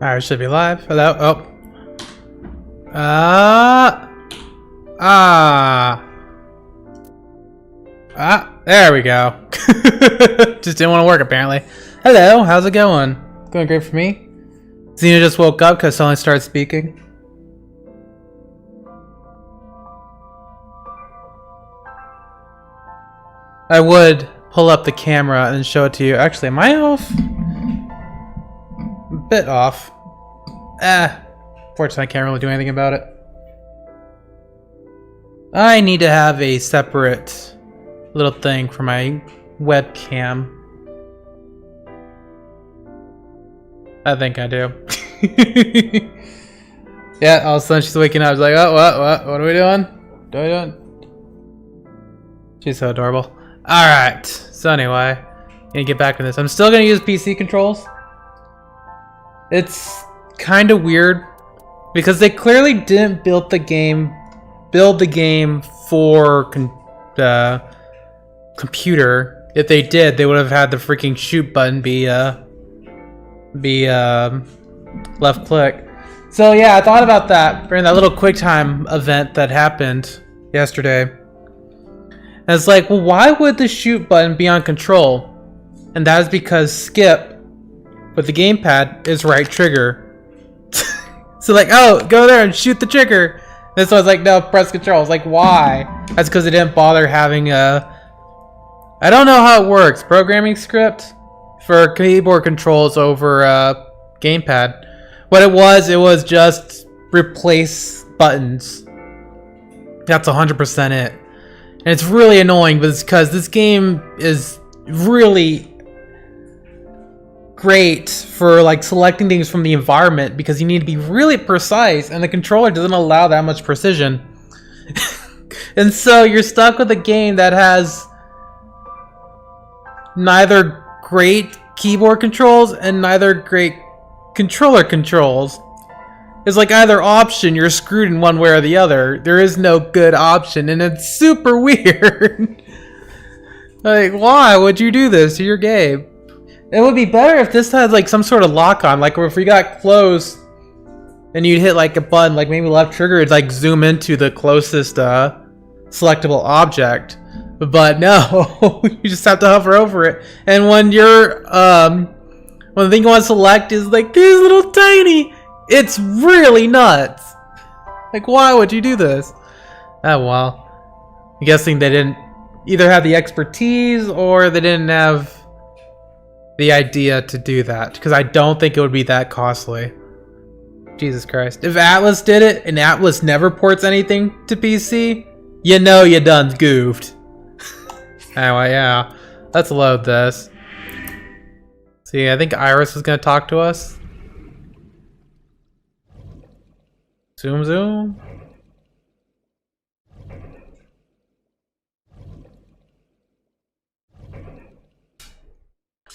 Alright, should be live. Hello. Oh. There we go. Just didn't want to work apparently. Hello, how's it going? Going great for me. Xena just woke up because someone started speaking. I would pull up the camera and show it to you. Actually, am I off? A bit off. Fortunately I can't really do anything about it. I need to have a separate little thing for my webcam. I think I do. Yeah, all of a sudden she's waking up. I was like, oh, what are we doing? What are we doing? She's so adorable. Alright, so anyway, gonna get back to this. I'm still gonna use PC controls. It's kind of weird because they clearly didn't build the game for computer. If they did, they would have had the freaking shoot button be left click. So yeah, I thought about that during that little QuickTime event that happened yesterday. And it's like, well, why would the shoot button be on control? And that is because skip with the gamepad is right trigger. So like, oh, go there and shoot the trigger. This one's like, no, press control. It's like, why? That's because it didn't bother having a... I don't know how it works. Programming script for keyboard controls over gamepad. What it was just replace buttons. That's 100% it. And it's really annoying, but it's because this game is really great for like selecting things from the environment because you need to be really precise and the controller doesn't allow that much precision. And so you're stuck with a game that has neither great keyboard controls and neither great controller controls. It's like either option, you're screwed in one way or the other. There is no good option and it's super weird. Like, why would you do this to your game? It would be better if this had like some sort of lock on, like if we got close and you'd hit like a button, like maybe left trigger, it'd like zoom into the closest selectable object. But no, you just have to hover over it. And when you're when the thing you want to select is like this little tiny, it's really nuts. Like, why would you do this? Oh well. I'm guessing they didn't either have the expertise or they didn't have the idea to do that, because I don't think it would be that costly. Jesus Christ. If Atlas did it and Atlas never ports anything to PC, you know you done goofed. Anyway, yeah. Let's load this. See, I think Iris is going to talk to us. Zoom, zoom.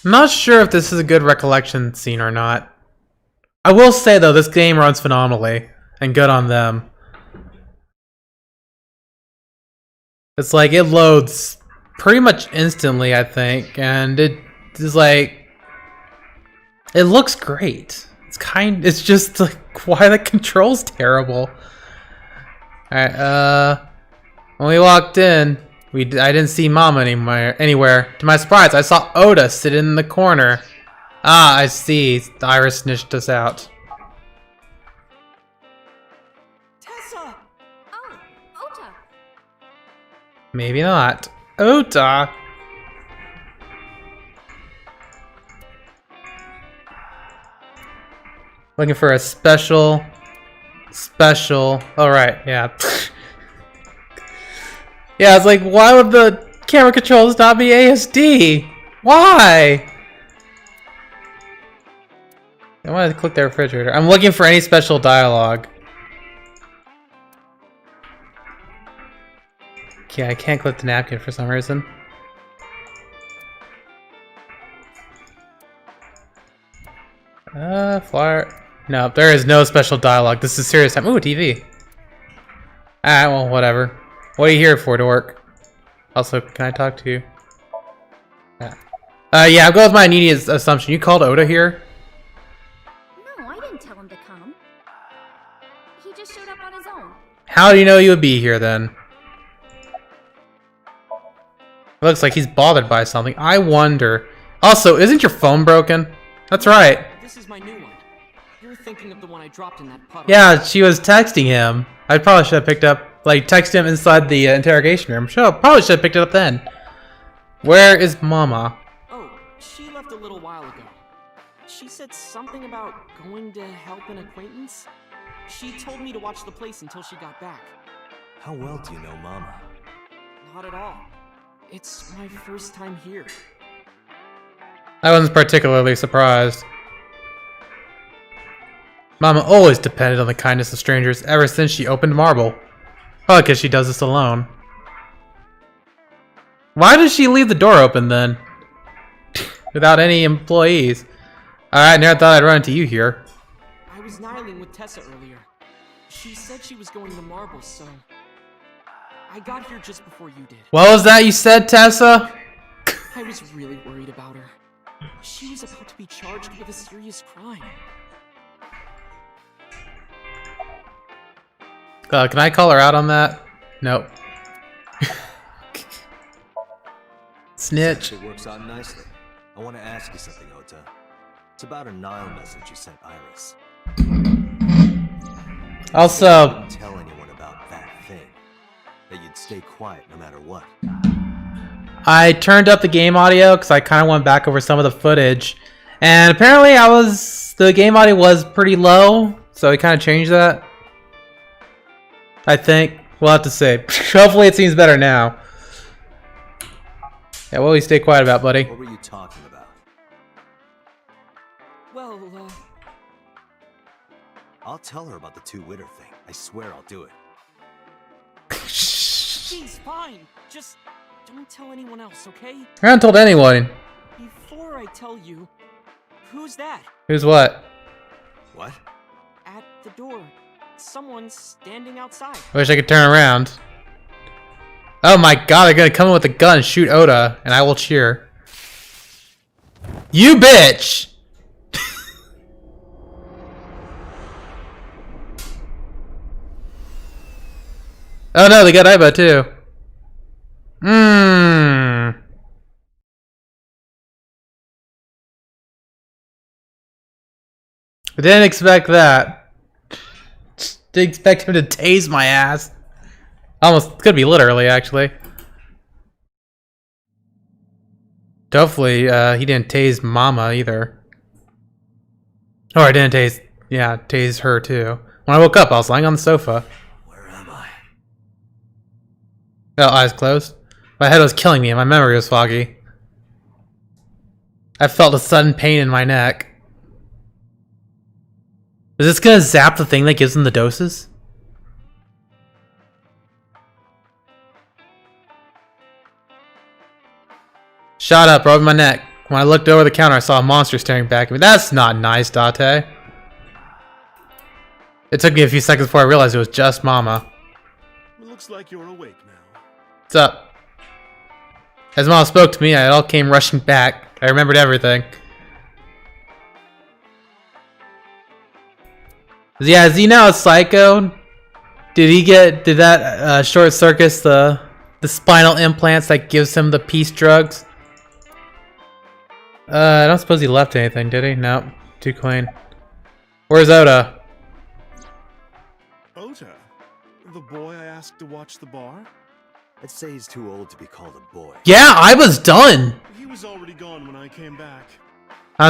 I'm not sure if this is a good recollection scene or not. I will say though, this game runs phenomenally, and good on them. It's like it loads pretty much instantly, I think, and it is like it looks great. It's just like, why the control's terrible. Alright, when we walked in, I didn't see Mama anywhere. To my surprise, I saw Oda sit in the corner. Ah, I see. Iris snitched us out. Tessa! Oh, Ota! Maybe not. Ota! Looking for a special... Oh, right, yeah. Yeah, it's like, why would the camera controls not be ASD? Why? I want to click the refrigerator. I'm looking for any special dialogue. Okay, I can't click the napkin for some reason. Flyer. No, there is no special dialogue. This is serious time. Ooh, TV. Ah, well, whatever. What are you here for, dork? Also, can I talk to you? Yeah, I'll go with my immediate assumption. You called Oda here? No, I didn't How do you know you would be here then? It looks like he's bothered by something. I wonder. Also, isn't your phone broken? That's right. This is my new one. You're thinking of the one I dropped in that puddle. Yeah, she was texting him. I probably should have picked up, like, text him inside the interrogation room. Sure, probably should have picked it up then. Where is Mama? Oh, she left a little while ago. She said something about going to help an acquaintance. She told me to watch the place until she got back. How well do you know Mama? Not at all. It's my first time here. I wasn't particularly surprised. Mama always depended on the kindness of strangers ever since she opened Marble. Probably because she does this alone. Why did she leave the door open then? Without any employees. Alright, never thought I'd run into you here. I was nihiling with Tessa earlier. She said she was going to Marble, so I got here just before you did. What was that you said, Tessa? I was really worried about her. She was about to be charged with a serious crime. Can I call her out on that? Nope. Snitch. It works out nicely. I want to ask you something, Ota. It's about a Nile message you sent Iris. Also, You didn't tell anyone about that thing. That you'd stay quiet no matter what. I turned up the game audio because I kind of went back over some of the footage, and apparently the game audio was pretty low, so I kind of changed that. I think we'll have to see. Hopefully, it seems better now. Yeah, what will you stay quiet about, buddy? What were you talking about? Well, I'll tell her about the two-witter thing. I swear I'll do it. she's fine. Just don't tell anyone else, okay? I haven't told anyone. Before I tell you, who's that? Who's what? What? At the door. Someone's standing outside. I wish I could turn around. Oh my god, they're gonna come in with a gun and shoot Oda, and I will cheer. You bitch! Oh no, they got Aiba too. Mmm. I didn't expect that. Didn't expect him to tase my ass. Almost could be literally, actually. Hopefully, he didn't tase Mama either. Or I didn't tase, yeah, tase her too. When I woke up, I was lying on the sofa. Where am I? Oh, eyes closed. My head was killing me and my memory was foggy. I felt a sudden pain in my neck. Is this gonna zap the thing that gives them the doses? Shot up, rubbing my neck. When I looked over the counter, I saw a monster staring back at me. That's not nice, Date. It took me a few seconds before I realized it was just Mama. It looks like you're awake now. What's up? As Mama spoke to me, it all came rushing back. I remembered everything. Yeah, is he now a psycho? Did that short circus the spinal implants that gives him the peace drugs? I don't suppose he left anything, did he? Nope. Too clean. Where's Oda? Ota? The boy I asked to watch the bar? I'd say he's too old to be called a boy. Yeah, I was done. He was already gone when I came back.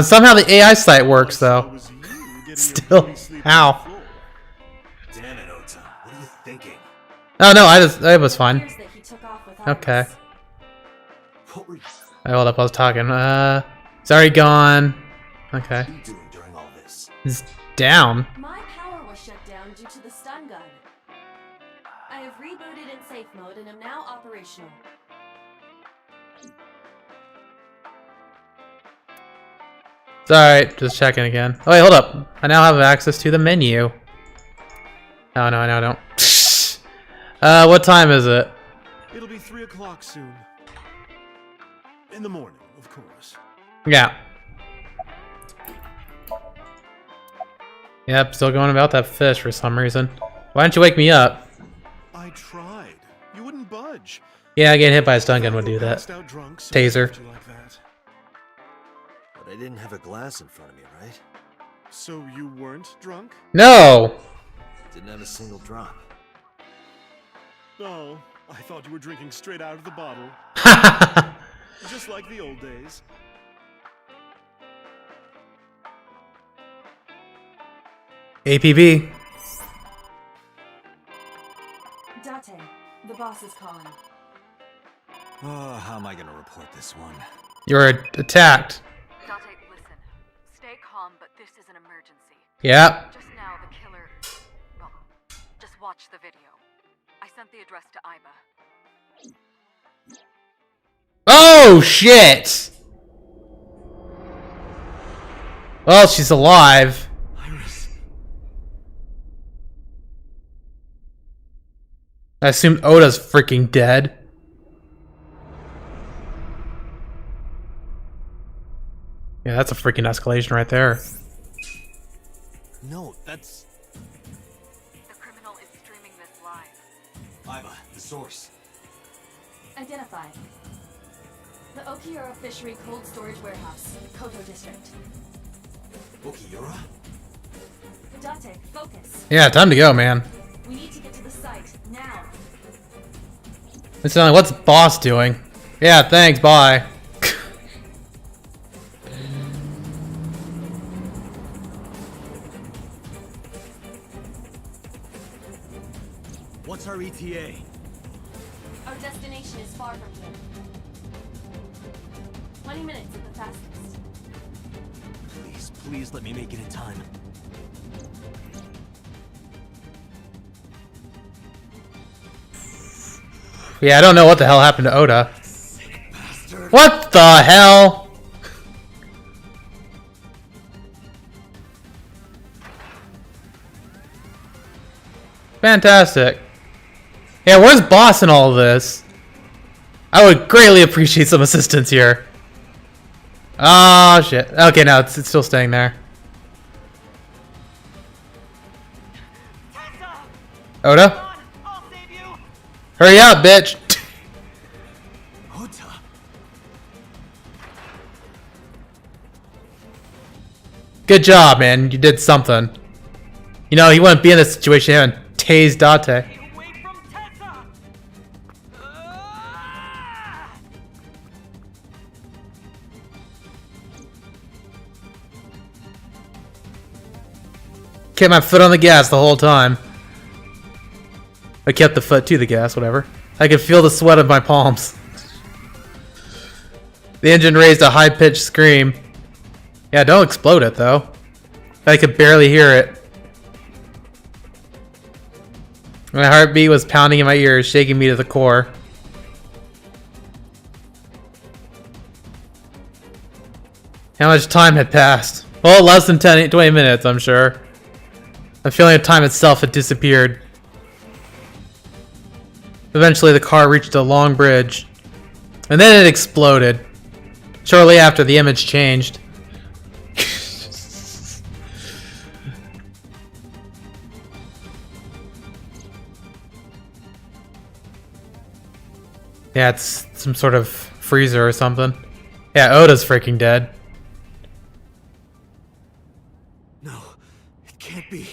Somehow the AI site works All I saw though. was you getting Still, your beauty sleep how? on the floor. Damn it, Ota. What are you thinking? Oh no, I was fine. Appears that he took off with Okay. Iris. What were you Hey, hold up, I was talking. It's already gone. Okay. doing during all this? It's down. My power was shut down due to the stun gun. I have rebooted in safe mode and am now operational. It's alright, just checking again. Oh wait, hold up. I now have access to the menu. Oh no, I don't. What time is it? It'll be 3 o'clock soon. In the morning, of course. Yeah. Yep, still going about that fish for some reason. Why didn't you wake me up? Yeah, getting hit by a stun gun would do that. Passed out drunk, so Taser. I left you like that. But I didn't have a glass in front of me, right? So you weren't drunk? No! Didn't have a single drop. Oh, I thought you were drinking straight out of the bottle. Just like the old days. APB. Date, the boss is calling. Oh, how am I gonna report this one? You're attacked. Date, listen. Stay calm, but this is an emergency. Yeah. Just now, the killer... Well, just watch the video. I sent the address to Iba. Oh, shit! Well, she's alive. Iris. I assume Oda's freaking dead. Yeah, that's a freaking escalation right there. No, that's... The criminal is streaming this live. Iba, the source. Identified. The Okiura Fishery Cold Storage Warehouse, Koto District. Okiura? Date, focus. Yeah, time to go, man. We need to get to the site, now. It's like, what's boss doing? Yeah, thanks, bye. What's our ETA? Our destination is far from here. 20 minutes at the fastest. Please, please let me make it in time. Yeah, I don't know what the hell happened to Oda. Bastard. What the hell? Fantastic. Yeah, where's boss in all of this? I would greatly appreciate some assistance here. Oh shit. Okay, now it's still staying there. Oda? I'll save you! Hurry up, bitch! Ota. Good job, man. You did something. You know, he wouldn't be in this situation and tased Date. Stay away from Tessa! Kept my foot on the gas the whole time. I kept the foot to the gas, whatever. I could feel the sweat of my palms. The engine raised a high-pitched scream. Yeah, don't explode it, though. I could barely hear it. My heartbeat was pounding in my ears, shaking me to the core. How much time had passed? Well, less than 20 minutes, I'm sure. The feeling of time itself had disappeared. Eventually, the car reached a long bridge. And then it exploded. Shortly after, the image changed. Yeah, it's some sort of freezer or something. Yeah, Oda's freaking dead. No, it can't be.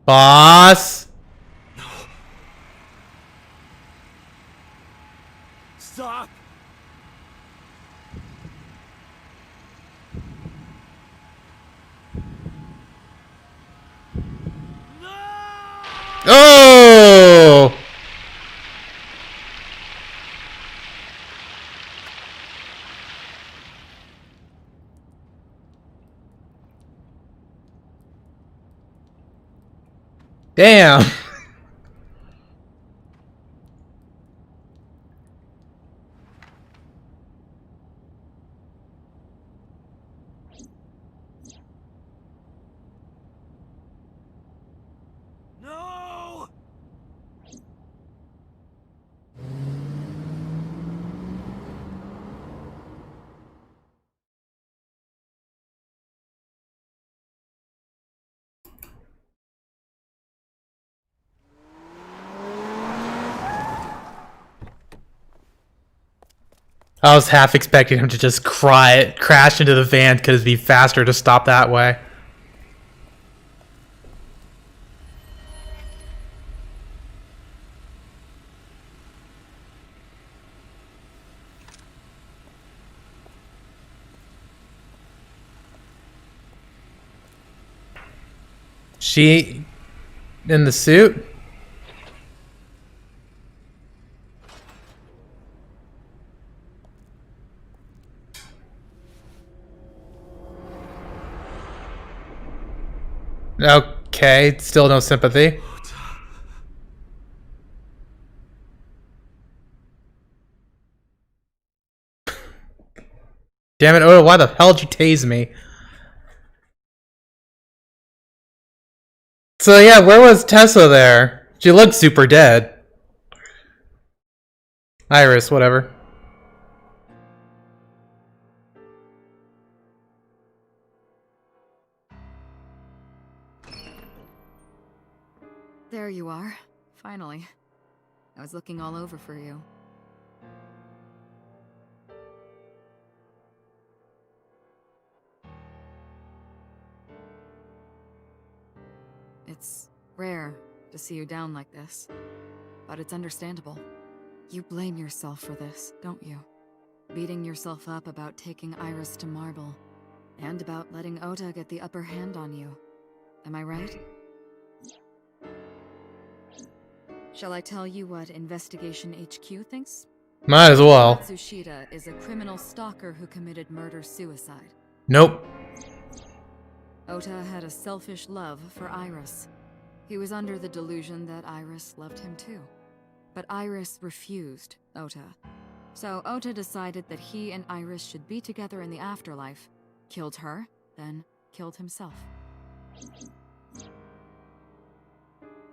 Boss! Stop! Oh! Damn! No! I was half expecting him to just crash into the van because it'd be faster to stop that way. She in the suit? Okay, still no sympathy. Damn it, Oda, why the hell did you tase me? So yeah, where was Tessa there? She looked super dead. Iris, whatever. There you are. Finally. I was looking all over for you. It's rare to see you down like this, but it's understandable. You blame yourself for this, don't you? Beating yourself up about taking Iris to Marble, and about letting Ota get the upper hand on you. Am I right? Shall I tell you what Investigation HQ thinks? Might as well. Matsushita is a criminal stalker who committed murder-suicide. Nope. Ota had a selfish love for Iris. He was under the delusion that Iris loved him too. But Iris refused Ota. So Ota decided that he and Iris should be together in the afterlife, killed her, then killed himself.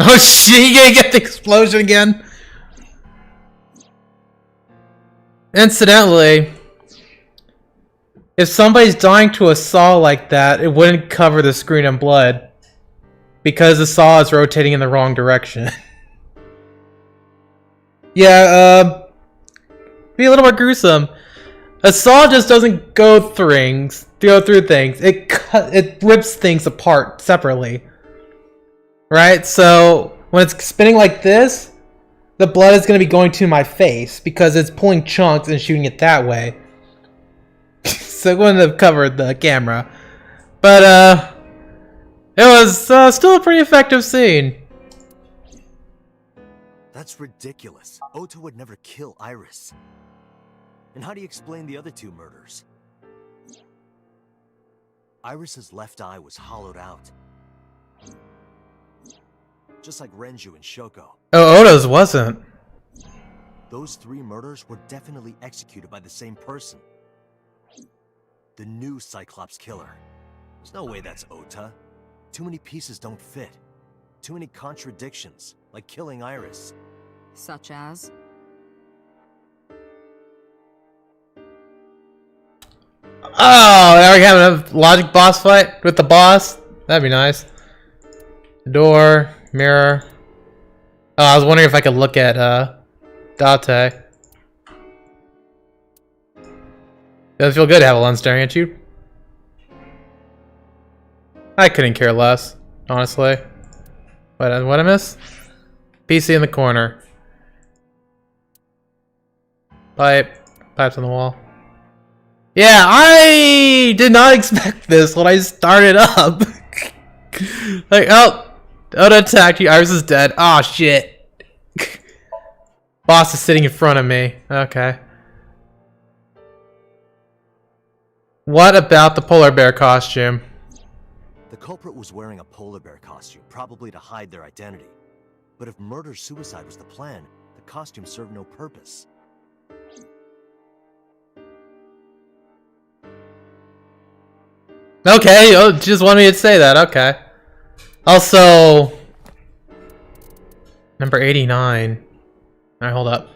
Oh shit, you gonna get the explosion again? Incidentally, if somebody's dying to a saw like that, it wouldn't cover the screen in blood. Because the saw is rotating in the wrong direction. Yeah, be a little more gruesome. A saw just doesn't go through things. It rips things apart separately. Right? So when it's spinning like this, the blood is going to be going to my face because it's pulling chunks and shooting it that way. So it wouldn't have covered the camera. But it was still a pretty effective scene. That's ridiculous. Ota would never kill Iris. And how do you explain the other two murders? Iris's left eye was hollowed out. Just like Renju and Shoko. Oh, Oda's wasn't. Those three murders were definitely executed by the same person. The new Cyclops killer. There's no way that's Ota. Too many pieces don't fit. Too many contradictions, like killing Iris. Such as? Oh, now we're having a logic boss fight with the boss? That'd be nice. Door, mirror. Oh, I was wondering if I could look at Date. Does it feel good to have a lens staring at you? I couldn't care less, honestly. What I miss? PC in the corner. Pipes on the wall. Yeah, I did not expect this when I started up. Like, oh, Oda attacked you. Iris is dead. Oh shit. Boss is sitting in front of me. Okay. What about the polar bear costume? The culprit was wearing a polar bear costume, probably to hide their identity. But if murder-suicide was the plan, the costume served no purpose. Okay, oh, just wanted me to say that, okay. Also, number 89. Alright, hold up.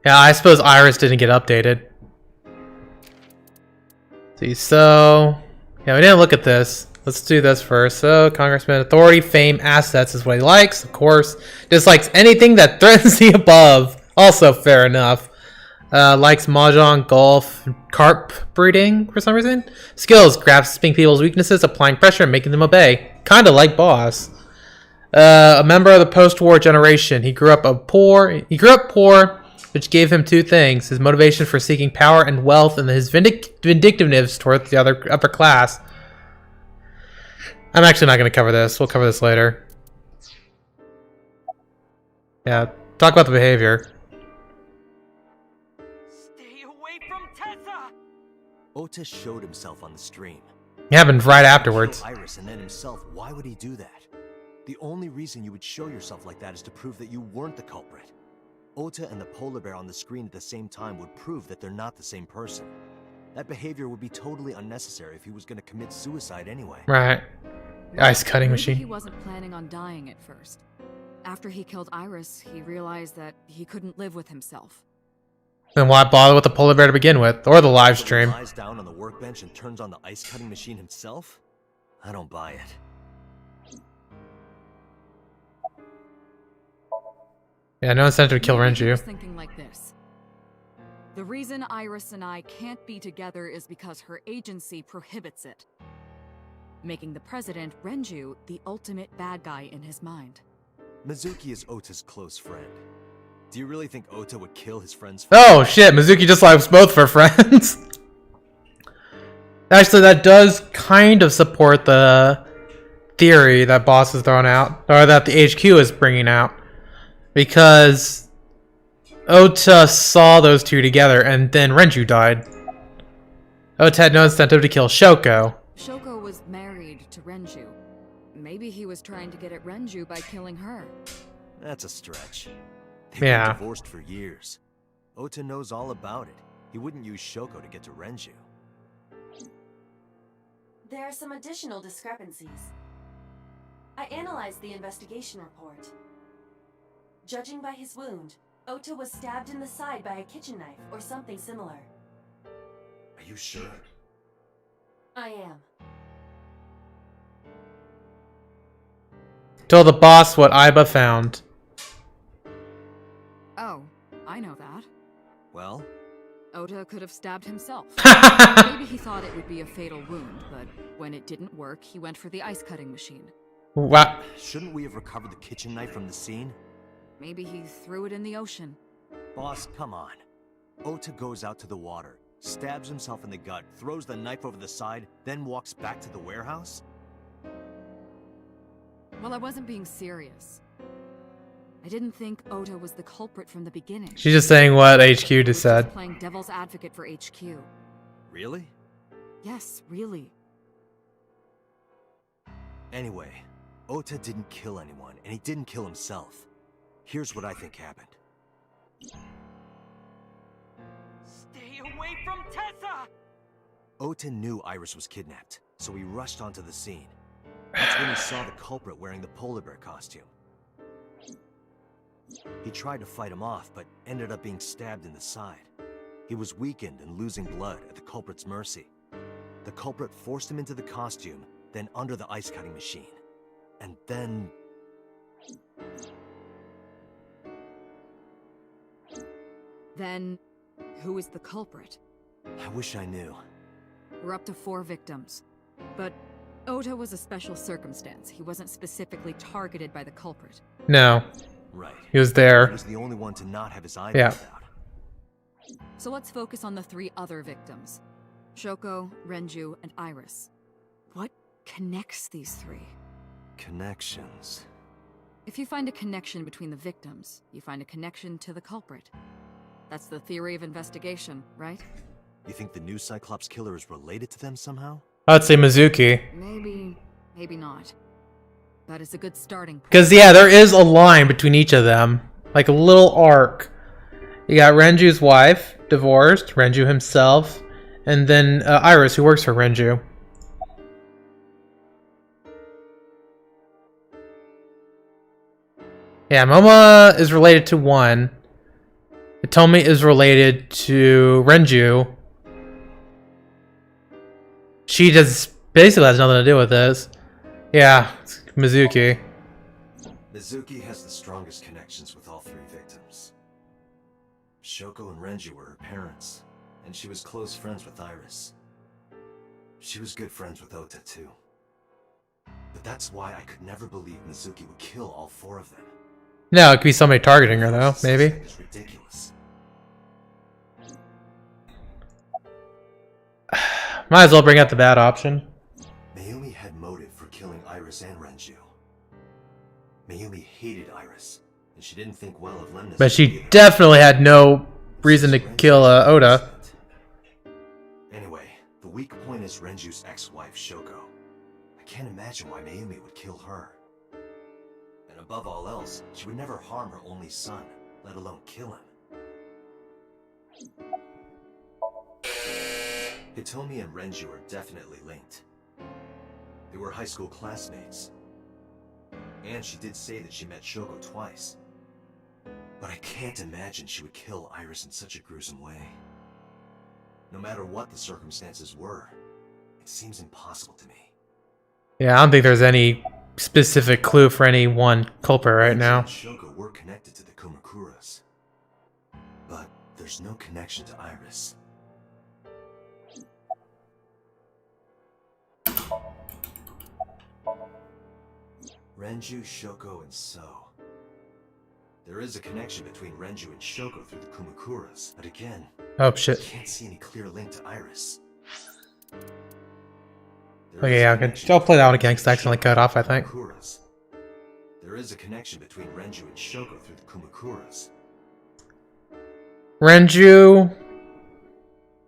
Yeah, I suppose Iris didn't get updated. See, so... yeah, we didn't look at this. Let's do this first. So, Congressman, authority, fame, assets is what he likes, of course. Dislikes anything that threatens the above. Also, fair enough. Likes mahjong, golf, carp breeding for some reason. Skills: grasping people's weaknesses, applying pressure, and making them obey. Kind of like Boss. A member of the post-war generation. He grew up poor, which gave him two things: his motivation for seeking power and wealth, and his vindictiveness towards the upper class. I'm actually not going to cover this. We'll cover this later. Yeah, talk about the behavior. Stay away from Tessa! Ota showed himself on the stream. It happened right afterwards. Kill Iris and then himself. Why would he do that? The only reason you would show yourself like that is to prove that you weren't the culprit. Ota and the polar bear on the screen at the same time would prove that they're not the same person. That behavior would be totally unnecessary if he was going to commit suicide anyway. Right. Ice cutting Maybe he machine. wasn't planning on dying at first. After he killed Iris, he realized that he couldn't live with himself. Then why bother with the polar bear to begin with? Or the live So he stream? lies down on the workbench and turns on the ice cutting machine himself? I don't buy it. Yeah, no incentive to kill Maybe he Renju. was thinking like this. The reason Iris and I can't be together is because her agency prohibits it, making the president, Renju, the ultimate bad guy in his mind. Mizuki is Ota's close friend. Do you really think Ota would kill his friend's Oh shit, Mizuki just likes both for friends. Actually, that does kind of support the theory that Boss has thrown out, or that the HQ is bringing out. Because Ota saw those two together, and then Renju died. Ota had no incentive to kill Shoko. Shoko was married to Renju. Maybe he was trying to get at Renju by killing her. That's a stretch. They've Yeah. been divorced for years. Ota knows all about it. He wouldn't use Shoko to get to Renju. There are some additional discrepancies. I analyzed the investigation report. Judging by his wound, Ota was stabbed in the side by a kitchen knife or something similar. Are you sure? I am. Told the boss what Iba found. Oh, I know that. Well, Ota could have stabbed himself. Maybe he thought it would be a fatal wound, but when it didn't work, he went for the ice cutting machine. What? shouldn't we have recovered the kitchen knife from the scene? Maybe he threw it in the ocean. Boss, come on. Ota goes out to the water, stabs himself in the gut, throws the knife over the side, then walks back to the warehouse? Well, I wasn't being serious. I didn't think Ota was the culprit from the beginning. She's just saying what HQ I was just said. playing devil's advocate for HQ. Really? Yes, really. Anyway, Ota didn't kill anyone, and he didn't kill himself. Here's what I think happened. Stay away from Tessa! Ota knew Iris was kidnapped, so he rushed onto the scene. That's when he saw the culprit wearing the polar bear costume. He tried to fight him off, but ended up being stabbed in the side. He was weakened and losing blood at the culprit's mercy. The culprit forced him into the costume, then under the ice cutting machine. And then... Then, who is the culprit? I wish I knew. We're up to 4 victims. But Ota was a special circumstance. He wasn't specifically targeted by the culprit. No, Right. he was He there. was the only one to not have his eye Yeah. knocked out. So let's focus on the 3 other victims. Shoko, Renju, and Iris. What connects these 3? Connections. If you find a connection between the victims, you find a connection to the culprit. That's the theory of investigation, right? You think the new Cyclops killer is related to them somehow? I'd say Mizuki. Maybe not. But it's a good starting point. Because, yeah, there is a line between each of them. Like a little arc. You got Renju's wife, divorced, Renju himself, and then Iris, who works for Renju. Yeah, Momo is related to one. Hitomi is related to Renju. She just basically has nothing to do with this. Yeah, it's Mizuki. Mizuki has the strongest connections with all 3 victims. Shoko and Renju were her parents, and she was close friends with Iris. She was good friends with Ota, too. But that's why I could never believe Mizuki would kill all 4 of them. No, it could be somebody targeting her, though, maybe. It's ridiculous. Might as well bring out the bad option. Mayumi had motive for killing Iris and Renju. Mayumi hated Iris, and she didn't think well of Lemnis. But she definitely had no reason to kill Oda. Anyway, the weak point is Renju's ex-wife, Shoko. I can't imagine why Mayumi would kill her. And above all else, she would never harm her only son, let alone kill him. Hitomi and Renju are definitely linked. They were high school classmates. And she did say that she met Shoko twice. But I can't imagine she would kill Iris in such a gruesome way. No matter what the circumstances were, it seems impossible to me. Yeah, I don't think there's any specific clue for any one culprit right now. Shoko were connected to the Kumakuras. But there's no connection to Iris. Renju, Shoko, and So. There is a connection between Renju and Shoko through the Kumakuras, but again, Oh I shit. can't see any clear link to Iris. Okay, yeah, I'll play that one again because I accidentally cut off, I think. There is a connection between Renju and Shoko through the Kumakuras. Renju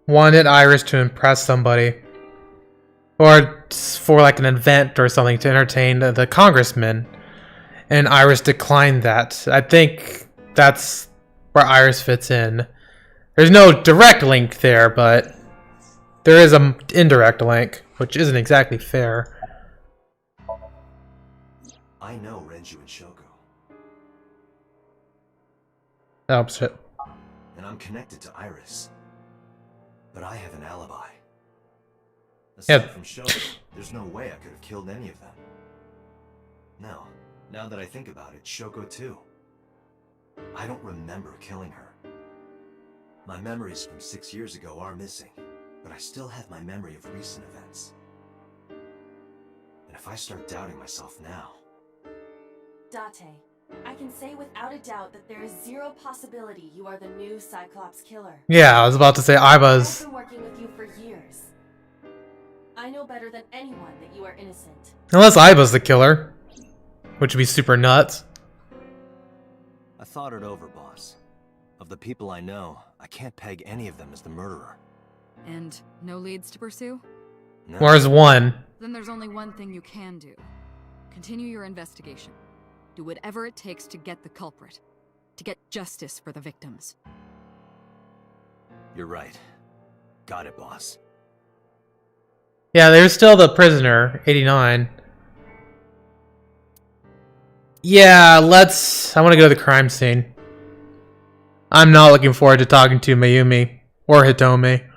wanted Iris to impress somebody. Or for like an event or something to entertain the congressman. And Iris declined that. I think that's where Iris fits in. There's no direct link there, but there is an indirect link, which isn't exactly fair. I know Renju and Shoko. Oh, shit. And I'm connected to Iris. But I have an alibi. Aside from Shoko, there's no way I could have killed any of them. No, now that I think about it, Shoko too. I don't remember killing her. My memories from 6 years ago are missing, but I still have my memory of recent events. And if I start doubting myself now... Date, I can say without a doubt that there is zero possibility you are the new Cyclops killer. Yeah, I was about to say I've Iba's. been working with you for years. I know better than anyone that you are innocent. Unless Iba's the killer. Which would be super nuts. I thought it over, boss. Of the people I know, I can't peg any of them as the murderer. And no leads to pursue? No. Where's one? Then there's only one thing you can do. Continue your investigation. Do whatever it takes to get the culprit. To get justice for the victims. You're right. Got it, boss. Yeah, there's still the prisoner, 89. Yeah, I want to go to the crime scene. I'm not looking forward to talking to Mayumi or Hitomi.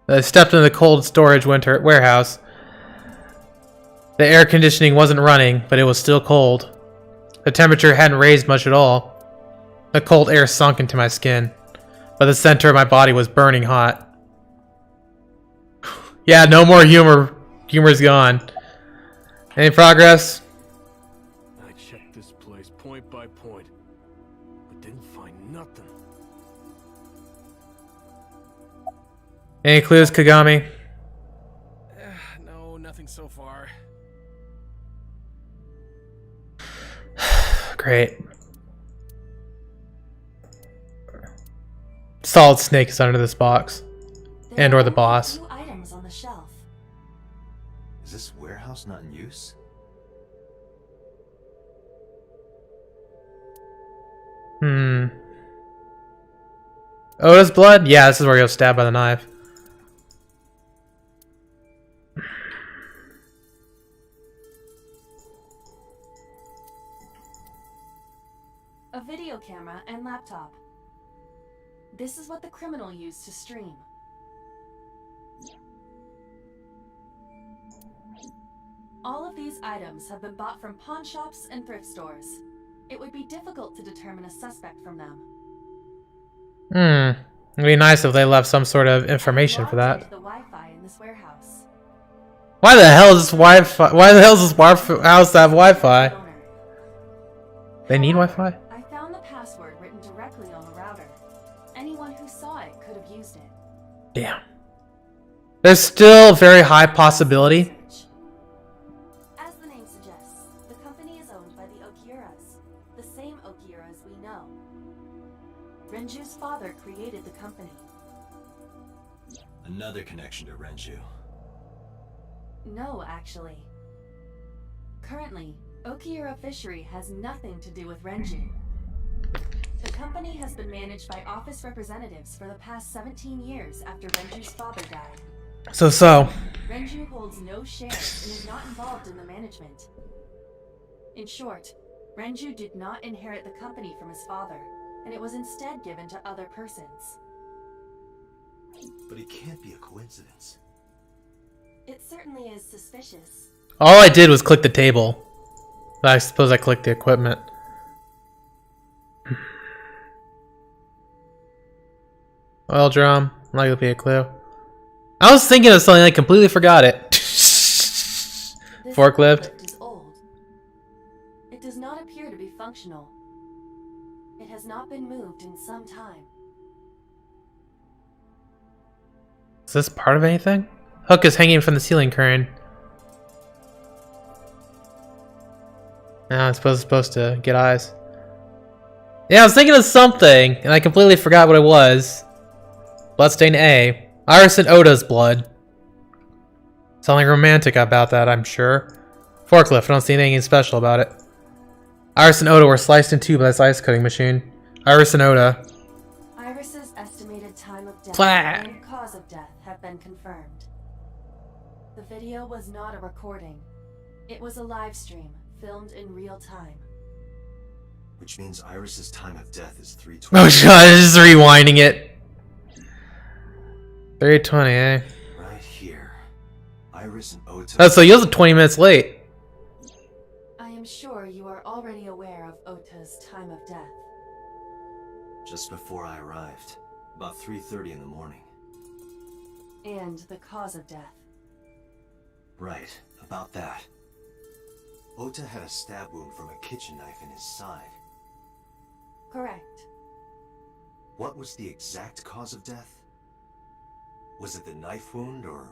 I stepped into the cold storage warehouse. The air conditioning wasn't running, but it was still cold. The temperature hadn't raised much at all. The cold air sunk into my skin, but the center of my body was burning hot. Yeah, no more humor. Humor's gone. Any progress? I checked this place point by point, but didn't find nothing. Any clues, Kagami? No, nothing so far. Great. Solid Snake is under this box. There And are or the only a boss. few items on the shelf. Is this warehouse not in use? Oda's blood? Yeah, this is where he was stabbed by the knife. A video camera and laptop. This is what the criminal used to stream. All of these items have been bought from pawn shops and thrift stores. It would be difficult to determine a suspect from them. It'd be nice if they left some sort of information for that. The Wi-Fi in this warehouse. Why the hell is this Wi-Fi? Why the hell is this house have Wi-Fi? They need Wi-Fi? I found the password written directly on the router. Anyone who saw it could have used it. Damn. There's still very high possibility. As the name suggests, the company is owned by the Okiuras, the same Okiuras we know. Renju's father created the company. Another connection to Renju. No, actually. Currently, Okiura Fishery has nothing to do with Renju. The company has been managed by office representatives for the past 17 years after Renju's father died. So. Renju holds no shares and is not involved in the management. In short, Renju did not inherit the company from his father, and it was instead given to other persons. But it can't be a coincidence. It certainly is suspicious. All I did was click the table. I suppose I clicked the equipment. Oil drum. Not gonna be a clue. I was thinking of something, I completely forgot it. This Forklift. is old. It does not appear to be functional. It has not been moved in some time. Is this part of anything? Hook is hanging from the ceiling curtain. Now it's supposed to get eyes. Yeah, I was thinking of something, and I completely forgot what it was. Bloodstain A. Iris and Ota's blood. Something romantic about that, I'm sure. Forklift, I don't see anything special about it. Iris and Ota were sliced in two by this ice cutting machine. Iris and Ota. Iris's estimated time of death Flat. and cause of death have been confirmed. The video was not a recording. It was a live stream, filmed in real time. Which means Iris's time of death is 3:20. Oh god, just rewinding it. 3:20, eh? Right here. Iris and Ota. Oh, so you're 20 minutes late. I am sure you are already aware of Ota's time of death. Just before I arrived. About 3:30 in the morning. And the cause of death. Right, about that. Ota had a stab wound from a kitchen knife in his side. Correct. What was the exact cause of death? Was it the knife wound, or...?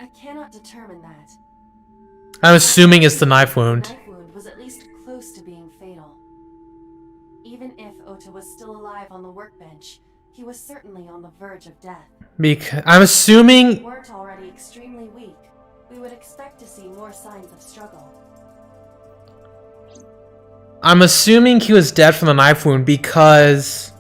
I cannot determine that. I'm assuming it's the knife wound. The knife wound was at least close to being fatal. Even if Ota was still alive on the workbench, he was certainly on the verge of death. Because I'm assuming. If he weren't already extremely weak, we would expect to see more signs of struggle. I'm assuming he was dead from the knife wound because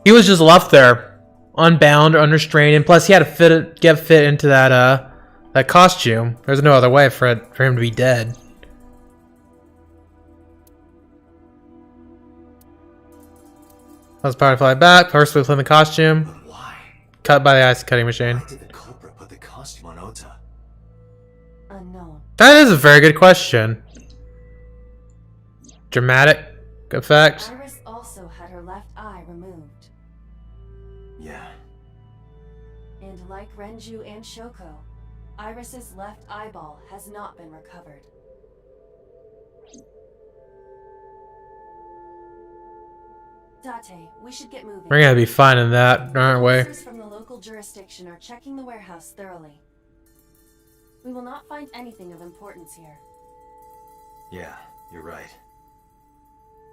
he was just left there, unbound, unrestrained, and plus he had to get fit into that costume. There's no other way for him to be dead. Let's probably fly back. First, we clean the costume. But why? Cut by the ice cutting machine. Why did the culprit put the costume on Ota? Unknown. That is a very good question. Dramatic effect. Iris also had her left eye removed. Yeah. And like Renju and Shoko, Iris's left eyeball has not been recovered. Date, we should get moving. We're gonna be finding that, aren't we? Officers from the local jurisdiction are checking the warehouse thoroughly. We will not find anything of importance here. Yeah, you're right.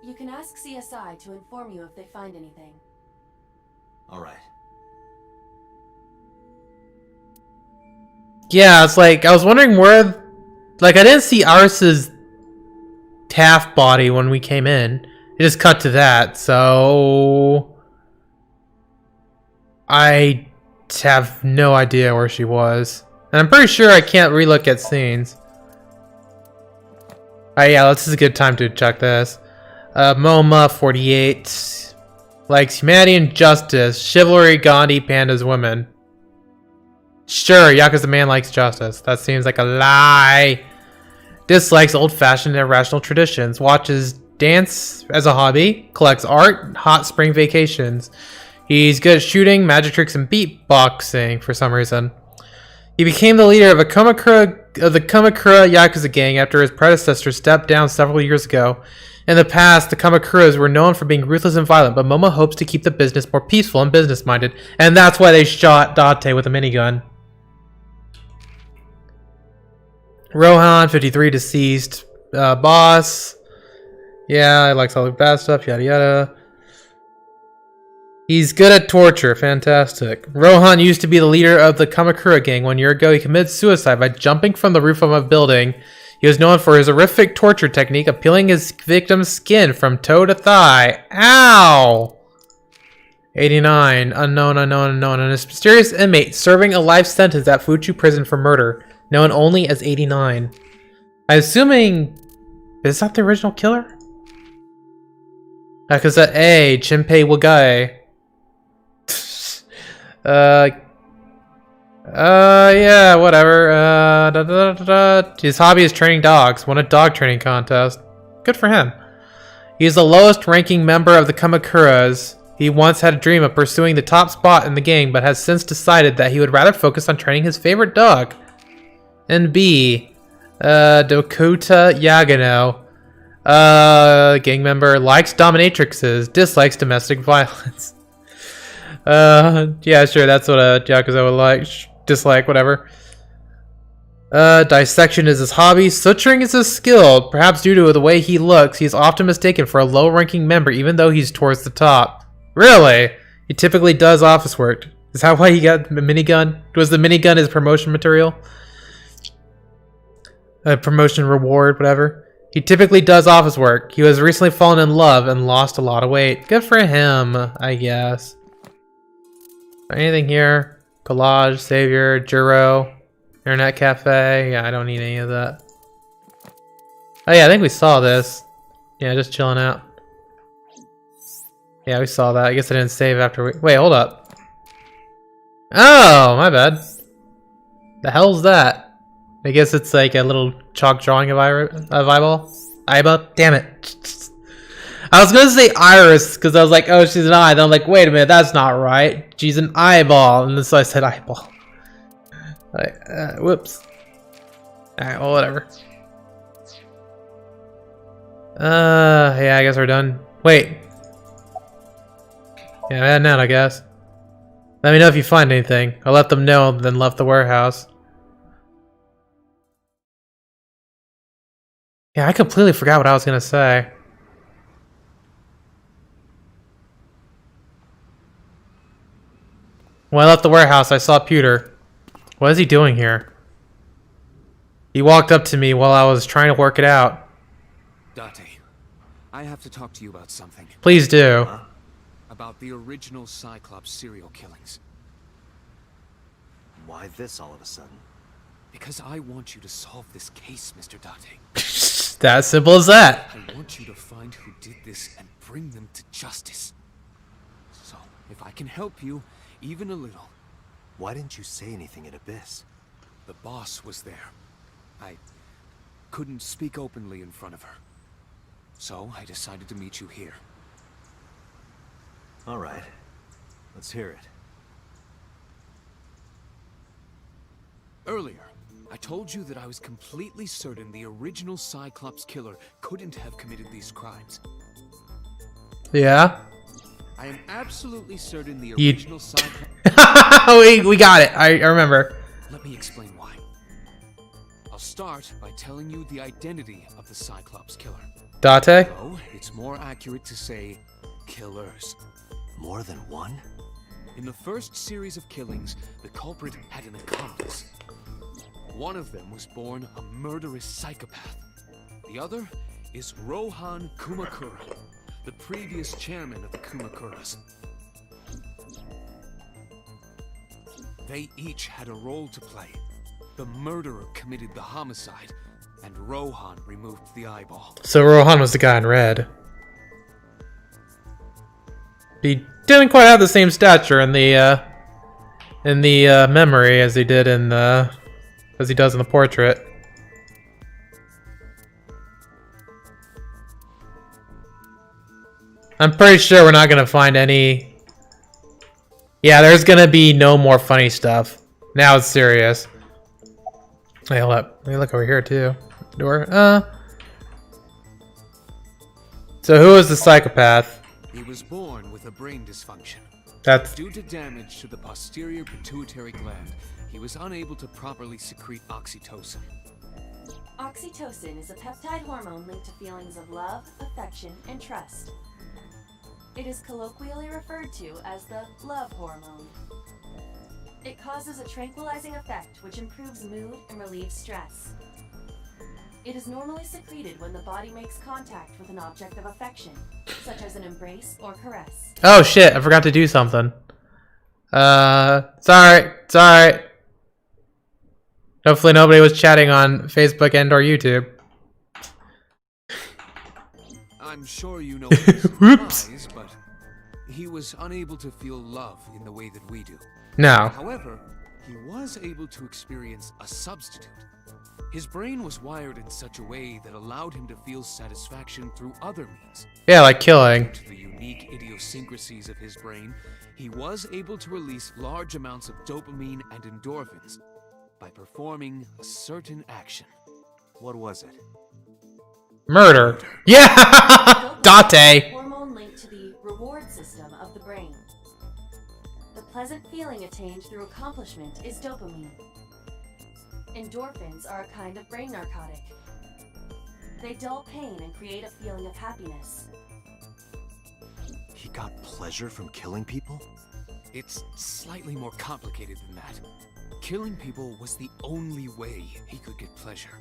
You can ask CSI to inform you if they find anything. Alright. Yeah, it's like, I was wondering where... Like, I didn't see Iris's Taft body when we came in. It just cut to that, so... I have no idea where she was. And I'm pretty sure I can't relook at scenes. Alright, yeah, this is a good time to check this. MoMA 48 likes humanity and justice, chivalry, Gandhi, pandas, women. Sure, Yakuza man likes justice. That seems like a lie. Dislikes old-fashioned and irrational traditions. Watches dance as a hobby. Collects art. Hot spring vacations. He's good at shooting, magic tricks, and beatboxing for some reason. He became the leader of the Kamakura Yakuza gang after his predecessor stepped down several years ago. In the past, the Kamakuras were known for being ruthless and violent, but Momo hopes to keep the business more peaceful and business-minded, and that's why they shot Date with a minigun. Rohan, 53, deceased. Boss. Yeah, he likes all the bad stuff, yada yada. He's good at torture, fantastic. Rohan used to be the leader of the Kamakura gang. 1 year ago, he committed suicide by jumping from the roof of a building. He was known for his horrific torture technique of peeling his victim's skin from toe to thigh. Ow! 89. Unknown. A mysterious inmate serving a life sentence at Fuchu prison for murder. Known only as 89. I'm assuming... Is that the original killer? Yakuza A. Chinpei Wagai. Yeah, whatever. His hobby is training dogs. Won a dog training contest. Good for him. He's the lowest ranking member of the Kamakuras. He once had a dream of pursuing the top spot in the gang, but has since decided that he would rather focus on training his favorite dog. And B. Dokota Yagano. Gang member. Likes dominatrixes. Dislikes domestic violence. Yeah, sure, that's what a Yakuza would like. Dislike, whatever. Dissection is his hobby. Suturing is his skill. Perhaps due to the way he looks, he's often mistaken for a low-ranking member, even though he's towards the top. Really? He typically does office work. Is that why he got the minigun? Was the minigun his promotion material? Promotion reward, whatever. He typically does office work. He was recently fallen in love and lost a lot of weight. Good for him, I guess. Anything here? Collage, Savior, Juro, Internet Cafe. Yeah, I don't need any of that. Oh yeah, I think we saw this. Yeah, just chilling out. Yeah, we saw that. I guess I didn't save after we... Wait, hold up. Oh, my bad. The hell's that? I guess it's like a little chalk drawing of eyeball. Aiba? Damn it. I was gonna say iris because I was like, oh, she's an eye. Then I'm like, wait a minute, that's not right. She's an eyeball, and so I said eyeball. Like, whoops. All right, well, whatever. Yeah, I guess we're done. Wait. Yeah, I'm heading out, I guess. Let me know if you find anything. I let them know, then left the warehouse. Yeah, I completely forgot what I was gonna say. When I left the warehouse, I saw Pewter. What is he doing here? He walked up to me while I was trying to work it out. Date, I have to talk to you about something. Please do. About the original Cyclops serial killings. Why this all of a sudden? Because I want you to solve this case, Mr. Date. That simple as that. I want you to find who did this and bring them to justice. So, if I can help you, even a little. Why didn't you say anything at Abyss? The boss was there. I couldn't speak openly in front of her. So I decided to meet you here. All right. Let's hear it. Earlier, I told you that I was completely certain the original Cyclops killer couldn't have committed these crimes. Yeah. I am absolutely certain the You- original Cyclops... we got it. I remember. Let me explain why. I'll start by telling you the identity of the Cyclops killer. Date? Though it's more accurate to say killers. More than one? In the first series of killings, the culprit had an accomplice. One of them was born a murderous psychopath. The other is Rohan Kumakura, the previous chairman of the Kumakuras. They each had a role to play. The murderer committed the homicide, and Rohan removed the eyeball. So Rohan was the guy in red. He didn't quite have the same stature in the in the memory as he did in the as he does in the portrait. I'm pretty sure we're not gonna find any. Yeah, there's gonna be no more funny stuff. Now it's serious. Hey, hold up. Let me look over here too. Door. So who is the psychopath? He was born with a brain dysfunction. That's Due to damage to the posterior pituitary gland, he was unable to properly secrete oxytocin. Oxytocin is a peptide hormone linked to feelings of love, affection, and trust. It is colloquially referred to as the love hormone. It causes a tranquilizing effect which improves mood and relieves stress. It is normally secreted when the body makes contact with an object of affection, such as an embrace or caress. Oh shit, I forgot to do something. Sorry. Hopefully nobody was chatting on Facebook and or YouTube. I'm sure you know his Whoops. lies, but he was unable to feel love in the way that we do. No. However, he was able to experience a substitute. His brain was wired in such a way that allowed him to feel satisfaction through other means. Yeah, like killing. Due to the unique idiosyncrasies of his brain, he was able to release large amounts of dopamine and endorphins by performing a certain action. What was it? Murder. Yeah! Date. Hormone linked to the reward system of the brain. The pleasant feeling attained through accomplishment is dopamine. Endorphins are a kind of brain narcotic. They dull pain and create a feeling of happiness. He got pleasure from killing people? It's slightly more complicated than that. Killing people was the only way he could get pleasure.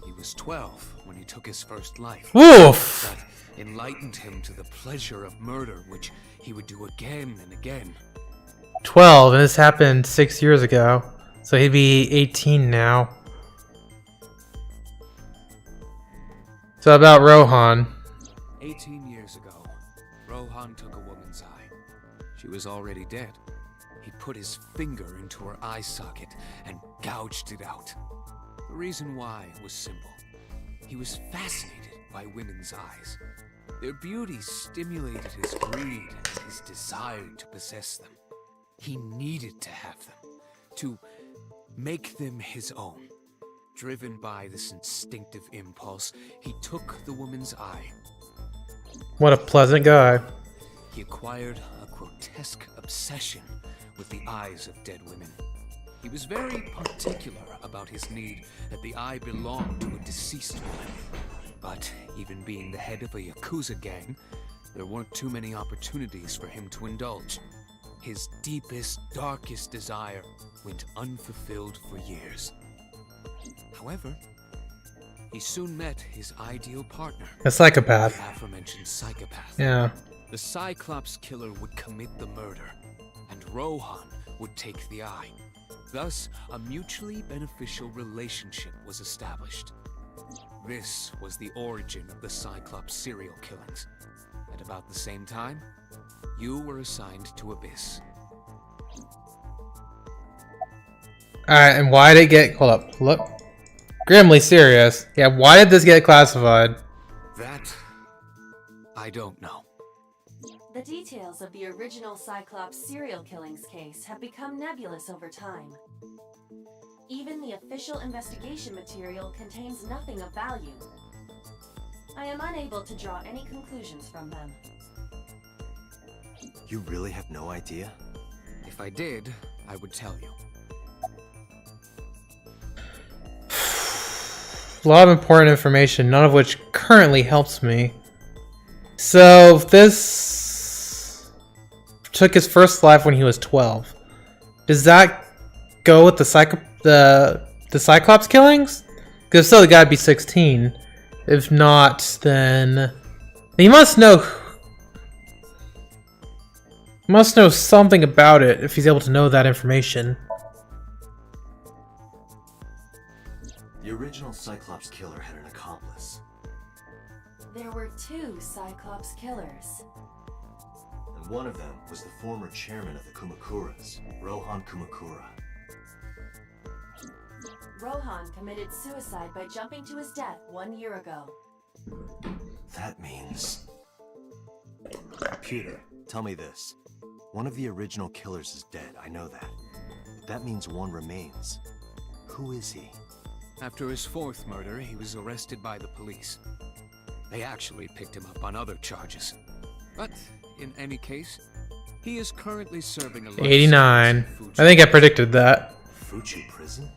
He was 12 when he took his first life. Woof! That enlightened him to the pleasure of murder, which he would do again and again. 12, and this happened 6 years ago. So he'd be 18 now. So about Rohan. 18 years ago, Rohan took a woman's eye. She was already dead. He put his finger into her eye socket and gouged it out. The reason why was simple. He was fascinated by women's eyes. Their beauty stimulated his greed and his desire to possess them. He needed to have them, to make them his own. Driven by this instinctive impulse, he took the woman's eye. What a pleasant guy. He acquired a grotesque obsession with the eyes of dead women. He was very particular about his need that the eye belonged to a deceased woman. But even being the head of a Yakuza gang, there weren't too many opportunities for him to indulge. His deepest, darkest desire went unfulfilled for years. However, he soon met his ideal partner. A psychopath. The aforementioned psychopath. Yeah. The Cyclops killer would commit the murder, and Rohan would take the eye. Thus, a mutually beneficial relationship was established. This was the origin of the Cyclops serial killings. At about the same time, you were assigned to Abyss. Alright, and why did it get... Hold up. Look. Grimly serious. Yeah, why did this get classified? That, I don't know. The details of the original Cyclops serial killings case have become nebulous over time. Even the official investigation material contains nothing of value. I am unable to draw any conclusions from them. You really have no idea? If I did, I would tell you. A lot of important information, none of which currently helps me. So, this took his first life when he was 12. Does that go with the Cyclops killings? Because so, the guy'd be 16. If not, then he must know something about it if he's able to know that information. The original Cyclops killer had an accomplice. There were 2 Cyclops killers. And one of them was the former chairman of the Kumakuras, Rohan Kumakura. Rohan committed suicide by jumping to his death 1 year ago. That means... Computer, tell me this. One of the original killers is dead, I know that. But that means one remains. Who is he? After his fourth murder, he was arrested by the police. They actually picked him up on other charges. But, in any case, he is currently serving a life 89. sentence in I Fuji. think I predicted that. Fuchu prison?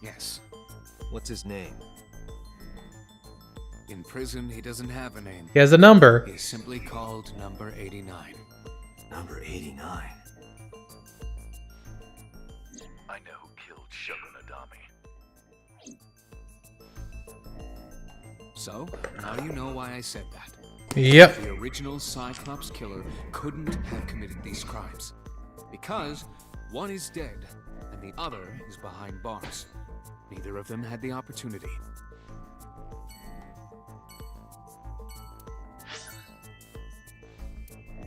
Yes. What's his name? In prison, he doesn't have a name. He has a number. He's simply called Number 89. Number 89. I know who killed Shogun Adami. So, now you know why I said that. Yep. The original Cyclops killer couldn't have committed these crimes. Because one is dead, and the other is behind bars. Neither of them had the opportunity.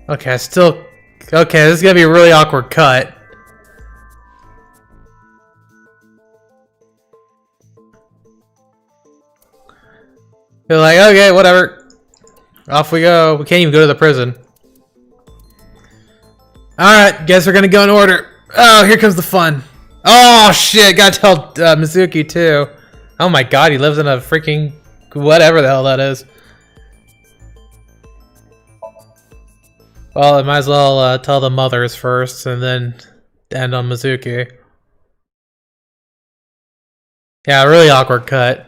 Okay, still... Okay, this is gonna be a really awkward cut. They're like, okay, whatever. Off we go. We can't even go to the prison. Alright, guess we're gonna go in order. Oh, here comes the fun. Oh, shit, gotta tell Mizuki, too. Oh my god, he lives in a freaking... whatever the hell that is. Well, I might as well tell the mothers first, and then end on Mizuki. Yeah, really awkward cut.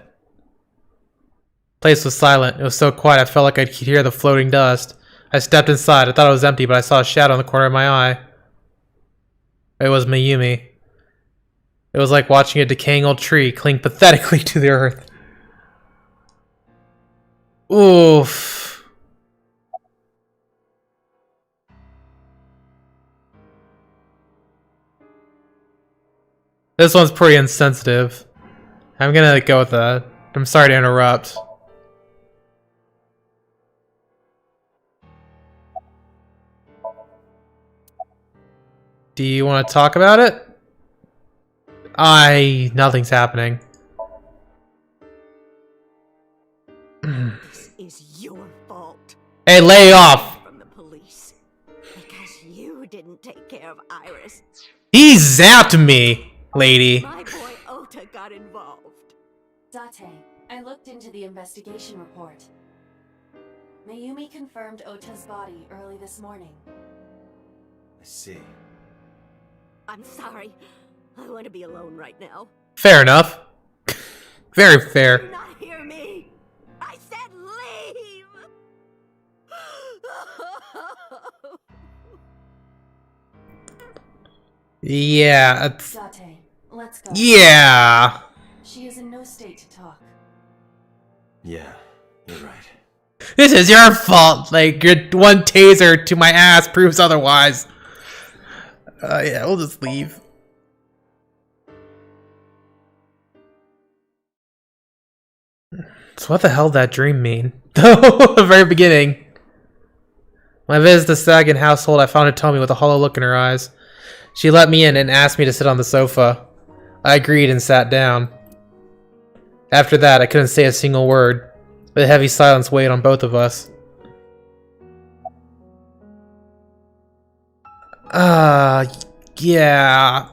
Place was silent. It was so quiet I felt like I could hear the floating dust. I stepped inside. I thought it was empty, but I saw a shadow in the corner of my eye. It was Mayumi. It was like watching a decaying old tree cling pathetically to the earth. Oof. This one's pretty insensitive. I'm gonna go with that. I'm sorry to interrupt. Do you want to talk about it? Nothing's happening. This is your fault. Hey, lay off! From the police. Because you didn't take care of Iris. He zapped me, lady. My boy Ota got involved. Date, I looked into the investigation report. Mayumi confirmed Ota's body early this morning. I see. I'm sorry. I want to be alone right now. Fair enough. Very Do fair. not hear me. I said leave. Yeah. Date, let's go. Yeah. She is in no state to talk. Yeah, you're right. This is your fault. Like, your one taser to my ass proves otherwise. Yeah, we'll just leave. So what the hell did that dream mean? The very beginning. When I visited the Sagan household, I found Hitomi with a hollow look in her eyes. She let me in and asked me to sit on the sofa. I agreed and sat down. After that, I couldn't say a single word. The heavy silence weighed on both of us. Yeah.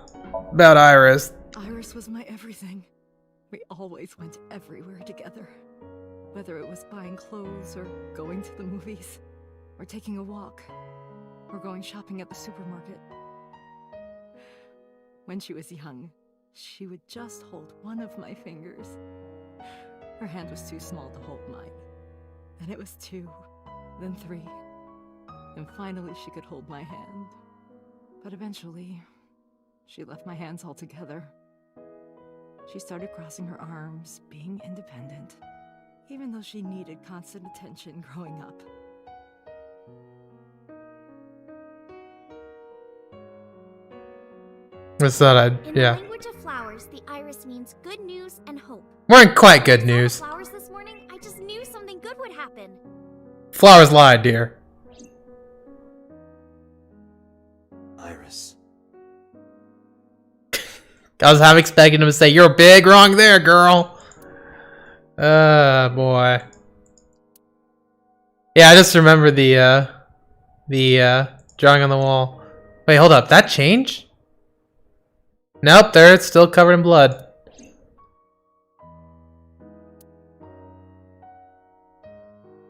About Iris. Iris was my everything. We always went everywhere together. Whether it was buying clothes, or going to the movies, or taking a walk, or going shopping at the supermarket. When she was young, she would just hold one of my fingers. Her hand was too small to hold mine. Then it was 2, then 3, and finally she could hold my hand. But eventually, she left my hands altogether. She started crossing her arms, being independent, even though she needed constant attention growing up. What's that? In the Yeah. language of flowers, the iris means good news and hope. Weren't quite good When I saw the news. flowers this morning, I just knew something good would happen. Flowers lied, dear. I was half expecting him to say, "You're big wrong there, girl." Boy. Yeah, I just remember the drawing on the wall. Wait, hold up. That changed? Nope, there it's still covered in blood.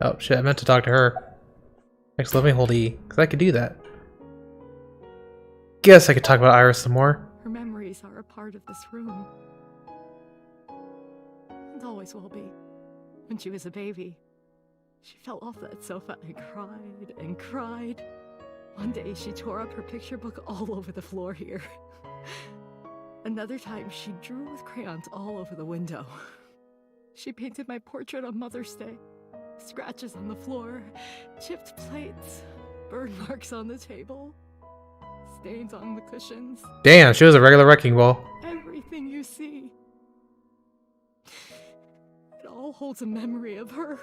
Oh shit, I meant to talk to her. Next, let me hold E, because I could do that. Guess I could talk about Iris some more. Her memories are a part of this room. And always will be. When she was a baby, she fell off that sofa and cried and cried. One day she tore up her picture book all over the floor here. Another time she drew with crayons all over the window. She painted my portrait on Mother's Day. Scratches on the floor, chipped plates, burn marks on the table, stains on the cushions. Damn, she was a regular wrecking ball. Everything you see. It all holds a memory of her.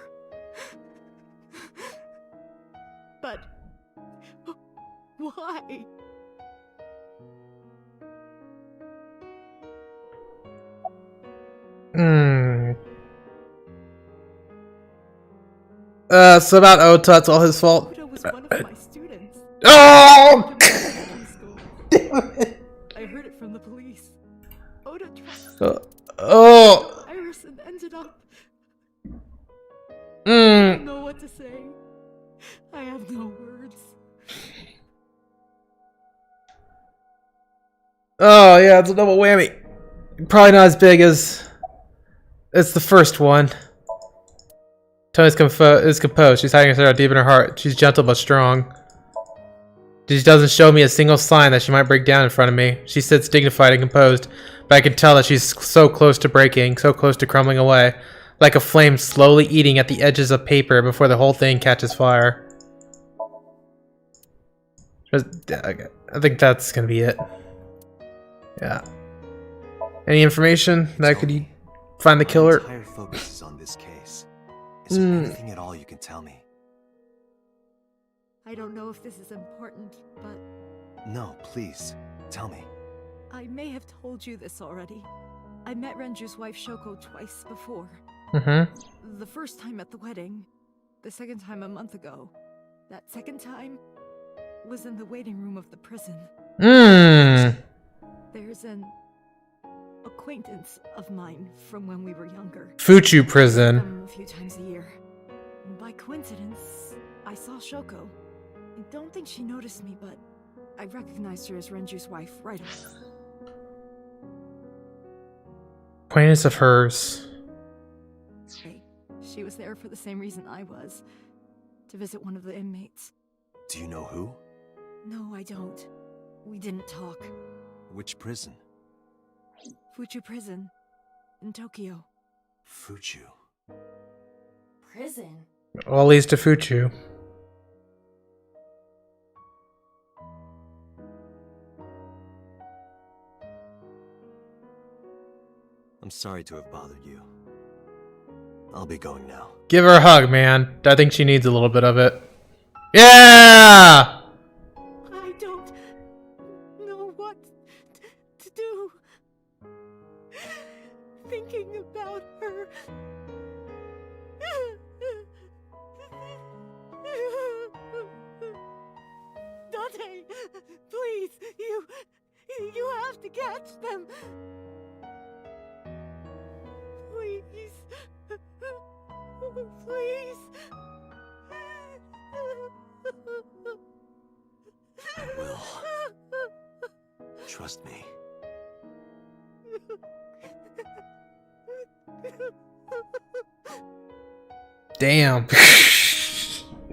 But why? So about Ota, it's all his fault. Oda was one of my students. Oh! I heard it from the police. Oda tried Oh! Iris and ended up. I Mm. don't know what to say. I have no words. Oh yeah, it's a double whammy. Probably not as big as it's the first one. Tony's is composed. She's hiding herself deep in her heart. She's gentle but strong. She doesn't show me a single sign that she might break down in front of me. She sits dignified and composed, but I can tell that she's so close to breaking, so close to crumbling away, like a flame slowly eating at the edges of paper before the whole thing catches fire. I think that's gonna be it. Yeah. Any information that could find the killer? My entire focus is on this case. Is there anything at all you can tell me? I don't know if this is important, but No, please. Tell me. I may have told you this already. I met Renju's wife Shoko twice before. Mm-hmm. The first time at the wedding, the second time a month ago. That second time was in the waiting room of the prison. There's an acquaintance of mine from when we were younger. Fuchu prison. A few times a year. And by coincidence, I saw Shoko. I don't think she noticed me, but I recognized her as Renju's wife right away. Acquaintance of hers. She was there for the same reason I was. To visit one of the inmates. Do you know who? No, I don't. We didn't talk. Which prison? Fuchu Prison. In Tokyo. Fuchu. Prison? All leads to Fuchu. I'm sorry to have bothered you. I'll be going now. Give her a hug, man. I think she needs a little bit of it. Yeah! I don't know what to do. Thinking about her. Dante, please, you have to catch them. Please. Please. I will. Trust me. Damn.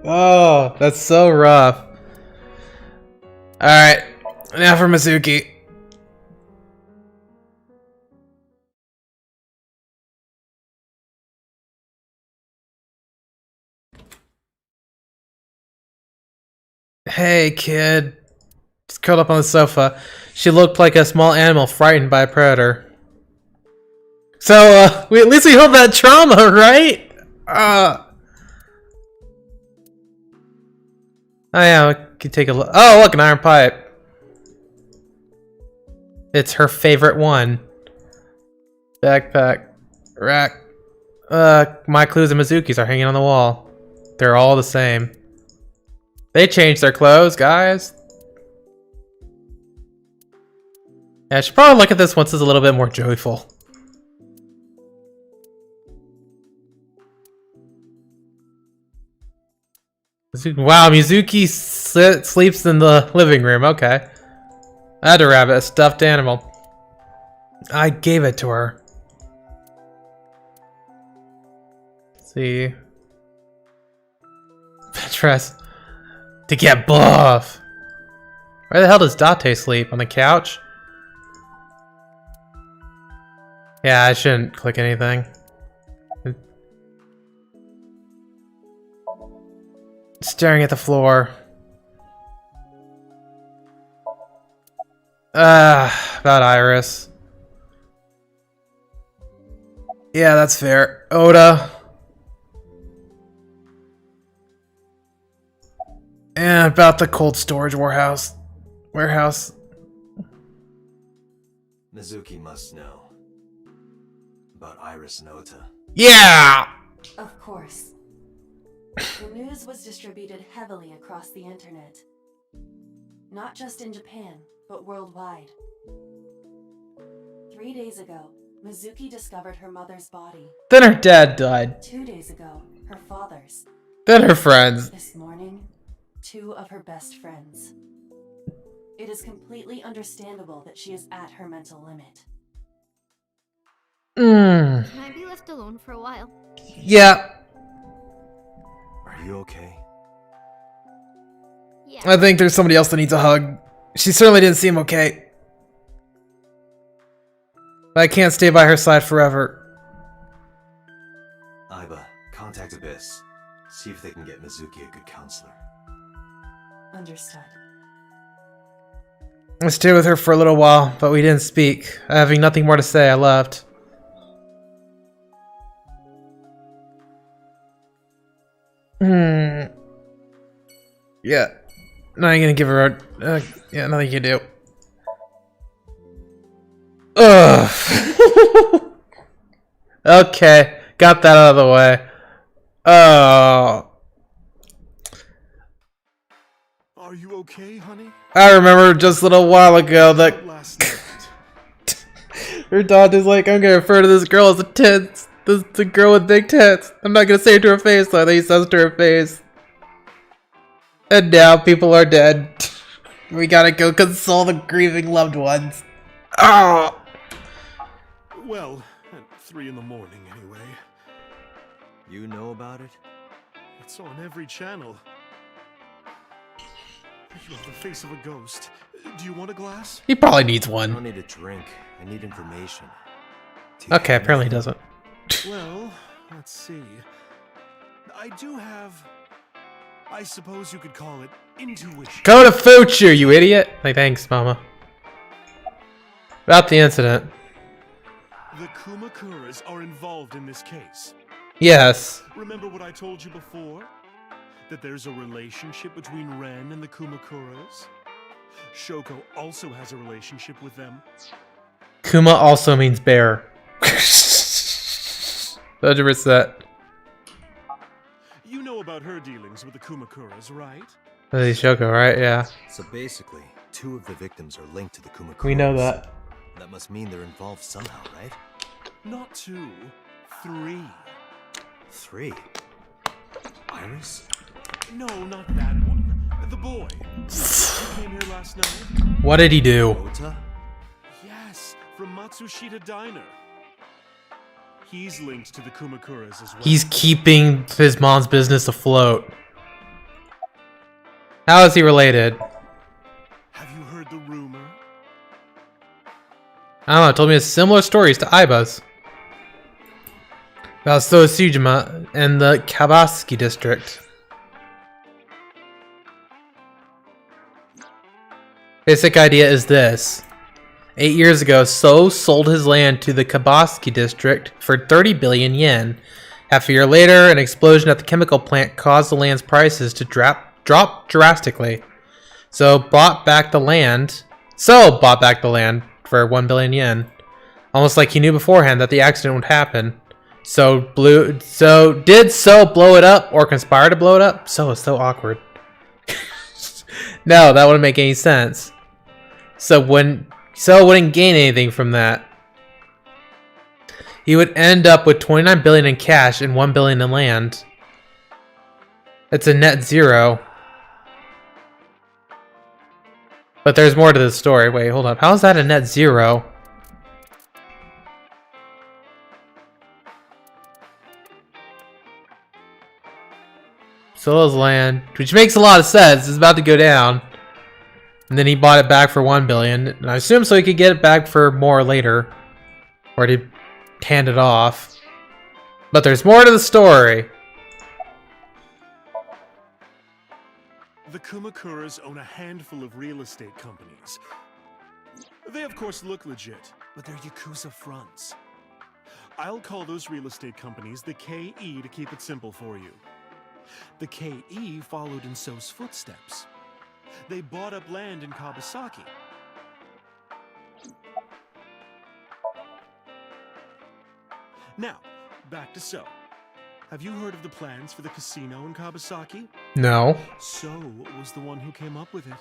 Oh, that's so rough. Alright, now for Mizuki. Hey, kid. Just curled up on the sofa. She looked like a small animal frightened by a predator. So, at least we healed that trauma, right? Oh yeah, we can take a look. Oh, look, an iron pipe. It's her favorite one. Backpack. Rack. My clues and Mizuki's are hanging on the wall. They're all the same. They changed their clothes, guys. Yeah, I should probably look at this once it's a little bit more joyful. Wow, Mizuki sleeps in the living room. Okay. I had to rabbit, a stuffed animal. I gave it to her. Let's see. Dress to get buff. Where the hell does Date sleep? On the couch? Yeah, I shouldn't click anything. Staring at the floor. About Iris. Yeah, that's fair. Oda. And about the cold storage warehouse. Mizuki must know about Iris and Ota. Yeah! Of course. The news was distributed heavily across the internet. Not just in Japan, but worldwide. 3 days ago, Mizuki discovered her mother's body. Then her dad died. 2 days ago, her father's. Then her friends. This morning, 2 of her best friends. It is completely understandable that she is at her mental limit. Can I be left alone for a while? Yeah. Are you okay? Yeah. I think there's somebody else that needs a hug. She certainly didn't seem okay. But I can't stay by her side forever. Aiba, contact Abyss. See if they can get Mizuki a good counselor. Understood. I stayed with her for a little while, but we didn't speak. Having nothing more to say, I left. Yeah. Not gonna give her a... yeah, nothing you can do. Ugh. Okay, got that out of the way. Oh. Are you okay, honey? I remember just a little while ago that Last night. her dad is like, I'm gonna refer to this girl as a tits. The girl with big tits. I'm not gonna say it to her face though. He says to her face. And now people are dead. We gotta go console the grieving loved ones. Oh. Well, at 3 in the morning anyway. You know about it? It's on every channel. You have the face of a ghost. Do you want a glass? He probably needs I one. don't need a drink. I need information. Do you Okay, have apparently he anything? doesn't. Well, let's see. I do have... I suppose you could call it intuition. Go to Fuchu, you idiot! Like, thanks, mama. About the incident. The Kumakuras are involved in this case. Yes. Remember what I told you before? That there's a relationship between Ren and the Kumakuras? Shoko also has a relationship with them. Kuma also means bear. 100%. You know about her dealings with the Kumakuras, right? That's Shoko, right? Yeah. So basically, 2 of the victims are linked to the Kumakuras. We know that. That must mean they're involved somehow, right? Not 2, 3. 3. Iris? No, not that one. The boy. He came here last night. What did he do? Ota? Yes, from Matsushita Diner. He's linked to the Kumakuras as well. He's keeping his mom's business afloat. How is he related? Have you heard the rumor? I don't know, it told me similar stories to Aiba's. About Sojima and the Kabaski district. Basic idea is this. 8 years ago, So sold his land to the Kabaski district for 30 billion yen. Half a year later, an explosion at the chemical plant caused the land's prices to drop drastically. So bought back the land for 1 billion yen. Almost like he knew beforehand that the accident would happen. Did So blow it up or conspire to blow it up? So is so awkward. No, that wouldn't make any sense. So wouldn't gain anything from that. He would end up with 29 billion in cash and 1 billion in land. It's a net zero. But there's more to the story. Wait, hold up. How is that a net zero? Sold his land, which makes a lot of sense. It's about to go down. And then he bought it back for 1 billion. And I assume so he could get it back for more later. Or to hand it off. But there's more to the story. The Kumakuras own a handful of real estate companies. They of course look legit, but they're Yakuza fronts. I'll call those real estate companies the KE to keep it simple for you. The KE followed in So's footsteps. They bought up land in Kawasaki. Now, back to So. Have you heard of the plans for the casino in Kawasaki? No. So was the one who came up with it.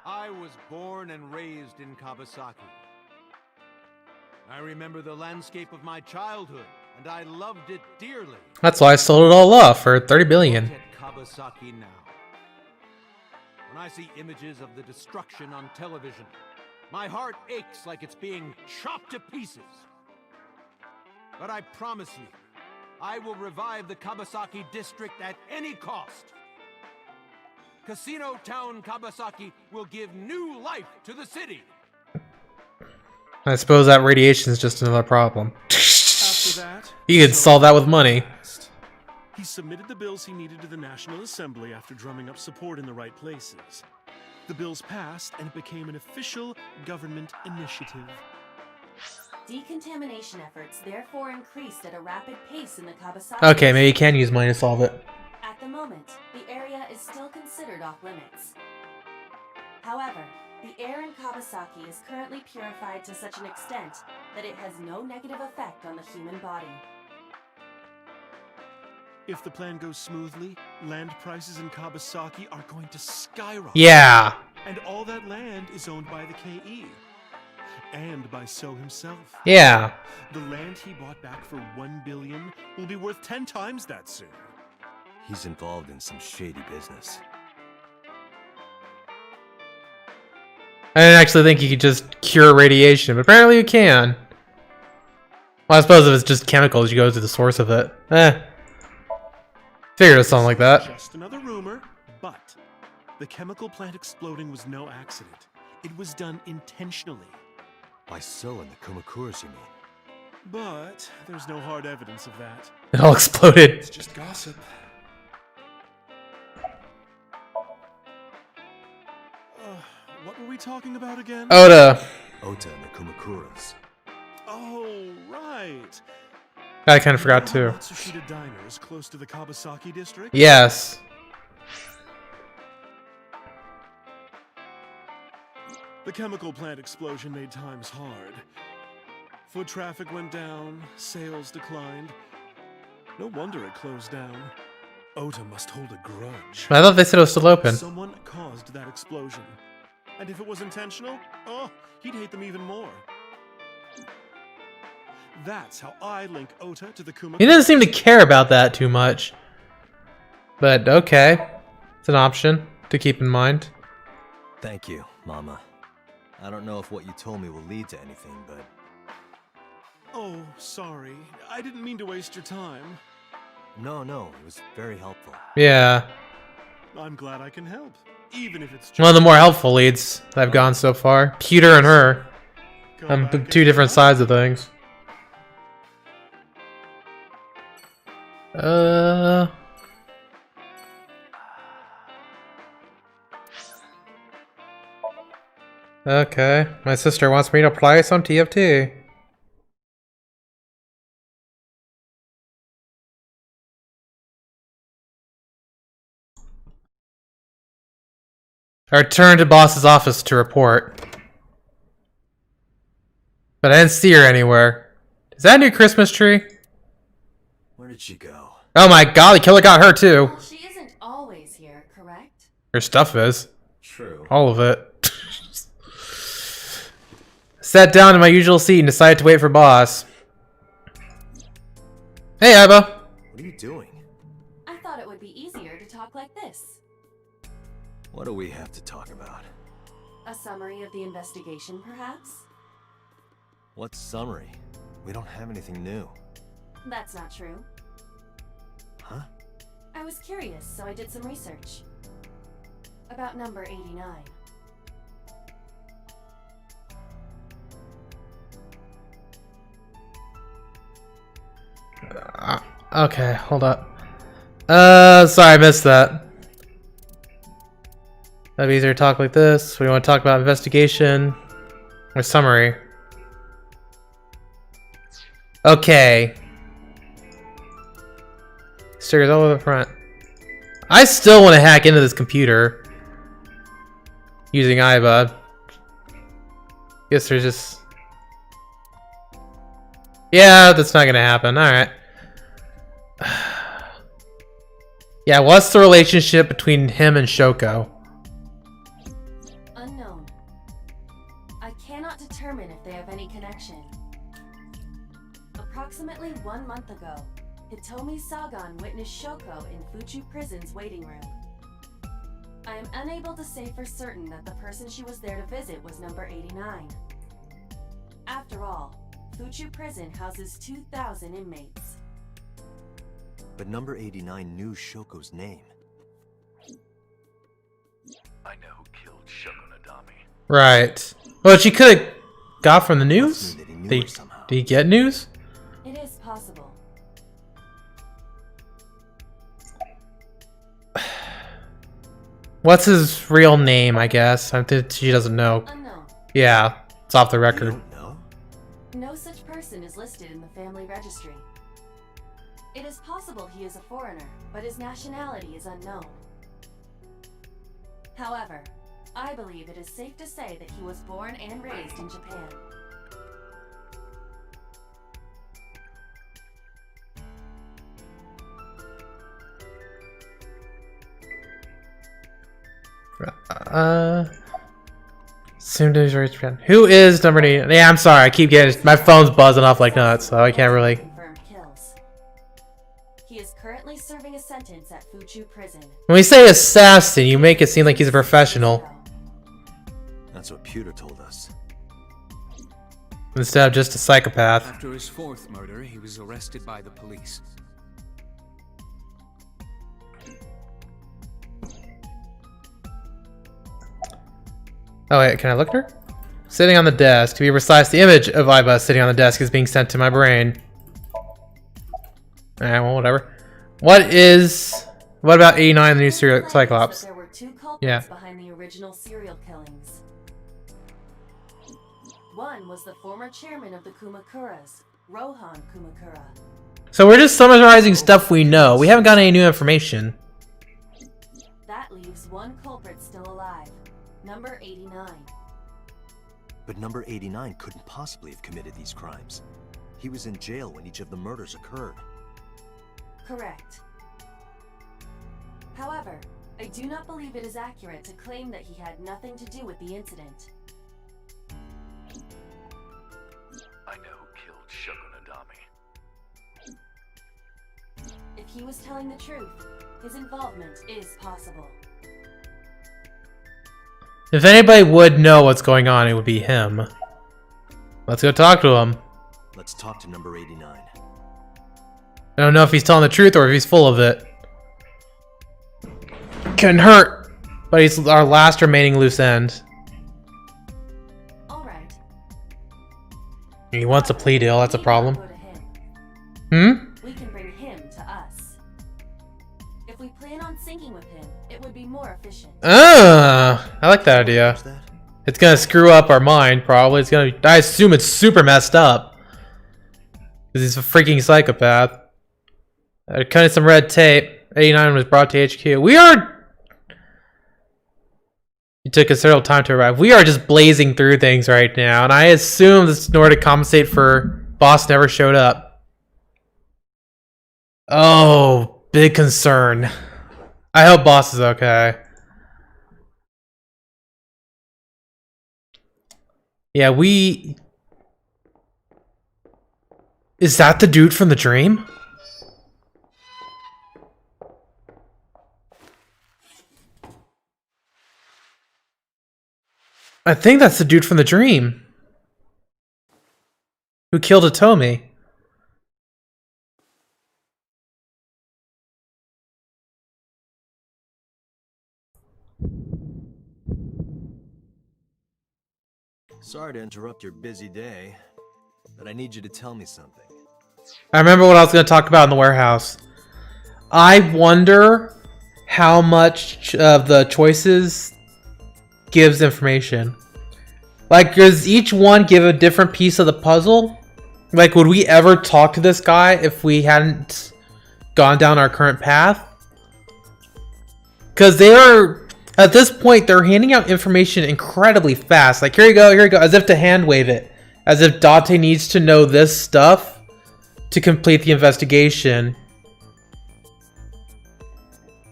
I was born and raised in Kawasaki. I remember the landscape of my childhood, and I loved it dearly. That's why I sold it all off for 30 billion. Look at Kawasaki now. When I see images of the destruction on television, my heart aches like it's being chopped to pieces. But I promise you, I will revive the Kawasaki district at any cost. Casino Town Kawasaki will give new life to the city. I suppose that radiation is just another problem. After that, You could solve that with money. he submitted the bills he needed to the National Assembly after drumming up support in the right places. The bills passed and it became an official government initiative. Decontamination efforts therefore increased at a rapid pace in the Kawasaki. Okay, maybe you can use money to solve it. At the moment, the area is still considered off limits. However, the air in Kawasaki is currently purified to such an extent that it has no negative effect on the human body. If the plan goes smoothly, land prices in Kawasaki are going to skyrocket. Yeah. And all that land is owned by the KE. And by So himself. Yeah. The land he bought back for 1 billion will be worth 10 times that soon. He's involved in some shady business. I didn't actually think you could just cure radiation, but apparently you can. Well, I suppose if it's just chemicals, you go to the source of it. Figured it's something like that. Just another rumor, but the chemical plant exploding was no accident. It was done intentionally. By So and the Kumakuras, you mean? But there's no hard evidence of that. It all exploded. It's just gossip. What were we talking about again? Ota. Ota and the Kumakuras. Oh, right. I kind of forgot too. Matsushita Diner is close to the Kawasaki district? Yes. The chemical plant explosion made times hard. Foot traffic went down, sales declined. No wonder it closed down. Ota must hold a grudge. I thought they said it was still open. Someone caused that explosion. And if it was intentional, oh, he'd hate them even more. That's how I link Ota to the Kumakuras. He doesn't seem to care about that too much. But okay. It's an option to keep in mind. Thank you, Mama. I don't know if what you told me will lead to anything, but... Oh, sorry. I didn't mean to waste your time. No, it was very helpful. Yeah. I'm glad I can help, even if it's just... One of the more helpful leads that I've gone so far. Peter and her. Two different sides of things. Okay. My sister wants me to play some TFT. I returned to boss's office to report. But I didn't see her anywhere. Is that a new Christmas tree? Where did she go? Oh my god, the killer got her too. Well, she isn't always here, correct? Her stuff is. True. All of it. Sat down in my usual seat and decided to wait for boss. Hey, Iba. What are you doing? I thought it would be easier to talk like this. What do we have to talk about? A summary of the investigation, perhaps? What summary? We don't have anything new. That's not true. Huh? I was curious, so I did some research. About number 89. Okay, hold up. Sorry, I missed that. That'd be easier to talk like this. We want to talk about investigation or summary. Okay. Stickers all over the front. I still want to hack into this computer using Iba. Guess there's just... Yeah, that's not gonna happen. Alright. Yeah, what's the relationship between him and Shoko? Unknown. I cannot determine if they have any connection. Approximately 1 month ago, Hitomi Sagan witnessed Shoko in Fuchu Prison's waiting room. I am unable to say for certain that the person she was there to visit was number 89. After all, Fuchu Prison houses 2,000 inmates. But number 89 knew Shoko's name. I know who killed Shogunadami. Right. Well, she could have got from the news? Must mean that he knew her Did somehow. he get news? It is possible. What's his real name, I guess? I think she doesn't know. Unknown. Yeah, it's off the You record. don't know? No such person is listed in the family registry. It is possible he is a foreigner, but his nationality is unknown. However, I believe it is safe to say that he was born and raised in Japan. Soon to reach Japan. Who is number 8? Yeah, I'm sorry. I keep getting my phone's buzzing off like nuts, so I can't really. Confirmed kills. He is currently serving a sentence at Fuchu Prison. When we say assassin, you make it seem like he's a professional That's what Pewter told us. instead of just a psychopath. After his fourth murder, he was arrested by the police. Oh wait, can I look at her? Sitting on the desk. To be precise, the image of Iba sitting on the desk is being sent to my brain. Well, whatever. What about 89, the new serial Cyclops? There were two culprits Yeah. behind the original serial killings. One was the former chairman of the Kumakuras, Rohan Kumakura. So we're just summarizing stuff we know. We haven't got any new information. That leaves one culprit still alive, number 89. But number 89 couldn't possibly have committed these crimes. He was in jail when each of the murders occurred. Correct. However, I do not believe it is accurate to claim that he had nothing to do with the incident. I know who killed Shogunadami. If he was telling the truth, his involvement is possible. If anybody would know what's going on, it would be him. Let's go talk to him. Let's talk to number 89. I don't know if he's telling the truth or if he's full of it. Couldn't hurt, but he's our last remaining loose end. Alright. He wants a plea deal, that's a We problem. cannot go to him. Hmm? We can bring him to us. If we plan on syncing with him, it would be more efficient. I like that idea. What's that? It's gonna screw up our mind, probably. It's gonna. I assume it's super messed up. Because he's a freaking psychopath. Cutting some red tape. 89 was brought to HQ. We are You took considerable time to arrive. We are just blazing through things right now, and I assume this is in order to compensate for boss never showed up. Oh, big concern. I hope boss is okay. Yeah, we... Is that the dude from the dream? I think that's the dude from the dream. Who killed Atomi. Sorry to interrupt your busy day, but I need you to tell me something. I remember what I was going to talk about in the warehouse. I wonder how much of the choices gives information. Like, does each one give a different piece of the puzzle? Like, would we ever talk to this guy if we hadn't gone down our current path? Because they are, at this point, they're handing out information incredibly fast. Like, here you go, as if to hand wave it. As if Date needs to know this stuff to complete the investigation.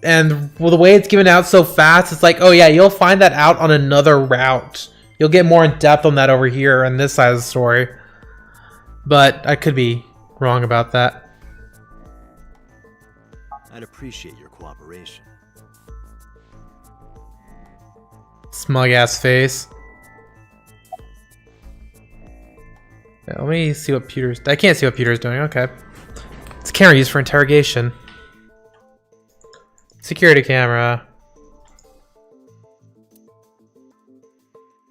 And well, the way it's given out so fast, it's like, oh yeah, you'll find that out on another route. You'll get more in depth on that over here on this side of the story. But I could be wrong about that. I'd appreciate your cooperation. Smug ass face. Yeah, let me see what Peter's... I can't see what Peter's doing. Okay. It's a camera used for interrogation. Security camera.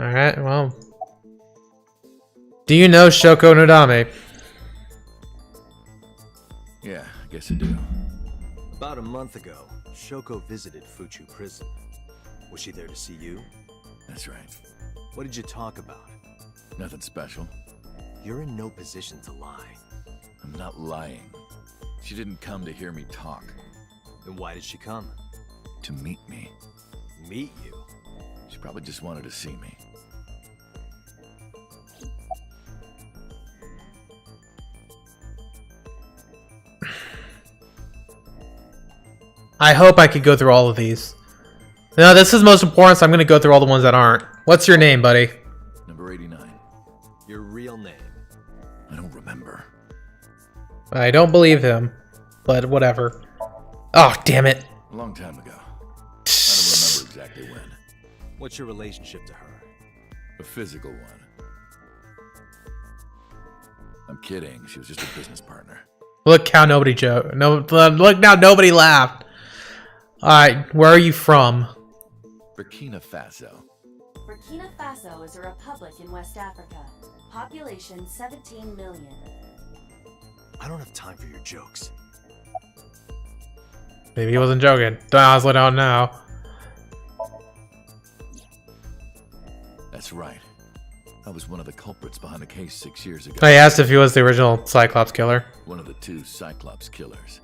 Alright, well. Do you know Shoko Nodame? Yeah, I guess I do. About a month ago, Shoko visited Fuchu Prison. Was she there to see you? That's right. What did you talk about? Nothing special. You're in no position to lie. I'm not lying. She didn't come to hear me talk. Then why did she come? To meet me. Meet you? She probably just wanted to see me. I hope I could go through all of these. No, this is most important, so I'm going to go through all the ones that aren't. What's your name, buddy? Number 89. Your real name? I don't remember. I don't believe him, but whatever. Oh, damn it. A long time ago. I don't remember exactly when. What's your relationship to her? A physical one. I'm kidding. She was just a business partner. Look how nobody joked. No, look now, nobody laughed. Alright, where are you from? Burkina Faso. Burkina Faso is a republic in West Africa. Population 17 million. I don't have time for your jokes. Maybe he wasn't joking. I honestly don't know. That's right. I was one of the culprits behind the case 6 years ago. I asked if he was the original Cyclops killer. One of the 2 Cyclops killers.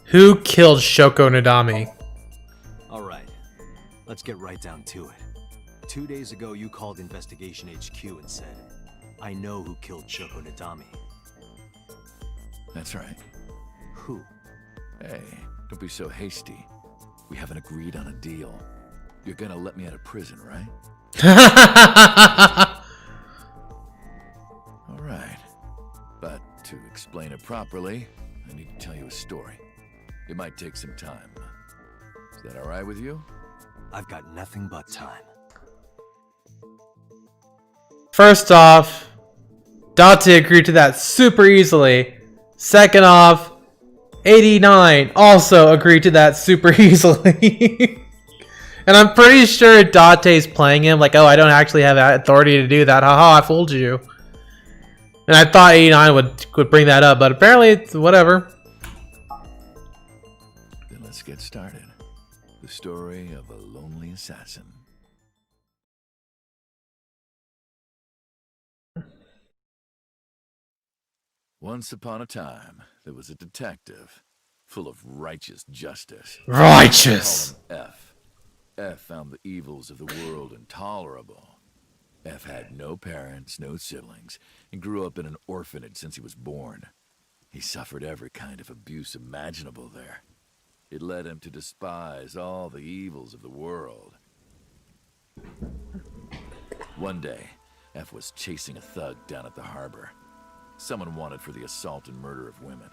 Who killed Shoko Nodame? Alright, let's get right down to it. 2 days ago, you called Investigation HQ and said, I know who killed Shoko Nodame. That's right. Who? Hey, don't be so hasty. We haven't agreed on a deal. You're gonna let me out of prison, right? Alright. But to explain it properly, I need to tell you a story. It might take some time. Is that alright with you? I've got nothing but time. First off, Date agreed to that super easily. Second off, 89 also agreed to that super easily. And I'm pretty sure Date's playing him like, oh, I don't actually have authority to do that. Haha, I fooled you. And I thought 89 would bring that up, but apparently it's whatever. Then let's get started. The story of a lonely assassin. Once upon a time, there was a detective. full of righteous justice. Righteous! Call him F. F found the evils of the world intolerable. F had no parents, no siblings, and grew up in an orphanage since he was born. He suffered every kind of abuse imaginable there. It led him to despise all the evils of the world. One day, F was chasing a thug down at the harbor. Someone wanted for the assault and murder of women.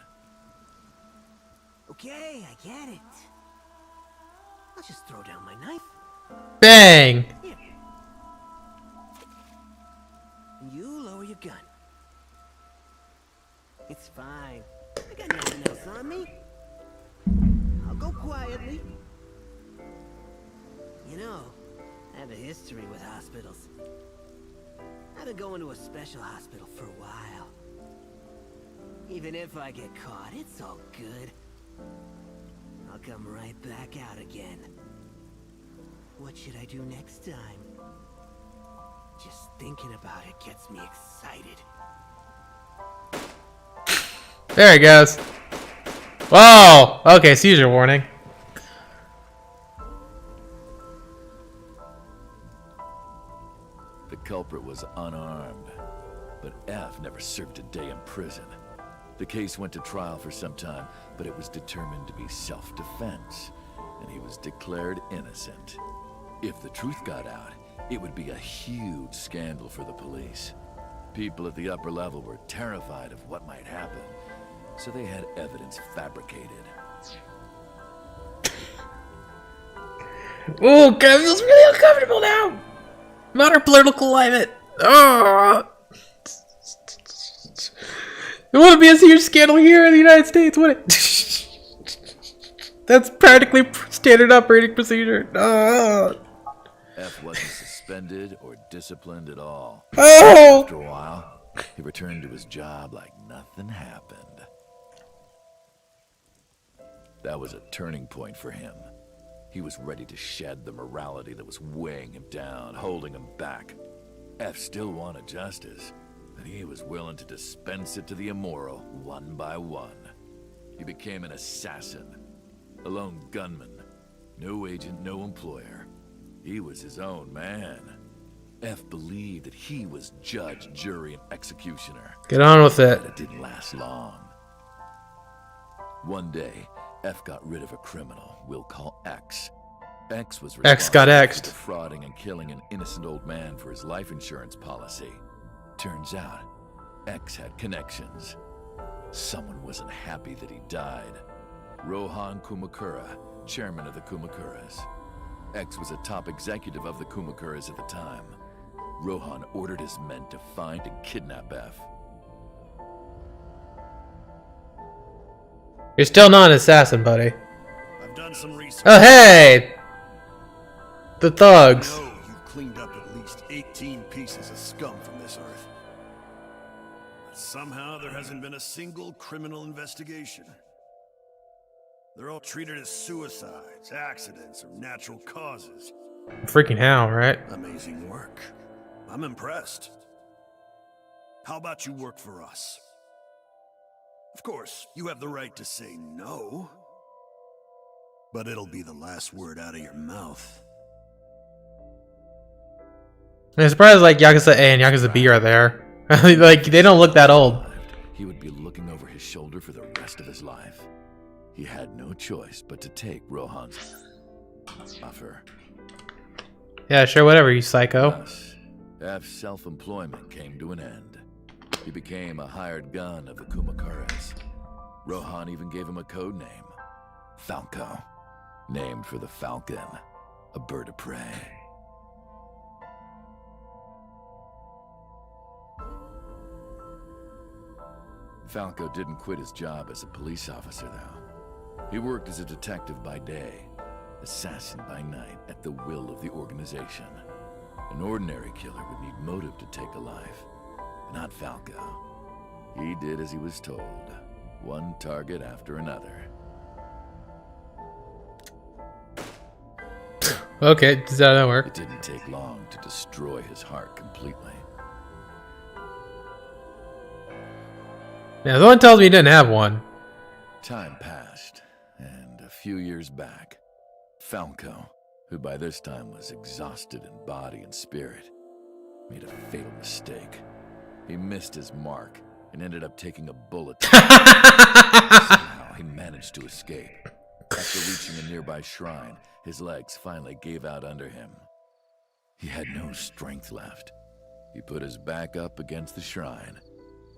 Okay, I get it. I'll just throw down my knife. Bang! Here. And you lower your gun. It's fine. I got nothing else on me. I'll go quietly. You know, I have a history with hospitals. I've been going to a special hospital for a while. Even if I get caught, it's all good. I'll come right back out again. What should I do next time? Just thinking about it gets me excited. There he goes. Whoa! Okay, seizure warning. The culprit was unarmed, but F never served a day in prison. The case went to trial for some time, but it was determined to be self-defense, and he was declared innocent. If the truth got out, it would be a huge scandal for the police. People at the upper level were terrified of what might happen, so they had evidence fabricated. Oh, God, it feels really uncomfortable now. Modern political climate. Oh. It wouldn't be a huge scandal here in the United States, would it? That's practically standard operating procedure. Oh. F wasn't suspended or disciplined at all. Oh. After a while, he returned to his job like nothing happened. That was a turning point for him. He was ready to shed the morality that was weighing him down, holding him back. F still wanted justice, and he was willing to dispense it to the immoral one by one. He became an assassin, a lone gunman, no agent, no employer. He was his own man. F believed that he was judge, jury, and executioner. Get on with it. But it didn't last long. One day, F got rid of a criminal we'll call X. X was X got responsible X'd. for defrauding and killing an innocent old man for his life insurance policy. Turns out, X had connections. Someone wasn't happy that he died. Rohan Kumakura, chairman of the Kumakuras. X was a top executive of the Kumakuras at the time. Rohan ordered his men to find and kidnap F. You're still not an assassin, buddy. I've done some research. Oh, hey! The thugs. I know you've cleaned up at least 18 pieces of scum from this earth. But somehow there hasn't been a single criminal investigation. They're all treated as suicides, accidents, or natural causes. Freaking how, right? Amazing work. I'm impressed. How about you work for us? Of course, you have the right to say no. But it'll be the last word out of your mouth. I'm surprised like Yakuza A and Yakuza B are there. Like, they don't look that old. He would be looking over his shoulder for the rest of his life. He had no choice but to take Rohan's offer. Yeah, sure, whatever, you psycho. Thus, F's self-employment came to an end. He became a hired gun of the Kumakuras. Rohan even gave him a code name, Falco, named for the falcon, a bird of prey. Falco didn't quit his job as a police officer, though. He worked as a detective by day, assassin by night, at the will of the organization. An ordinary killer would need motive to take a life. Not Falco. He did as he was told, one target after another. Okay, does that work? It didn't take long to destroy his heart completely. Yeah, someone tells me he didn't have one. Time passed, and a few years back, Falco, who by this time was exhausted in body and spirit, made a fatal mistake. He missed his mark and ended up taking a bullet. Somehow he managed to escape. After reaching a nearby shrine, his legs finally gave out under him. He had no strength left. He put his back up against the shrine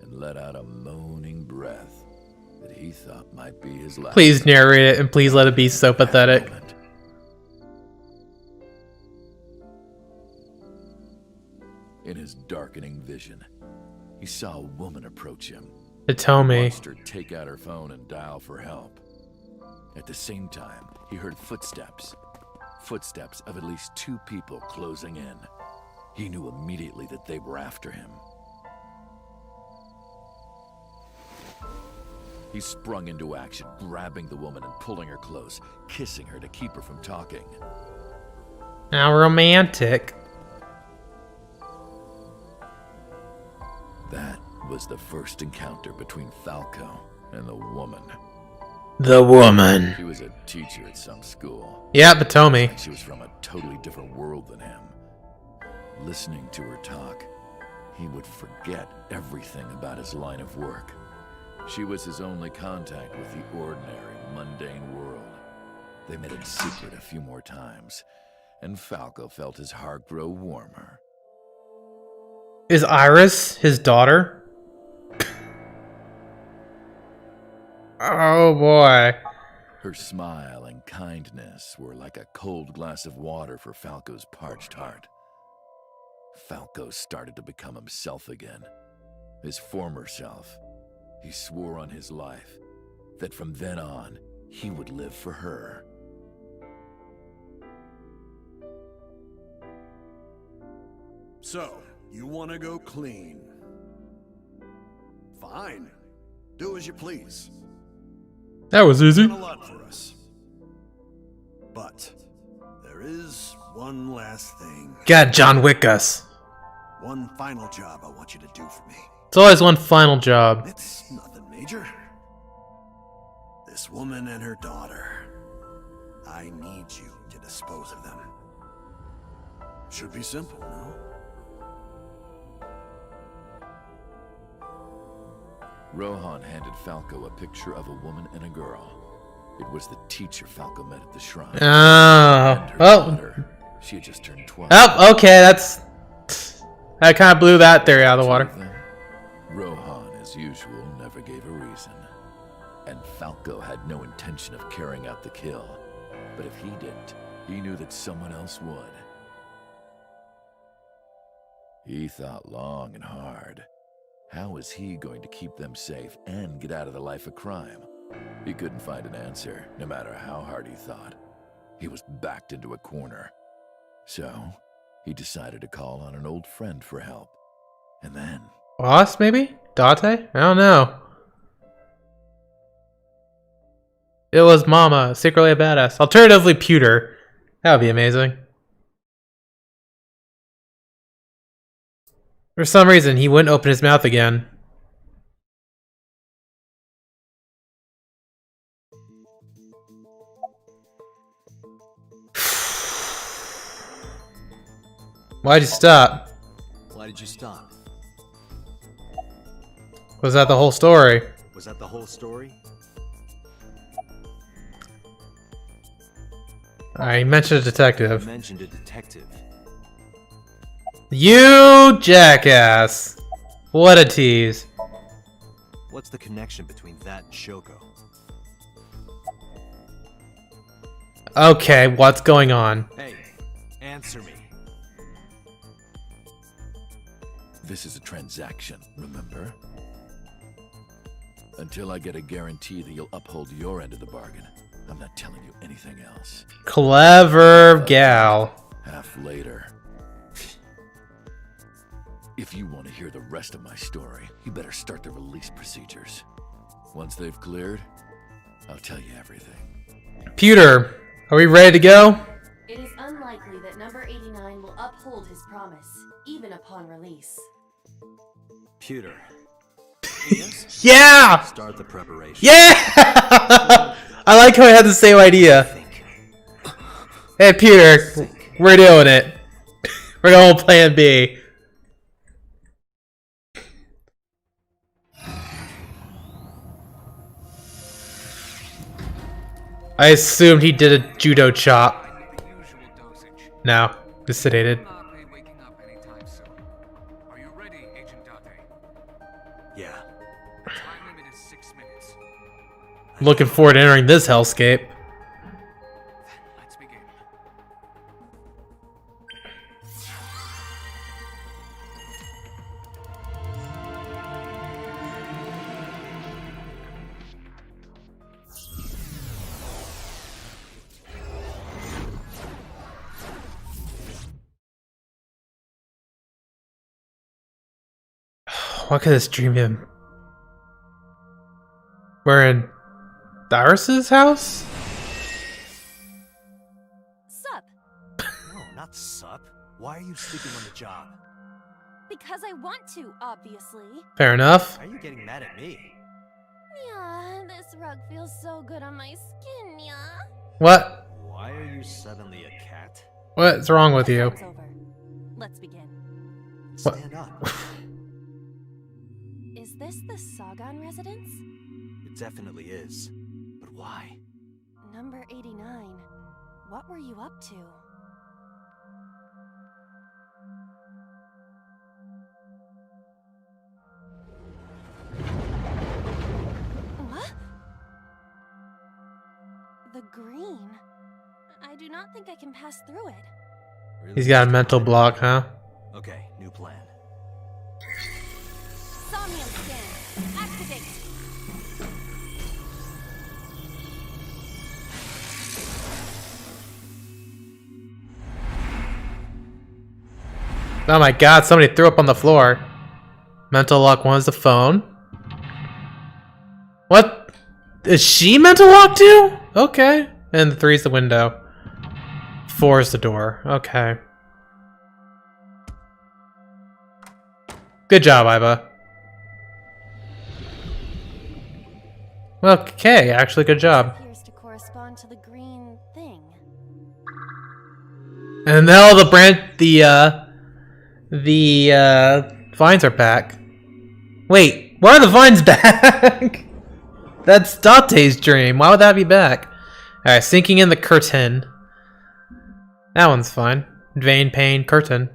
and let out a moaning breath that he thought might be his last. Please narrate it, and please let it be so pathetic. In his darkening vision, he saw a woman approach him. Tell He me. watched her take out her phone and dial for help. At the same time, he heard footsteps. Footsteps of at least 2 people closing in. He knew immediately that they were after him. He sprung into action, grabbing the woman and pulling her close, kissing her to keep her from talking. How romantic. That was the first encounter between Falco and the woman. The woman. She was a teacher at some school. Yeah, but tell me. She was from a totally different world than him. Listening to her talk, he would forget everything about his line of work. She was his only contact with the ordinary, mundane world. They met in secret a few more times, and Falco felt his heart grow warmer. Is Iris his daughter? Oh boy. Her smile and kindness were like a cold glass of water for Falco's parched heart. Falco started to become himself again, his former self. He swore on his life that from then on, he would live for her. So, you want to go clean? Fine. Do as you please. That was easy. Done a lot for us. But there is one last thing. God, John Wick us. One final job I want you to do for me. It's always one final job. It's nothing major. This woman and her daughter. I need you to dispose of them. Should be simple, no? Rohan handed Falco a picture of a woman and a girl. It was the teacher Falco met at the shrine. Oh. And her daughter, she had just turned 12. Oh, okay, that's... I kind of blew that theory out of the water. Rohan, as usual, never gave a reason. And Falco had no intention of carrying out the kill. But if he didn't, he knew that someone else would. He thought long and hard. How was he going to keep them safe and get out of the life of crime? He couldn't find an answer, no matter how hard he thought. He was backed into a corner. So, he decided to call on an old friend for help. And then... Boss, maybe? Date? I don't know. It was Mama, secretly a badass. Alternatively, Pewter. That would be amazing. For some reason, he wouldn't open his mouth again. Why'd you stop? Why did you stop? Was that the whole story? Was that the whole story? I mentioned a detective. You mentioned a detective. You jackass! What a tease. What's the connection between that and Shoko? Okay, what's going on? Hey, answer me. This is a transaction, remember? Until I get a guarantee that you'll uphold your end of the bargain, I'm not telling you anything else. Clever gal. Half later. If you want to hear the rest of my story, you better start the release procedures. Once they've cleared, I'll tell you everything. Pewter, are we ready to go? It is unlikely that number 89 will uphold his promise, even upon release. Pewter, ideas? Yeah! Start the preparation. Yeah! I like how I had the same idea. Hey, Peter, we're doing it. We're going plan B. I assumed he did a judo chop. No, just sedated. Yeah. Looking forward to entering this hellscape. Let's begin. What could this dream be? We're in Dyrus's house? Sup? No, not sup. Why are you sleeping on the job? Because I want to, obviously. Fair enough. Why are you getting mad at me? Yeah, this rug feels so good on my skin, yeah. What? Why are you suddenly a cat? What's wrong with you? Time's over. Let's begin. What? Stand up. Is this the Sagan residence? It definitely is. But why? Number 89. What were you up to? What? The green. I do not think I can pass through it. Really? He's got a mental block, huh? Okay, new plan. Somnium scan. Activate. Oh my god, somebody threw up on the floor. Mental lock 1 is the phone. What? Is she mental lock too? Okay. And the 3 is the window. 4 is the door. Okay. Good job, Iva. Okay, actually good job. Appears to correspond to the green thing. And now the vines are back. Wait, why are the vines back? That's Dante's dream. Why would that be back? Alright, sinking in the curtain. That one's fine. Vein, pain, curtain.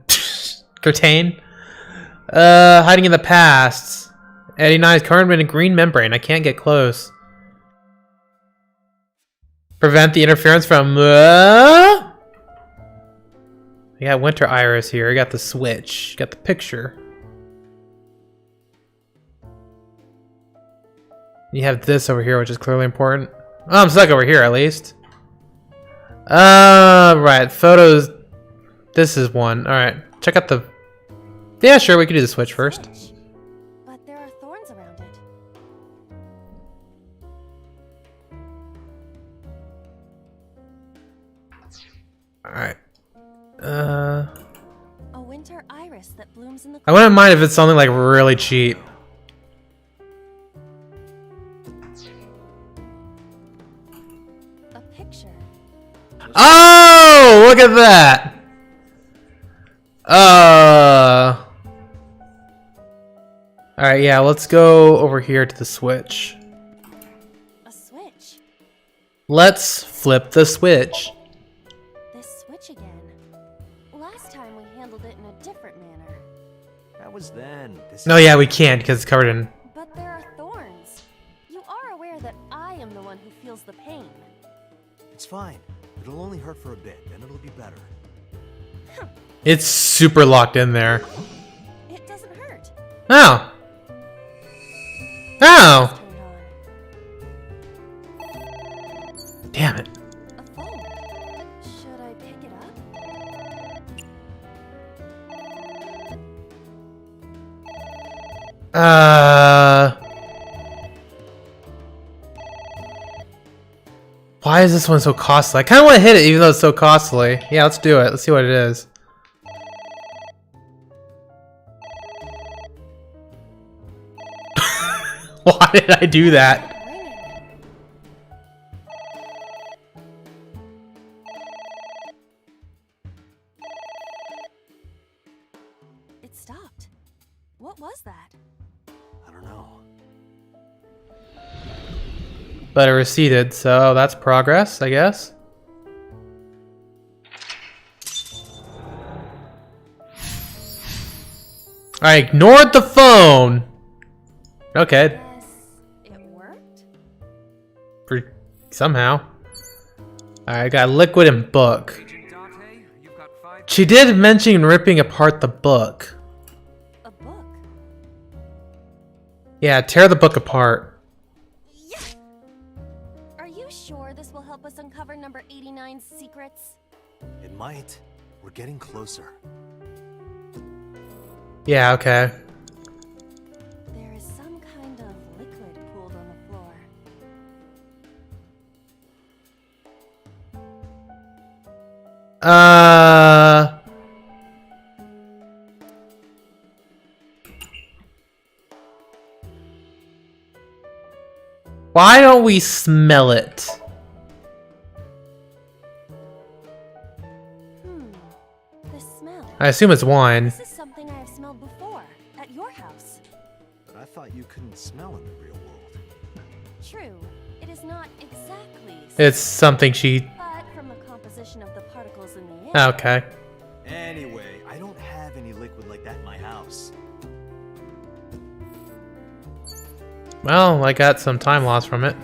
Curtain. Hiding in the past. 89 is covered in a green membrane. I can't get close. Prevent the interference from... We got Winter Iris here. We got the switch. Got the picture. You have this over here, which is clearly important. Oh, I'm stuck over here, at least. Right. Photos. This is one. Alright. Check out the... Yeah, sure. We could do the switch first. But there are thorns around it. Alright. A winter iris that blooms in the... I wouldn't mind if it's something like really cheap. A picture. Oh! Look at that! Alright, yeah, let's go over here to the switch. A switch. Let's flip the switch. This switch again. Last time we handled it in a different manner. That was then. No, yeah, we can't because it's covered in... But there are thorns. You are aware that I am the one who feels the pain. It's fine. It'll only hurt for a bit, then it'll be better. It's super locked in there. It doesn't hurt. Oh. Oh! Damn it. A phone. Should I pick it up? Why is this one so costly? I kind of want to hit it even though it's so costly. Yeah, let's do it. Let's see what it is. did I do that? It stopped. What was that? I don't know. But it receded, so that's progress, I guess. I ignored the phone. Okay. Yes, it worked? Somehow. I got liquid and book. She did mention ripping apart the book. A book? Yeah, tear the book apart. Yeah. Are you sure this will help us uncover number 89's secrets? It might. We're getting closer. Yeah, okay. There is some kind of liquid pooled on the floor. Why don't we smell it? The smell. I assume it's wine. This is something I have smelled before, at your house. But I thought you couldn't smell in the real world. True, it is not exactly It's something she... but from the composition of the particles in the air. Okay. Anyway, I don't have any liquid like that in my house. Well, I got some time loss from it.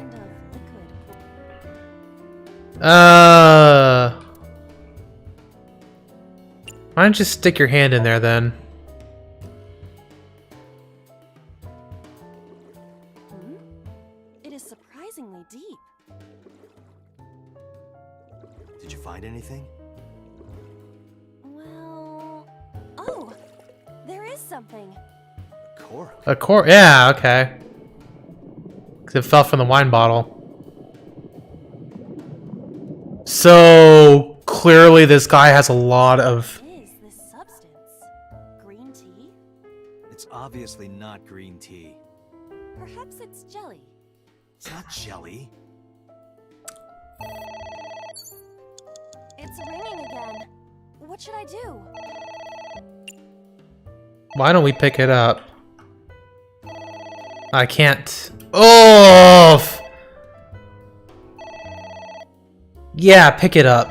Why don't you stick your hand in there then? It is surprisingly deep. Did you find anything? Well... Oh! There is something. A core? Yeah, okay. 'Cause it fell from the wine bottle. So clearly this guy has a lot of... What is this substance? Green tea? It's obviously not green tea. Perhaps it's jelly. It's not jelly. It's ringing again. What should I do? Why don't we pick it up? I can't. Oh! Yeah, pick it up.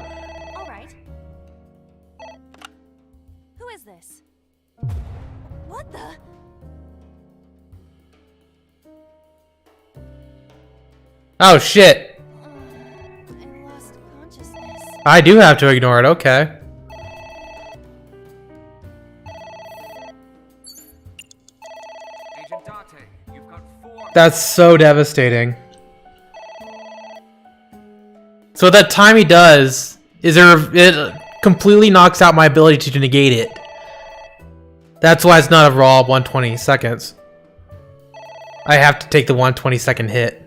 All right. Who is this? What the? Oh shit. I lost consciousness. I do have to ignore it, okay. That's so devastating. So what that time he does is it completely knocks out my ability to negate it. That's why it's not a raw 120 seconds. I have to take the 120 second hit.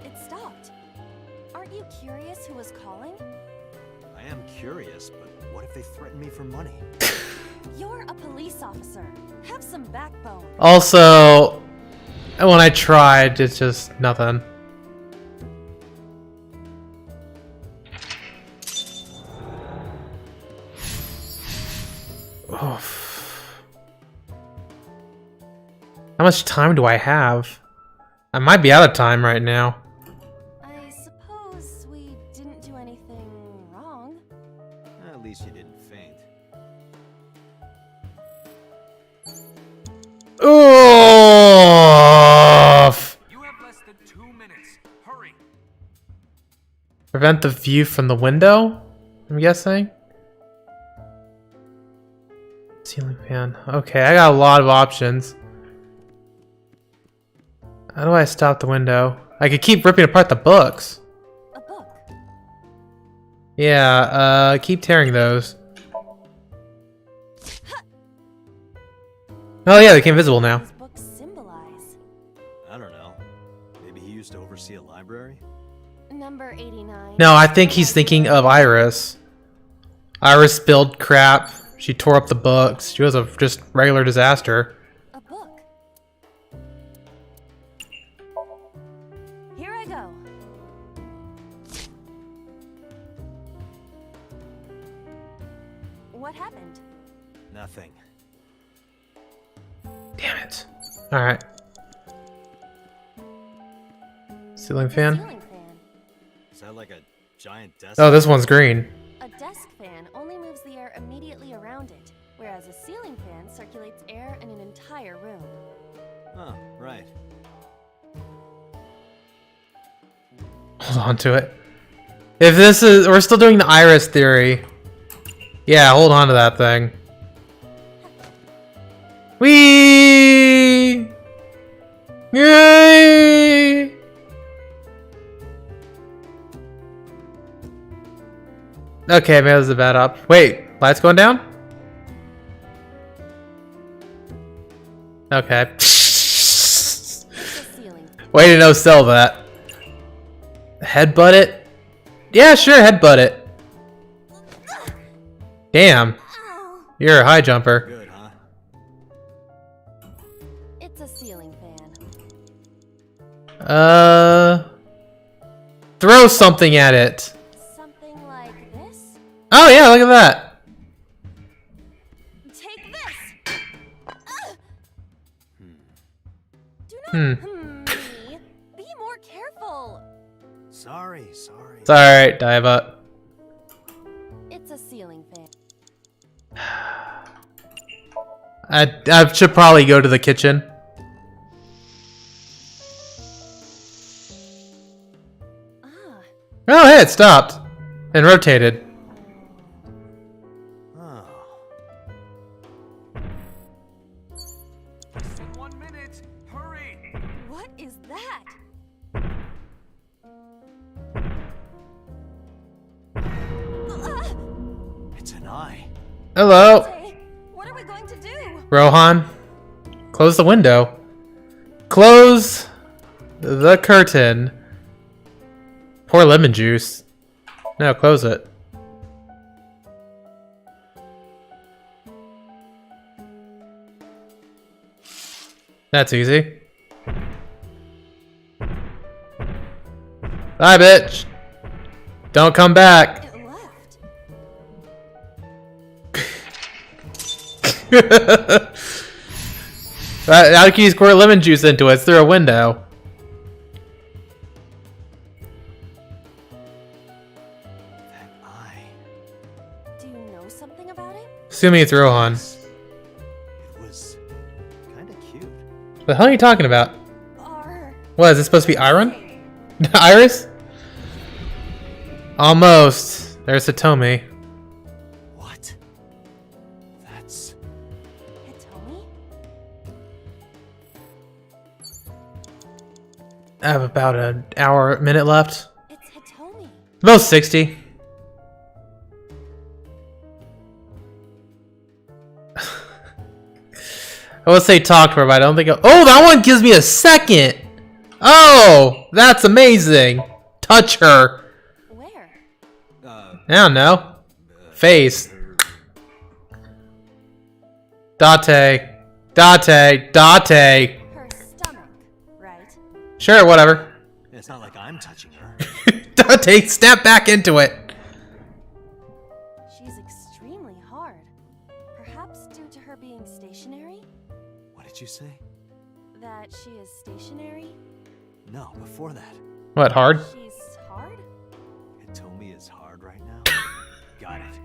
It stopped. Aren't you curious who was calling? I am curious, but what if they threaten me for money? You're a police officer. Have some backbone. Also, when I tried, it's just nothing. Oof. How much time do I have? I might be out of time right now. I suppose we didn't do anything wrong. At least you didn't faint. Oof. You have less than 2 minutes. Hurry. Prevent the view from the window, I'm guessing. Ceiling fan. Okay, I got a lot of options. How do I stop the window? I could keep ripping apart the books. A book. Yeah, keep tearing those. Oh yeah, they became visible now. These books symbolize. I don't know. Maybe he used to oversee a library? No, Number 89. No, I think he's thinking of Iris. Iris spilled crap. She tore up the books. She was a just regular disaster. A book. Here I go. What happened? Nothing. Damn it. Alright. Ceiling fan? Ceiling fan. Is that like a giant desk? Oh, this one's green. A desk fan only moves the air immediately around it, whereas a ceiling fan circulates air in an entire room. Oh, right. Hold on to it. If this is... We're still doing the Iris theory. Yeah, hold on to that thing. Whee! Yay! Okay, maybe that was a bad op. Wait, lights going down? Okay. Way to no-sell that. Headbutt it? Yeah, sure, headbutt it. Damn. You're a high jumper. Good, huh? It's a ceiling fan. Throw something at it. Something like this? Oh yeah, look at that. Take this! Do not Hmm. me. Be more careful. Sorry. It's alright, dive up. It's a ceiling fan. I should probably go to the kitchen. Oh, hey, it stopped. And rotated. Oh. Just in 1 minute. Hurry. What is that? It's an eye. Hello. What are we going to do? Rohan. Close the window. Close the curtain. Pour lemon juice. No, close it. That's easy. Bye, bitch. Don't come back. It left. How can you squirt lemon juice into it? It's through a window. That eye. Do you know something about it? Assuming it's Rohan. It was kind of cute. The hell are you talking about? Or What, is this supposed to be Iron? Iris? Almost. There's Hitomi. What? That's... Hitomi? I have about an minute left. It's Hitomi. About 60. I would say talk to her, but I don't think. Oh, that one gives me a second. Oh, that's amazing. Touch her. Where? I don't know. Face. Date. Her stomach, right? Sure, whatever. It's not like I'm touching her. Date, step back into it. She's extremely hard. Perhaps due to her being stationary? What did you say? That she is stationary? No, before that. What, hard? She's hard? Hitomi is hard right now? Got it.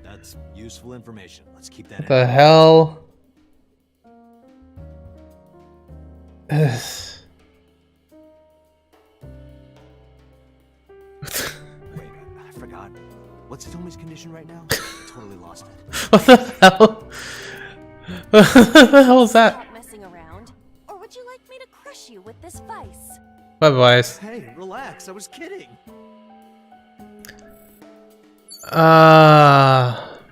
That's useful information. Let's keep that What the hell? Wait, I forgot. What's Hitomi's condition right now? I totally lost it. What the hell? What the hell is that? Stop messing around. Or would you like me to crush you with this vice? What voice? Hey, relax. I was kidding.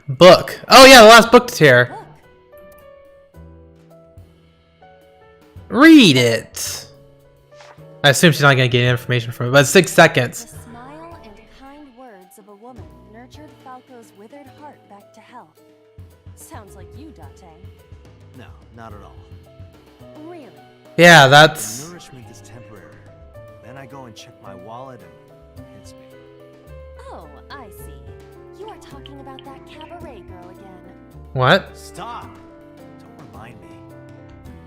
Book. Oh yeah, the last book to tear. Read it. I assume she's not gonna get information from it, but it's 6 seconds. The smile back to health. Sounds like you, Date. No, not at all. Really? Yeah, The that's... nourishment is temporary. Then I go and check my wallet and it hits me. Oh, I see. You are talking about that cabaret girl again. What? Stop! Don't remind me.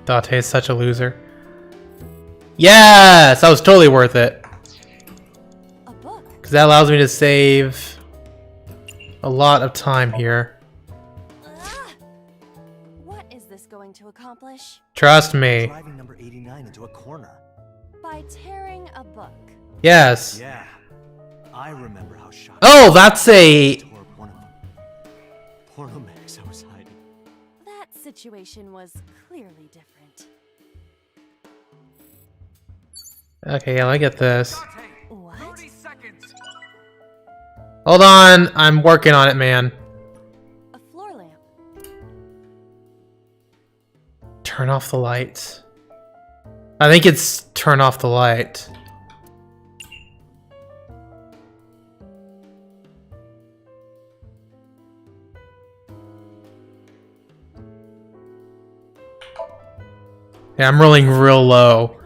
Date is such a loser. Yes! That was totally worth it. A book. Because that allows me to save a lot of time here. Ah! What is this going to accomplish? Trust me. Driving number 89 into a corner. By tearing a book. Yes. Yeah. I remember how shocked. Oh, that's a... Tore up one of them. Porno mags I was hiding. That situation was clearly different. Okay, yeah, let me get this. What? Hold on, I'm working on it, man. A floor lamp. Turn off the light. I think it's turn off the light. Yeah, I'm rolling real low.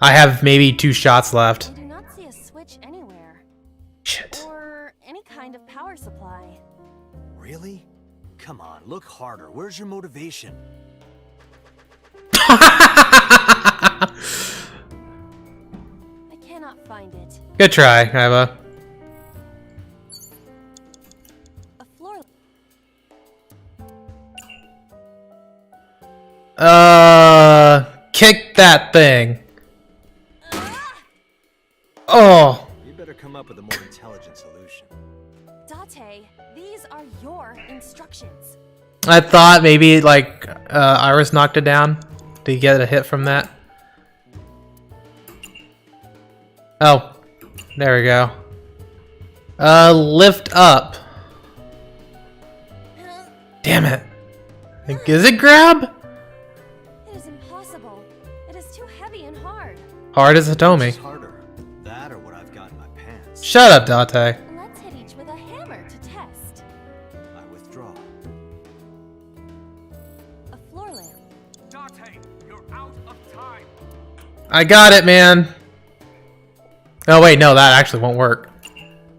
I have maybe 2 shots left. I do not see a switch anywhere. Shit. Or any kind of power supply. Really? Come on, look harder. Where's your motivation? I cannot find it. Good try, Iva. A floor Kick that thing. Oh. You better come up with a more intelligent solution. Date, these are your instructions. I thought maybe like Iris knocked it down to get a hit from that. Oh, there we go. Lift up. Damn it. Is it grab? It is impossible. It is too heavy and hard. Hard as Hitomi. Which is harder? That or what I've got in my pants? Shut up, Date. Let's hit each with a hammer to test. I withdraw. A floor lamp. Date, you're out of time. I got it, man. Oh wait, no, that actually won't work.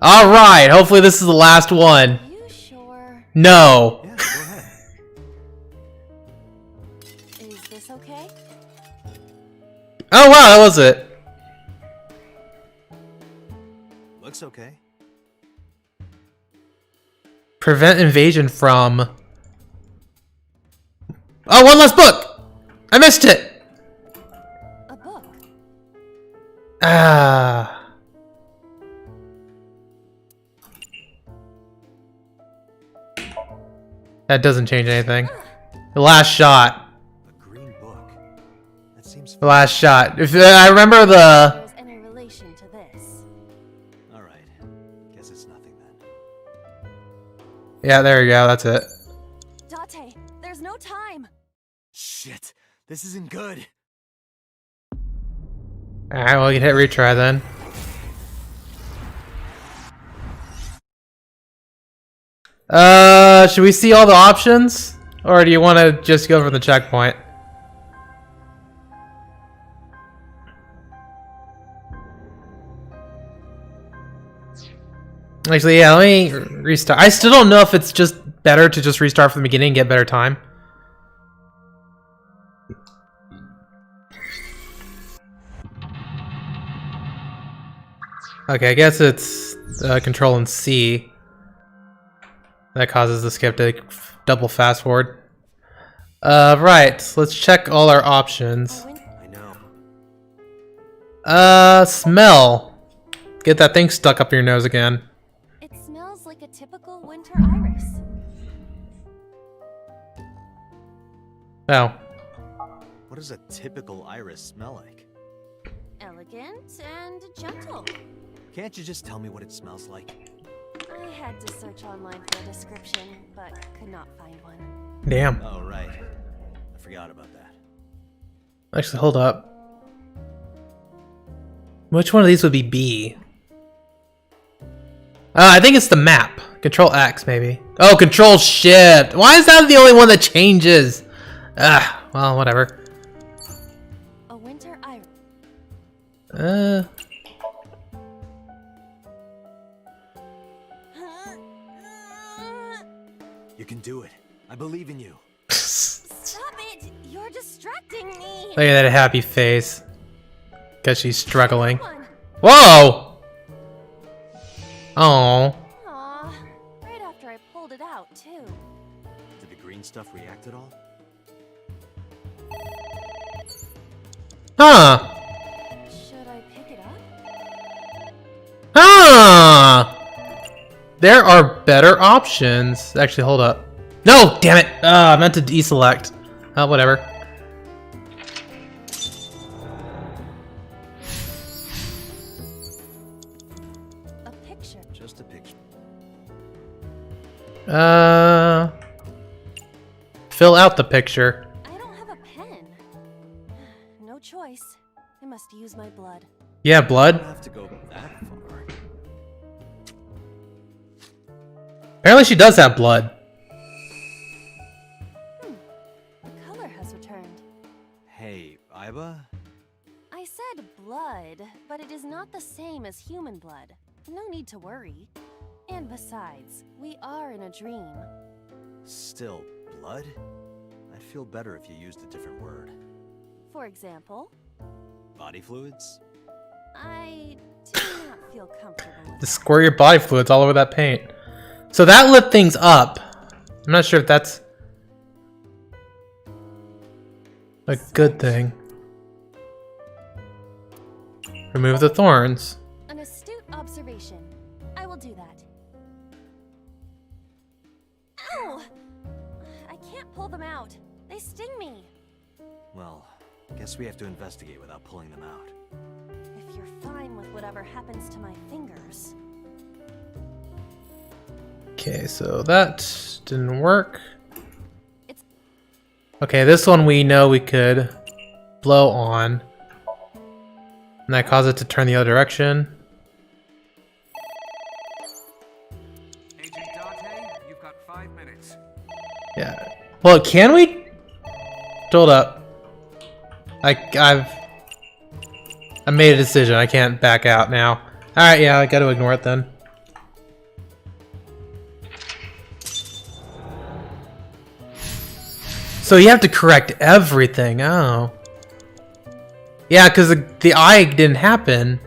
Alright, hopefully this is the last one. You sure? No. Yeah, go ahead. Is this okay? Oh wow, that was it. Looks okay. Prevent invasion from... Oh, one last book! I missed it! A book. Ah. That doesn't change anything. The last shot. A green book. That seems. The last shot. If I remember the... There's any relation to this. All right. Guess it's nothing then. Yeah, there you go. That's it. Date, there's no time. Shit. This isn't good. Alright, well, we can hit retry then. Should we see all the options? Or do you want to just go for the checkpoint? Actually, yeah, let me restart. I still don't know if it's just better to just restart from the beginning and get better time. Okay, I guess it's Control and C that causes the skip to double fast forward. Right, let's check all our options. I know. Smell. Get that thing stuck up your nose again. It smells like a typical winter iris. Oh. What does a typical iris smell like? Elegant and gentle. Can't you just tell me what it smells like? I had to search online for a description, but could not find one. Damn. Oh, right. I forgot about that. Actually, hold up. Which one of these would be B? I think it's the map. Control X, maybe. Oh, Control Shift. Why is that the only one that changes? Well, whatever. A winter iris. You can do it. I believe in you. Stop it! You're distracting me. Look at that happy face. Because she's struggling. Come on. Whoa! Oh. Aw, right after I pulled it out, too. Did the green stuff react at all? Huh. Should I pick it up? Huh. There are better options. Actually, hold up. No, damn it. I meant to deselect. Oh, whatever. A picture. Just a picture. Fill out the picture. I don't have a pen. No choice. I must use my blood. Yeah, You blood. don't have to go that far. Apparently she does have blood. The color has returned. Hey, Iba? I said blood, but it is not the same as human blood. No need to worry. And besides, we are in a dream. Still, blood? I'd feel better if you used a different word. For example, Body fluids? I do not feel comfortable with Just squirt your body fluids all over that paint. So that lit things up. I'm not sure if that's a good thing. Remove the thorns. an astute observation. I will do that. Ow! I can't pull them out. They sting me. Well, guess we have to investigate without pulling them out. If you're fine with whatever happens to my fingers. Okay, so that didn't work. Okay, this one we know we could blow on. And that caused it to turn the other direction. Agent Dante, you've got 5 minutes. Yeah. Well, can we? Hold up. I made a decision. I can't back out now. Alright, yeah, I gotta ignore it then. So you have to correct everything. Oh. Yeah, because the eye didn't happen.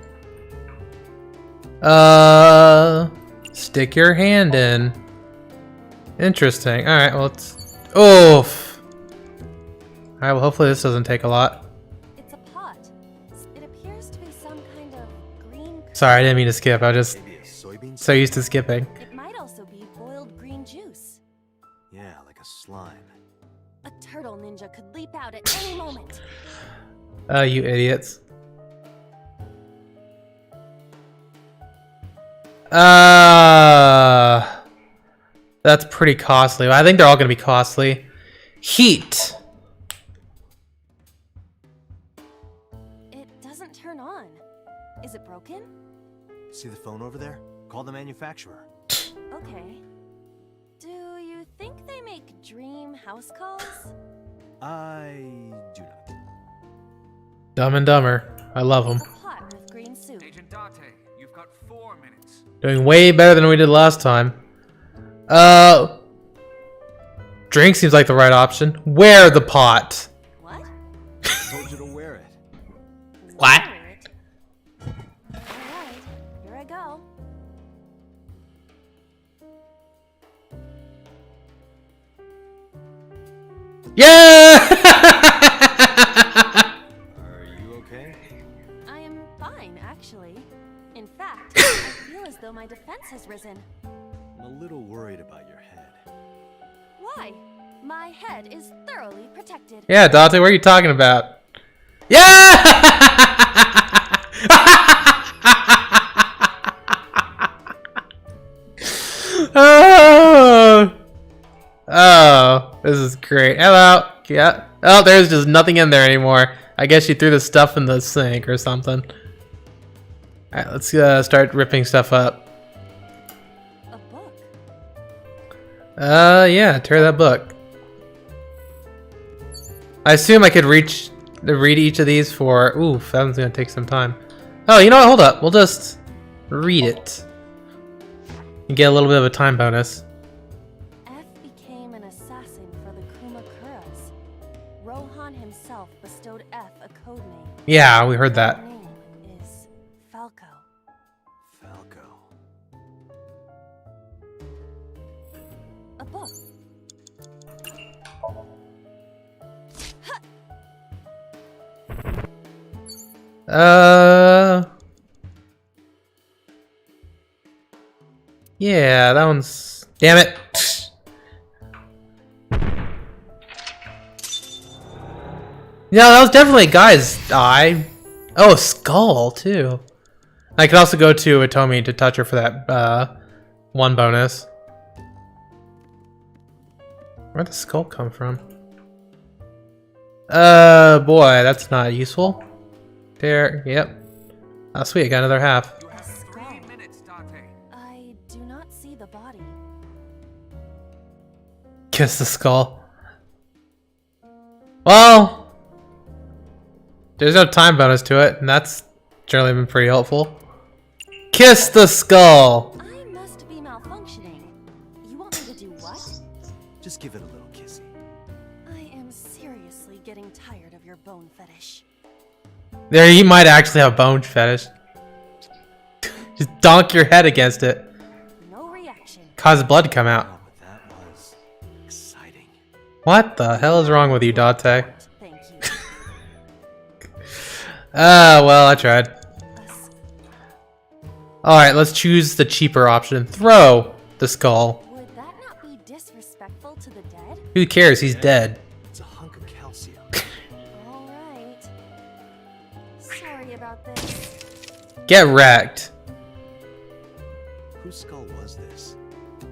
Stick your hand in. Interesting. Alright, well, let's... Oof. Alright, well, hopefully this doesn't take a lot. It's a pot. It appears to be some kind of green. Sorry, I didn't mean to skip. I was just Maybe a soybean? so used to skipping. It might also be boiled green juice. Yeah, like a slime. A turtle ninja could leap out at any moment. You idiots. That's pretty costly. I think they're all gonna be costly. Heat. It doesn't turn on. Is it broken? See the phone over there? Call the manufacturer. Okay. Do you think they make dream house calls? I do not. Dumb and Dumber. I love them. A pot with green soup. Agent Dante, you've got 4 minutes. Doing way better than we did last time. Drink seems like the right option. Wear the pot. What? I told you to wear it. What? Alright, here I go. Yeah! Are you okay? I am fine, actually. In fact, I feel as though my defense has risen. I'm a little worried about your head. Why? My head is thoroughly protected. Yeah, Dante, what are you talking about? Yeah! Oh, this is great. Hello. Yeah. Oh, there's just nothing in there anymore. I guess she threw the stuff in the sink or something. Alright, let's start ripping stuff up. Yeah, tear that book. I assume I could read each of these for... Oof, that one's gonna take some time. Oh, you know what? Hold up. We'll just read it. And get a little bit of a time bonus. F became an assassin for the Kumakuras. Rohan himself bestowed F a code name. Yeah, we heard that. That name is Falco. Falco. A book. Yeah, that one's... Damn it! Yeah, that was definitely a guy's eye. Oh, skull, too. I could also go to Atomi to touch her for that, one bonus. Where'd the skull come from? Boy, that's not useful. There, yep. Oh, sweet, I got another half. A skull. I do not see the body. Kiss the skull. Well, there's no time bonus to it, and that's generally been pretty helpful. Kiss the skull! I must be malfunctioning. You want me to do what? Just give it a little kissy. I am seriously getting tired of your bone fetish. There, you might actually have bone fetish. Just donk your head against it. No reaction. Cause blood to come out. Oh, but that was exciting. What the hell is wrong with you, Dante? Thank you. Well, I tried. Alright, let's choose the cheaper option. Throw the skull. Would that not be disrespectful to the dead? Who cares? He's dead. It's a hunk of calcium. All right. Sorry about this. Get wrecked. Whose skull was this?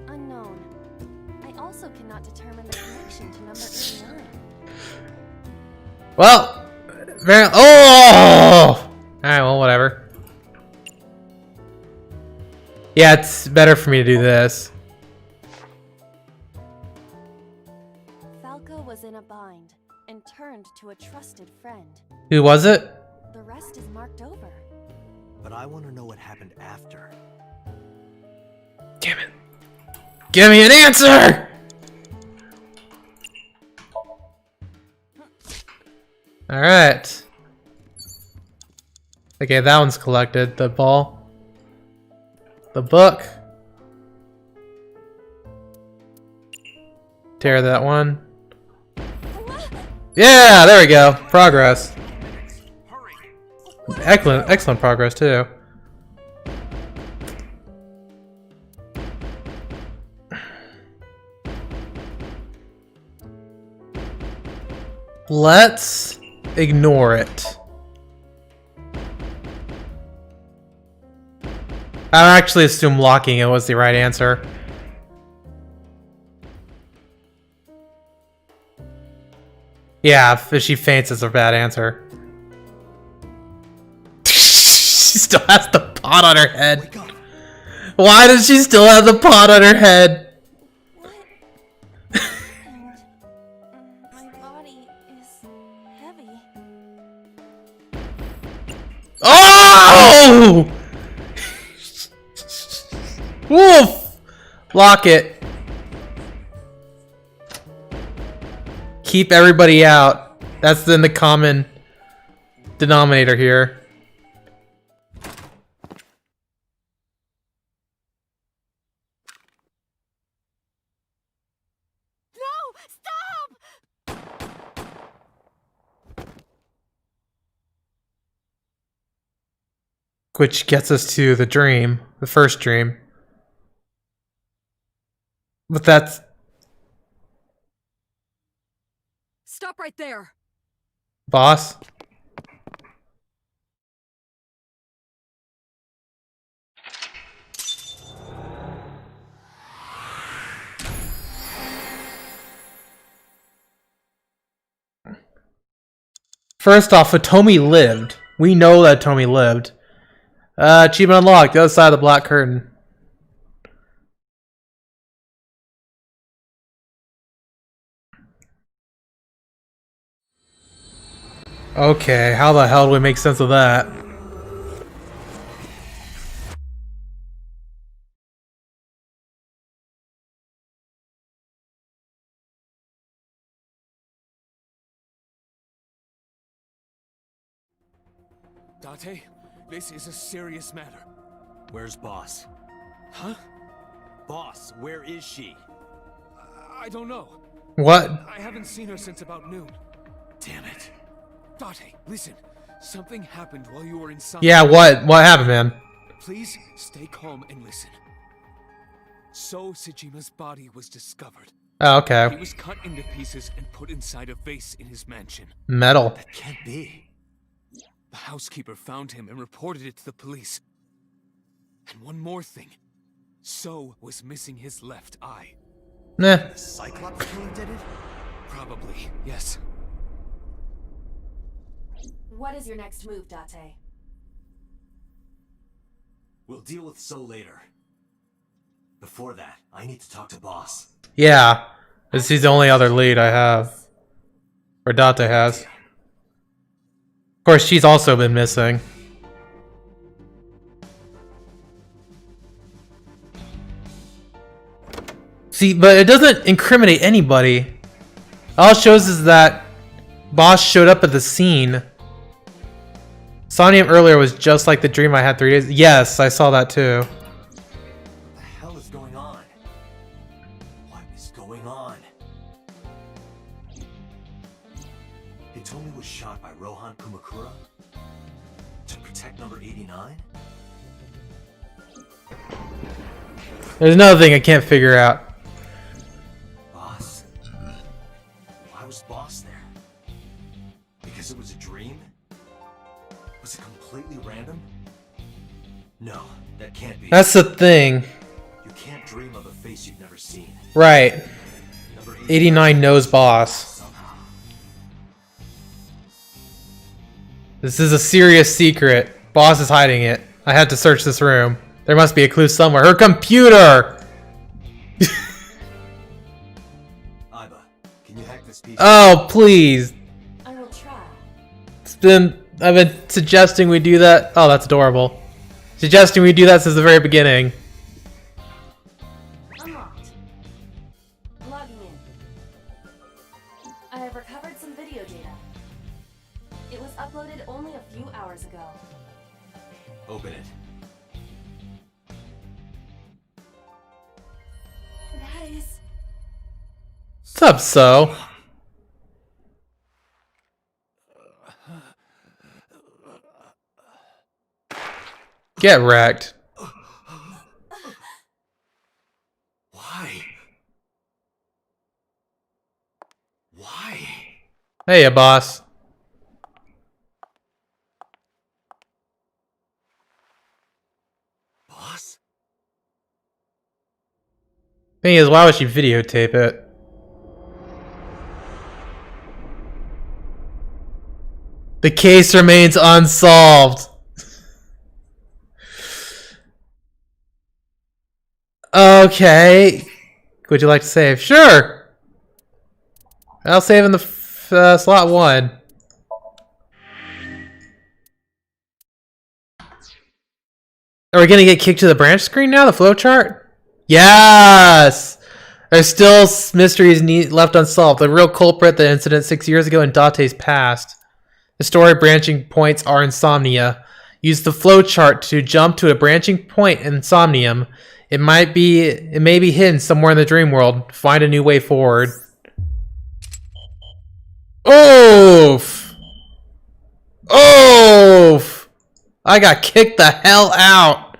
Unknown. I also cannot determine the connection to number 89. Well, very. Oh! Alright, well, whatever. Yeah, it's better for me to do this. Falco was in a bind and turned to a trusted friend. Who was it? The rest is marked over. But I want to know what happened after. Damn it. Give me an answer! Alright. Okay, that one's collected. The ball. The book. Tear that one. Yeah, there we go. Progress. Excellent progress too. Let's ignore it. I actually assume locking it was the right answer. Yeah, if she faints, it's a bad answer. She still has the pot on her head. Why does she still have the pot on her head? What? And my body is heavy. Oh! Woof! Lock it. Keep everybody out. That's then the common denominator here. No! Stop! Which gets us to the dream. The first dream. But that's... Stop right there. Boss? First off, Hitomi lived. We know that Hitomi lived. Achievement unlocked. The other side of the black curtain. Okay, how the hell do we make sense of that? Date, this is a serious matter. Where's Boss? Huh? Boss, where is she? I don't know. What? I haven't seen her since about noon. Damn it. Date, listen. Something happened while you were inside. Yeah, what? What happened, man? Please stay calm and listen. So Sejima's body was discovered. Oh, okay. He was cut into pieces and put inside a vase in his mansion. Metal. That can't be. The housekeeper found him and reported it to the police. And one more thing. So was missing his left eye. Nah. The Cyclops killer did it? Probably, yes. What is your next move, Date? We'll deal with So later. Before that, I need to talk to Boss. Yeah. This is the only other lead I have. Or Date has. Of course, she's also been missing. See, but it doesn't incriminate anybody. All it shows is that Boss showed up at the scene. Somnium earlier was just like the dream I had 3 days. Yes, I saw that too. What the hell is going on? What is going on? Hitomi was shot by Rohan Kumakura? To protect number 89? There's another thing I can't figure out. Boss? Why was Boss there? Because it was a dream? Was it completely random? No, that can't be. That's the thing. You can't dream of a face you've never seen. Right. Number 89 knows Boss. Somehow. This is a serious secret. Boss is hiding it. I had to search this room. There must be a clue somewhere. Her computer! Iba, can you hack this piece? Oh, please. I will try. I've been suggesting we do that. Oh, that's adorable. Suggesting we do that since the very beginning. Unlocked. Logging in. I have recovered some video data. It was uploaded only a few hours ago. Open it. That is... What's up, So? Get wrecked. Why? Why? Hey, boss. Boss? Thing is, why would she videotape it? The case remains unsolved. Okay. Would you like to save? Sure. I'll save in the slot 1. Are we gonna get kicked to the branch screen now? The flowchart? Yes! There's still mysteries left unsolved. The real culprit, the incident 6 years ago in Date's past. The story branching points are insomnia. Use the flowchart to jump to a branching point in Somnium. It may be hidden somewhere in the dream world. Find a new way forward. Oof! Oof! I got kicked the hell out.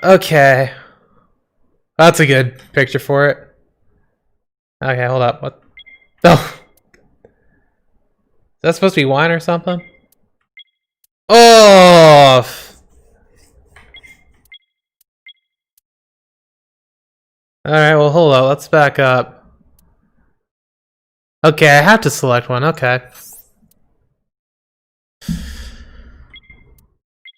Okay. That's a good picture for it. Okay, hold up. What? Oh. Is that supposed to be wine or something? Oh! Alright, well, hold on. Let's back up. Okay, I have to select one. Okay.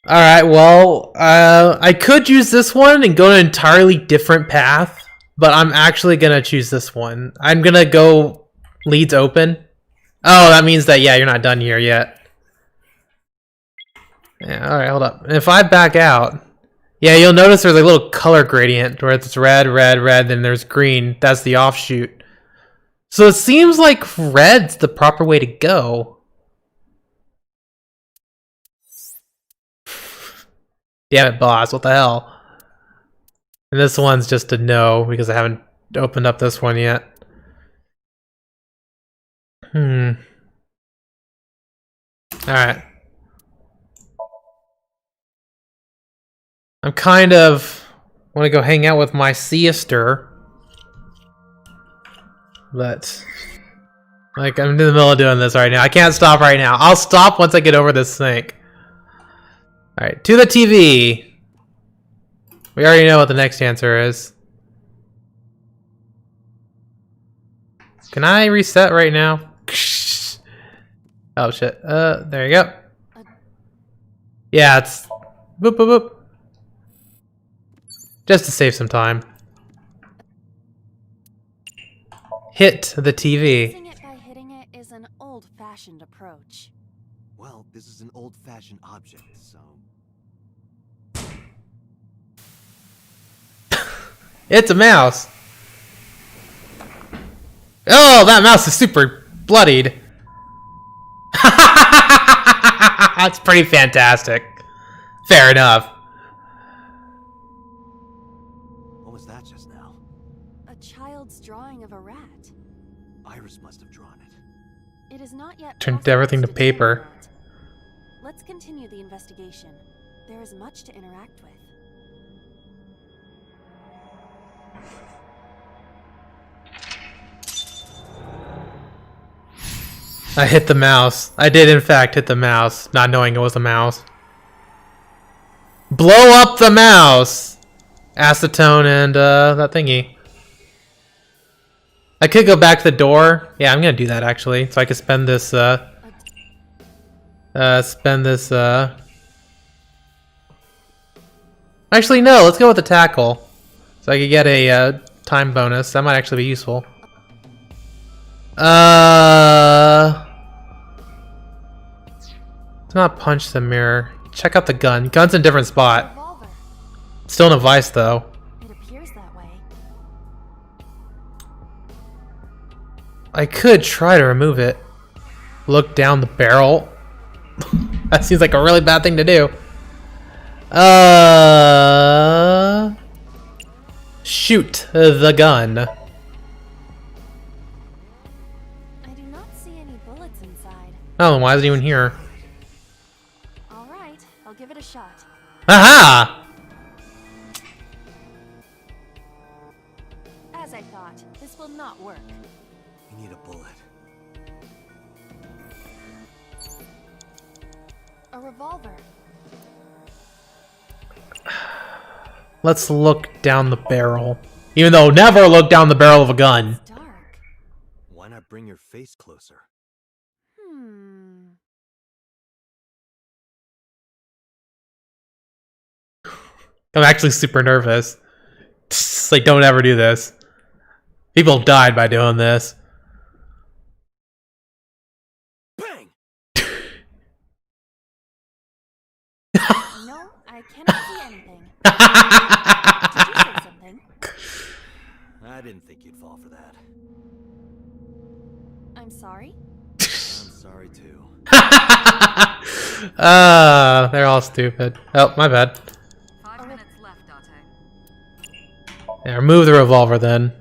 Alright, well, I could use this one and go an entirely different path, but I'm actually gonna choose this one. I'm gonna go leads open. Oh, that means that, yeah, you're not done here yet. Yeah, alright, hold up. If I back out, yeah, you'll notice there's a little color gradient where it's red, red, red, then there's green. That's the offshoot. So it seems like red's the proper way to go. Damn it, boss, what the hell? And this one's just a no, because I haven't opened up this one yet. Alright. I'm kind of want to go hang out with my sister. But like I'm in the middle of doing this right now. I can't stop right now. I'll stop once I get over this sink. Alright, to the TV. We already know what the next answer is. Can I reset right now? Oh shit. There you go. Yeah, it's boop boop boop. Just to save some time. Hit the TV. Fixing it by hitting it is an old-fashioned approach. Well, this is an old-fashioned object, so... It's a mouse. Oh, that mouse is super bloodied. That's pretty fantastic. Fair enough. What was that just now? A child's drawing of a rat. Iris must have drawn it. It is not yet Turned possible everything to determine paper. that. Let's continue the investigation. There is much to interact with. I hit the mouse. I did in fact hit the mouse, not knowing it was a mouse. Blow up the mouse! Acetone and that thingy. I could go back to the door. Yeah, I'm gonna do that actually. So I could spend this Actually no, let's go with the tackle. So I could get a time bonus. That might actually be useful. Do not punch the mirror. Check out the gun. Gun's in a different spot. Revolver. Still in a vice though. It appears that way. I could try to remove it. Look down the barrel. That seems like a really bad thing to do. Shoot the gun. I do not see any bullets inside. Oh, then why is it even here? All right, I'll give it a shot. Aha! As I thought, this will not work. We need a bullet. A revolver. Let's look down the barrel. Even though never look down the barrel of a gun. It's dark. Why not bring your face closer? I'm actually super nervous. It's like, don't ever do this. People died by doing this. Bang! No, I cannot see anything. Did you say something? I didn't think you'd fall for that. I'm sorry? I'm sorry too. They're all stupid. Oh, my bad. 5 minutes left, Date. Yeah, remove the revolver then.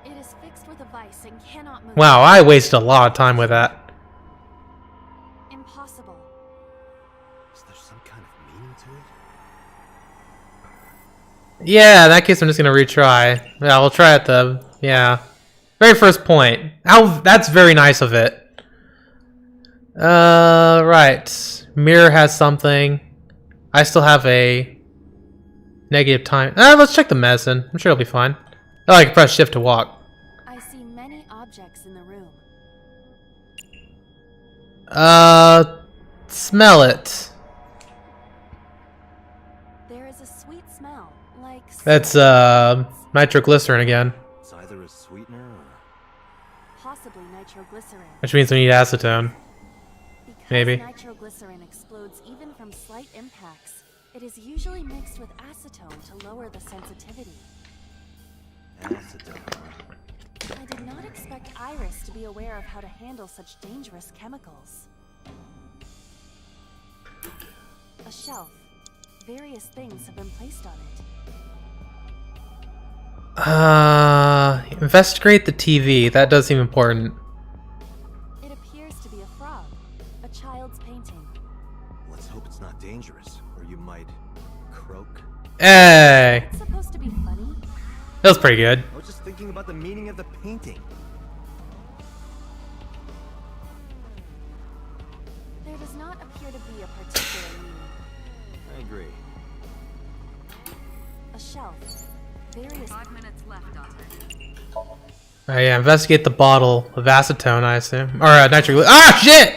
It is fixed with a vice and cannot move. Wow, I wasted a lot of time with that. Impossible. Is there some kind of meaning to it? Yeah, in that case I'm just gonna retry. Yeah, we'll try at the... yeah. Very first point. How... that's very nice of it. Right. Mirror has something. I still have a... negative time. Let's check the medicine. I'm sure it'll be fine. Oh, I can press shift to walk. I see many objects in the room. Smell it. There is a sweet smell, like That's, nitroglycerin again. It's either a sweetener possibly nitroglycerin. Which means we need acetone. Because Maybe. nitroglycerin explodes even from slight impacts, it is usually mixed with acetone to lower the sensitivity. Acetone. I did not expect Iris to be aware of how to handle such dangerous chemicals. A shelf. Various things have been placed on it. Investigate the TV. That does seem important. It appears to be a frog. A child's painting. Let's hope it's not dangerous, or you might croak. Hey! It's supposed to be funny. That was pretty good. I was just thinking about the meaning of the painting. There does not appear to be a particular meaning. I agree. A shelf. Various 5 minutes left, Dante. Oh yeah, investigate the bottle of acetone, I assume. Or nitroglycerin. Ah, shit!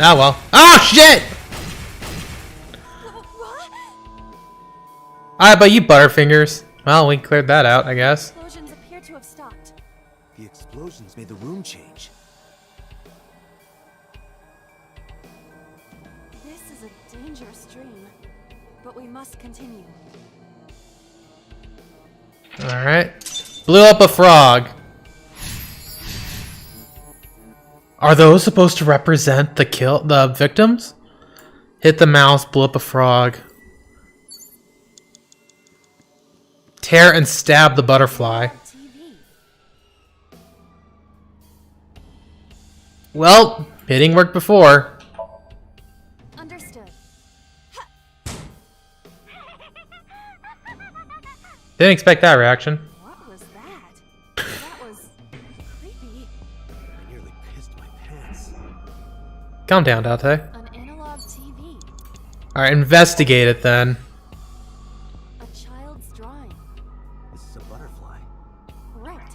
Ah, well. Ah, shit! Alright, but you butterfingers. Well, we cleared that out, I guess. Explosions appear to have stopped. The explosions made the room change. This is a dangerous dream, but we must continue. Alright. Blew up a frog. Are those supposed to represent the victims? Hit the mouse, blew up a frog. Tear and stab the butterfly. TV. Well, hitting worked before. Understood. Didn't expect that reaction. What was that? That was creepy. I nearly pissed my pants. Calm down, Dante. An analog TV. Alright, investigate it then. A child's drawing. This is a butterfly. Right.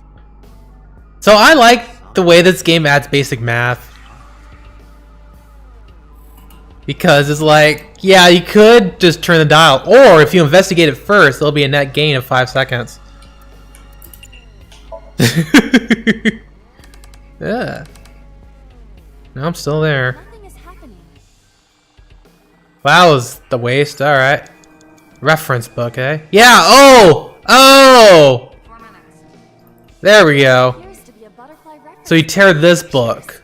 So I like the way this game adds basic math. Because it's like, yeah, you could just turn the dial. Or if you investigate it first, there'll be a net gain of 5 seconds. Yeah. No, I'm still there. Nothing is happening. Wow, that was the waste. Alright. Reference book, eh? Yeah, oh! Oh! 4 minutes. There we go. Appears to be a butterfly reference. So you tear this book.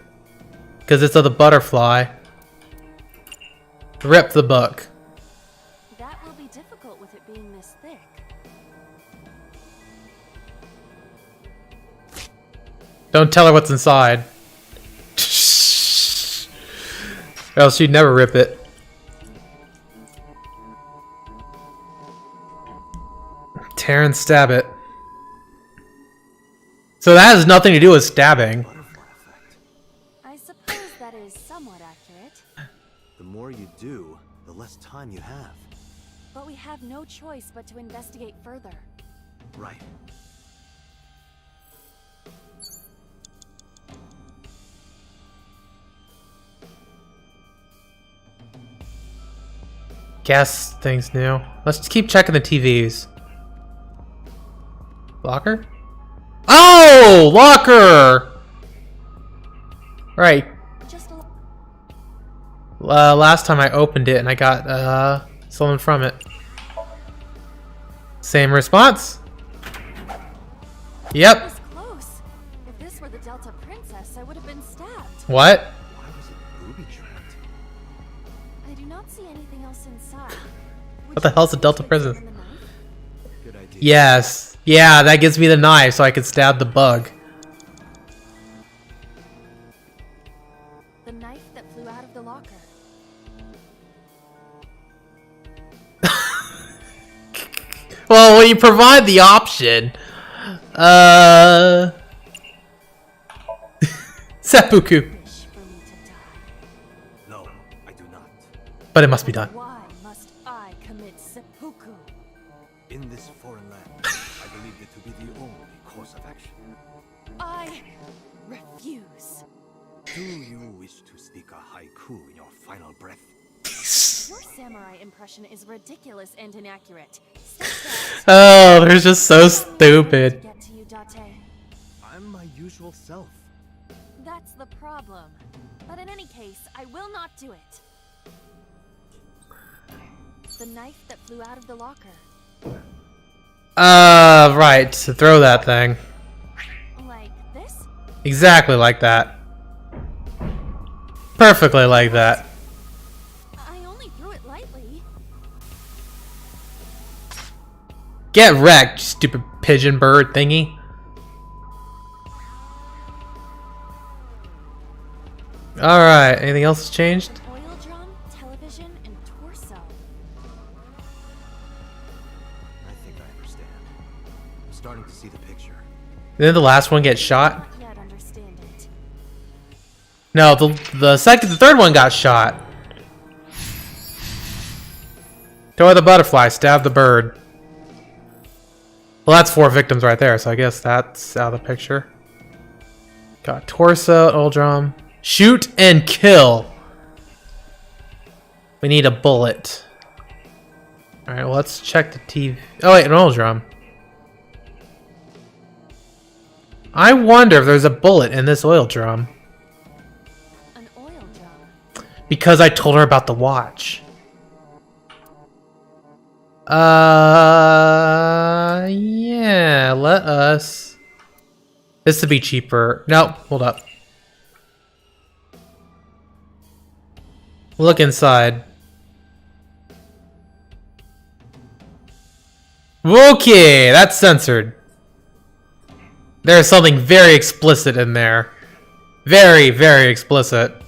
Because it's of the butterfly. Rip the book. That will be difficult with it being this thick. Don't tell her what's inside. Or else she'd never rip it. Tear and stab it. So that has nothing to do with stabbing. Butterfly effect. I suppose that is somewhat accurate. The more you do, the less time you have. But we have no choice but to investigate further. Right. Guess things new. Let's keep checking the TVs. Locker? Oh! Locker! Right. Just a Last time I opened it and I got something from it. Same response? Yep. was close. If this were the Delta Princess, I would have been stabbed. What? Why was it booby-trapped? I do not see anything else inside. What the hell's a Delta Princess? Good idea. Yes. Yeah, that gives me the knife so I could stab the bug. The knife that flew out of the locker. Well, when you provide the option, seppuku. Wish for me to die. No, I do not. But it must be done. Why must I commit seppuku? In this foreign land, I believe it to be the only course of action. I refuse. Do you wish to speak a haiku in your final breath? Your samurai impression is ridiculous and inaccurate. Step back. Oh, they're just so stupid. Get to you, Date. I'm my usual self. I will not do it. The knife that flew out of the locker. Right. To throw that thing. Like this? Exactly like that. Perfectly like that. I only threw it lightly. Get wrecked, you stupid pigeon bird thingy. Alright, anything else has changed? An oil drum, television, and torso. I think I understand. I'm starting to see the picture. Didn't the last one get shot? Not yet understand it. No, the third one got shot. Toy the butterfly, stab the bird. Well, that's 4 victims right there, so I guess that's out of the picture. Got torso, oil drum. Shoot and kill. We need a bullet. Alright, well, let's check the TV. Oh, wait, an oil drum. I wonder if there's a bullet in this oil drum. An oil drum? Because I told her about the watch. Yeah, let us. This would be cheaper. No, hold up. Look inside. Okay, that's censored. There's something very explicit in there. Very, very explicit.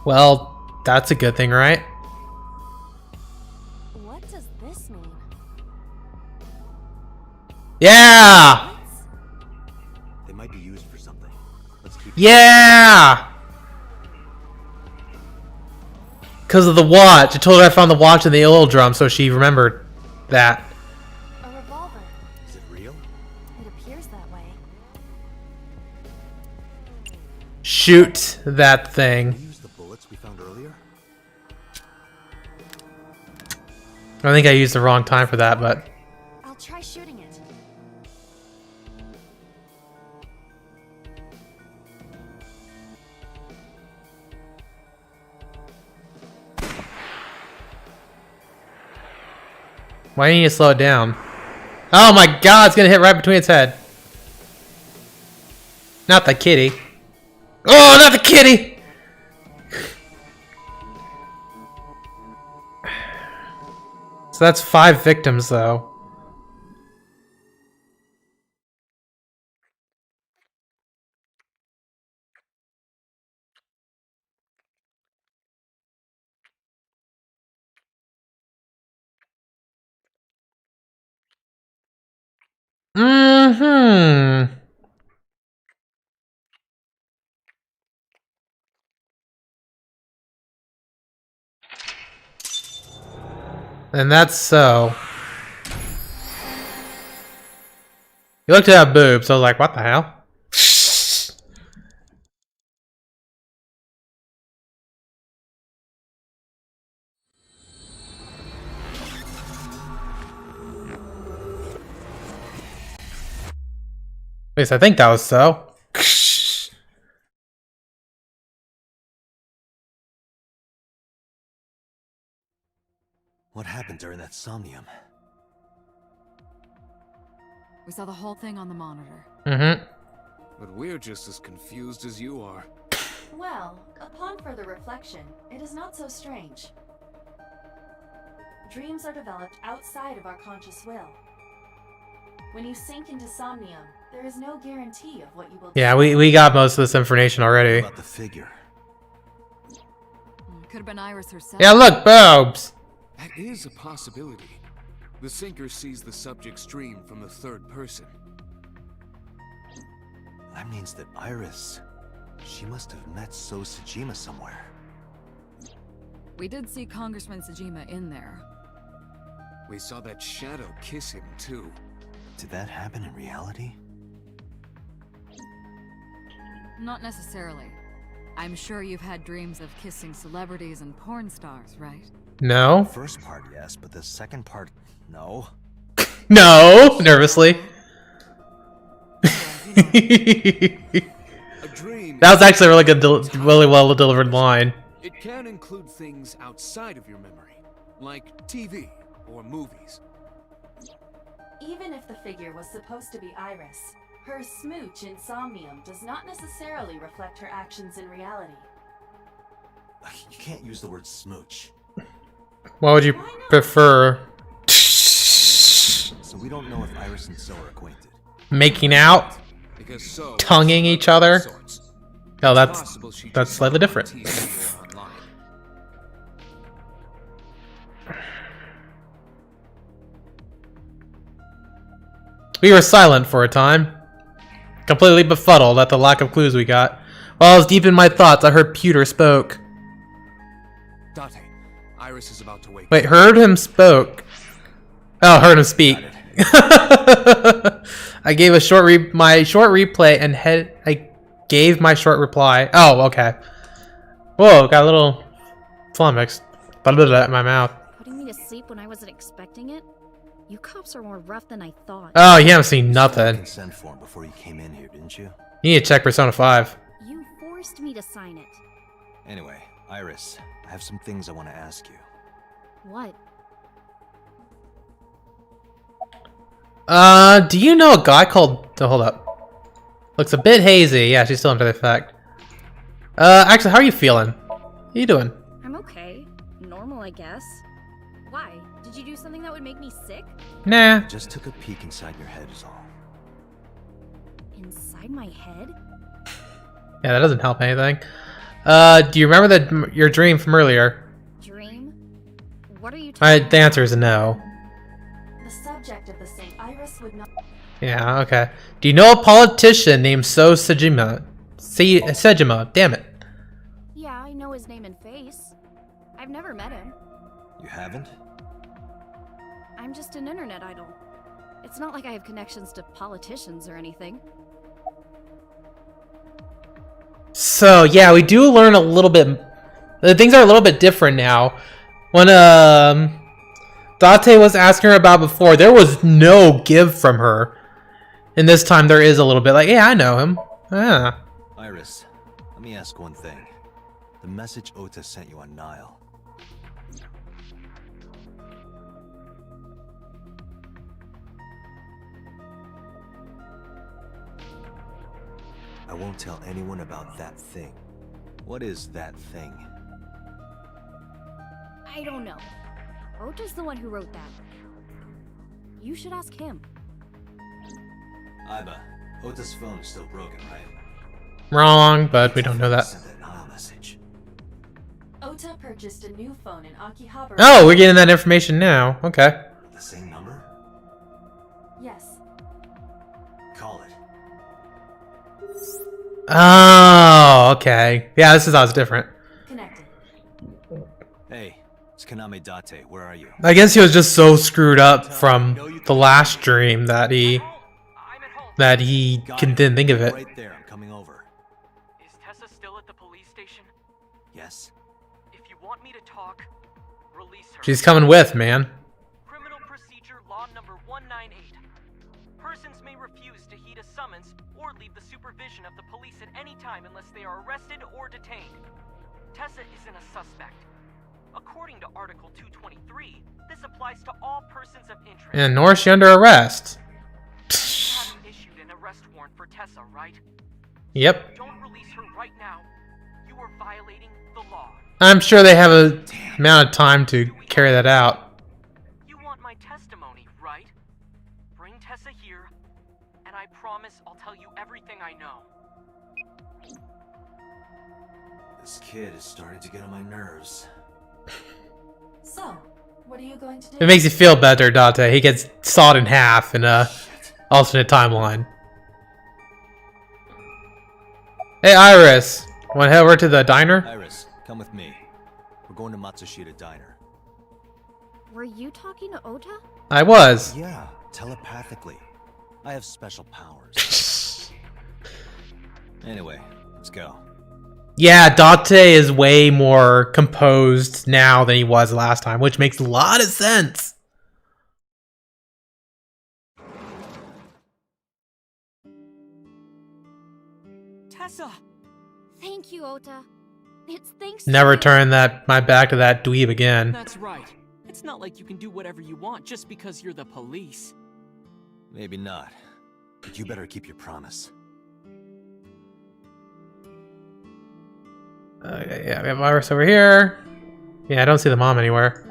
Well, that's a good thing, right? What does this mean? Yeah! They might be used for something. Let's keep. Yeah! Because of the watch. I told her I found the watch in the oil drum, so she remembered that. A revolver. Is it real? It appears that way. Shoot that thing. Can we use the bullets we found earlier? I think I used the wrong time for that, but... I'll try shooting it. Why do you need to slow it down? Oh my god, it's gonna hit right between its head. Not the kitty. Oh, not the kitty! So that's 5 victims, though. Mm-hmm. And that's so. You looked at that boob, so I was like, what the hell? At least I think that was so. What happened during that Somnium? We saw the whole thing on the monitor. Mm-hmm. But we're just as confused as you are. Well, upon further reflection, it is not so strange. Dreams are developed outside of our conscious will. When you sink into Somnium, there is no guarantee of what you will do. Yeah, we got most of this information already. What about the figure? Could have been Iris herself. Yeah, look, boobs! That is a possibility. The sinker sees the subject's dream from the third person. That means that Iris... She must have met So Sajima somewhere. We did see Congressman Sajima in there. We saw that shadow kiss him, too. Did that happen in reality? Not necessarily. I'm sure you've had dreams of kissing celebrities and porn stars, right? No. First part, yes, but the second part, no. No! Nervously. A dream. That was actually a really good, really well delivered line. It can include things outside of your memory, like TV or movies. Even if the figure was supposed to be Iris, her smooch in Somnium does not necessarily reflect her actions in reality. You can't use the word smooch. What would you prefer? So we don't know if Iris and So are acquainted. Making out? Because So Tonguing each other? sorts. No, It's possible she that's just slightly saw it on different. TV or online. We were silent for a time, completely befuddled at the lack of clues we got. While I was deep in my thoughts, I heard Pewter spoke. Date, Iris is about to wake Wait, up. heard him spoke. Oh, heard him speak. I gave my short replay and I gave my short reply. Oh, okay. Whoa, got a little flummoxed. Blah, blah, blah, in my mouth. Putting me to sleep when I wasn't expecting it? You cops are more rough than I thought. Oh, you haven't seen You signed a nothing. consent form before you came in here, didn't you? You need to check Persona 5. You forced me to sign it. Anyway, Iris, I have some things I want to ask you. What? Do you know a guy called... Oh, hold up. Looks a bit hazy. Yeah, she's still under the effect. Actually, how are you feeling? How you doing? I'm okay. Normal, I guess. Why? Did you do something that would make me sick? Nah. Just took a peek inside your head is all. Inside my head? Yeah, that doesn't help anything. Do you remember your dream from earlier? Dream? What are you talking The answer is no. The subject of the same Iris would not. Yeah, okay. Do you know a politician named So Sejima? Sejima, damn it. Yeah, I know his name and face. I've never met him. You haven't? I'm just an internet idol. It's not like I have connections to politicians or anything. So, yeah, we do learn a little bit... Things are a little bit different now. When, Date was asking her about before, there was no give from her. And this time there is a little bit like, yeah, I know him. Ah. Iris, let me ask one thing. The message Ota sent you on Nile. I won't tell anyone about that thing. What is that thing? I don't know. Ota's the one who wrote that. You should ask him. Iba, Ota's phone is still broken, right? Wrong, but we don't know that. Send that Nile message. Ota purchased a new phone in Akihabara. Oh, we're getting that information now. Okay. The same number? Yes. Call it. Oh, okay. Yeah, this is how it's different. Connected. Hey, it's Kaname Date. Where are you? I guess he was just so screwed up from the last dream that he didn't think of it. Right there. I'm coming over. Is Tessa still at the police station? Yes. If you want me to talk, release her. She's coming with, man. Criminal Procedure Law number 198. Persons may refuse to heed a summons or leave the supervision of the police at any time unless they are arrested or detained. Tessa isn't a suspect. According to Article 223, this applies to all persons of interest. And nor is she under arrest. You haven't issued an arrest warrant for Tessa, right? Yep. Don't release her right now. You are violating the law. I'm sure they have a amount of time to carry that out. You want my testimony, right? Bring Tessa here, and I promise I'll tell you everything I know. This kid is starting to get on my nerves. So, what are you going to do? It makes you feel better, Date. He gets sawed in half in a alternate timeline. Hey, Iris. Want to head over to the diner? Iris, come with me. We're going to Matsushita Diner. Were you talking to Ota? I was. Yeah, telepathically. I have special powers. Anyway, let's go. Yeah, Date is way more composed now than he was last time, which makes a lot of sense. Tessa! Thank you, Ota. It's thanks Never to turn my back to that dweeb again. That's right. It's not like you can do whatever you want just because you're the police. Maybe not. But you better keep your promise. Yeah, we have Iris over here. Yeah, I don't see the mom anywhere.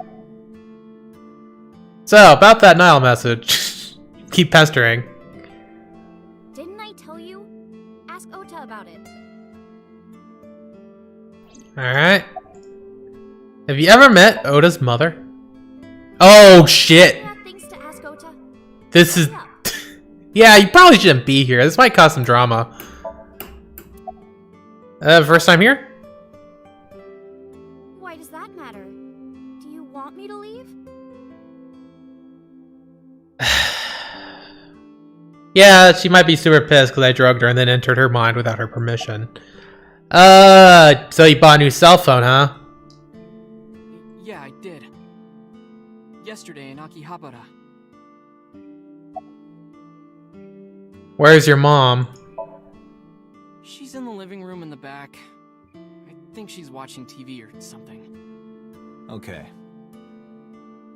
So, about that Nile message. Keep pestering. Didn't I tell you? Ask Ota about it. Alright. Have you ever met Ota's mother? Oh, shit. Yeah, things to ask Ota. This is... Hurry up. Yeah, you probably shouldn't be here. This might cause some drama. First time here? Why does that matter? Do you want me to leave? Yeah, she might be super pissed because I drugged her and then entered her mind without her permission. So you bought a new cell phone, huh? Yeah, I did. Yesterday in Akihabara. Where's your mom? She's in the living room in the back. I think she's watching TV or something. Okay.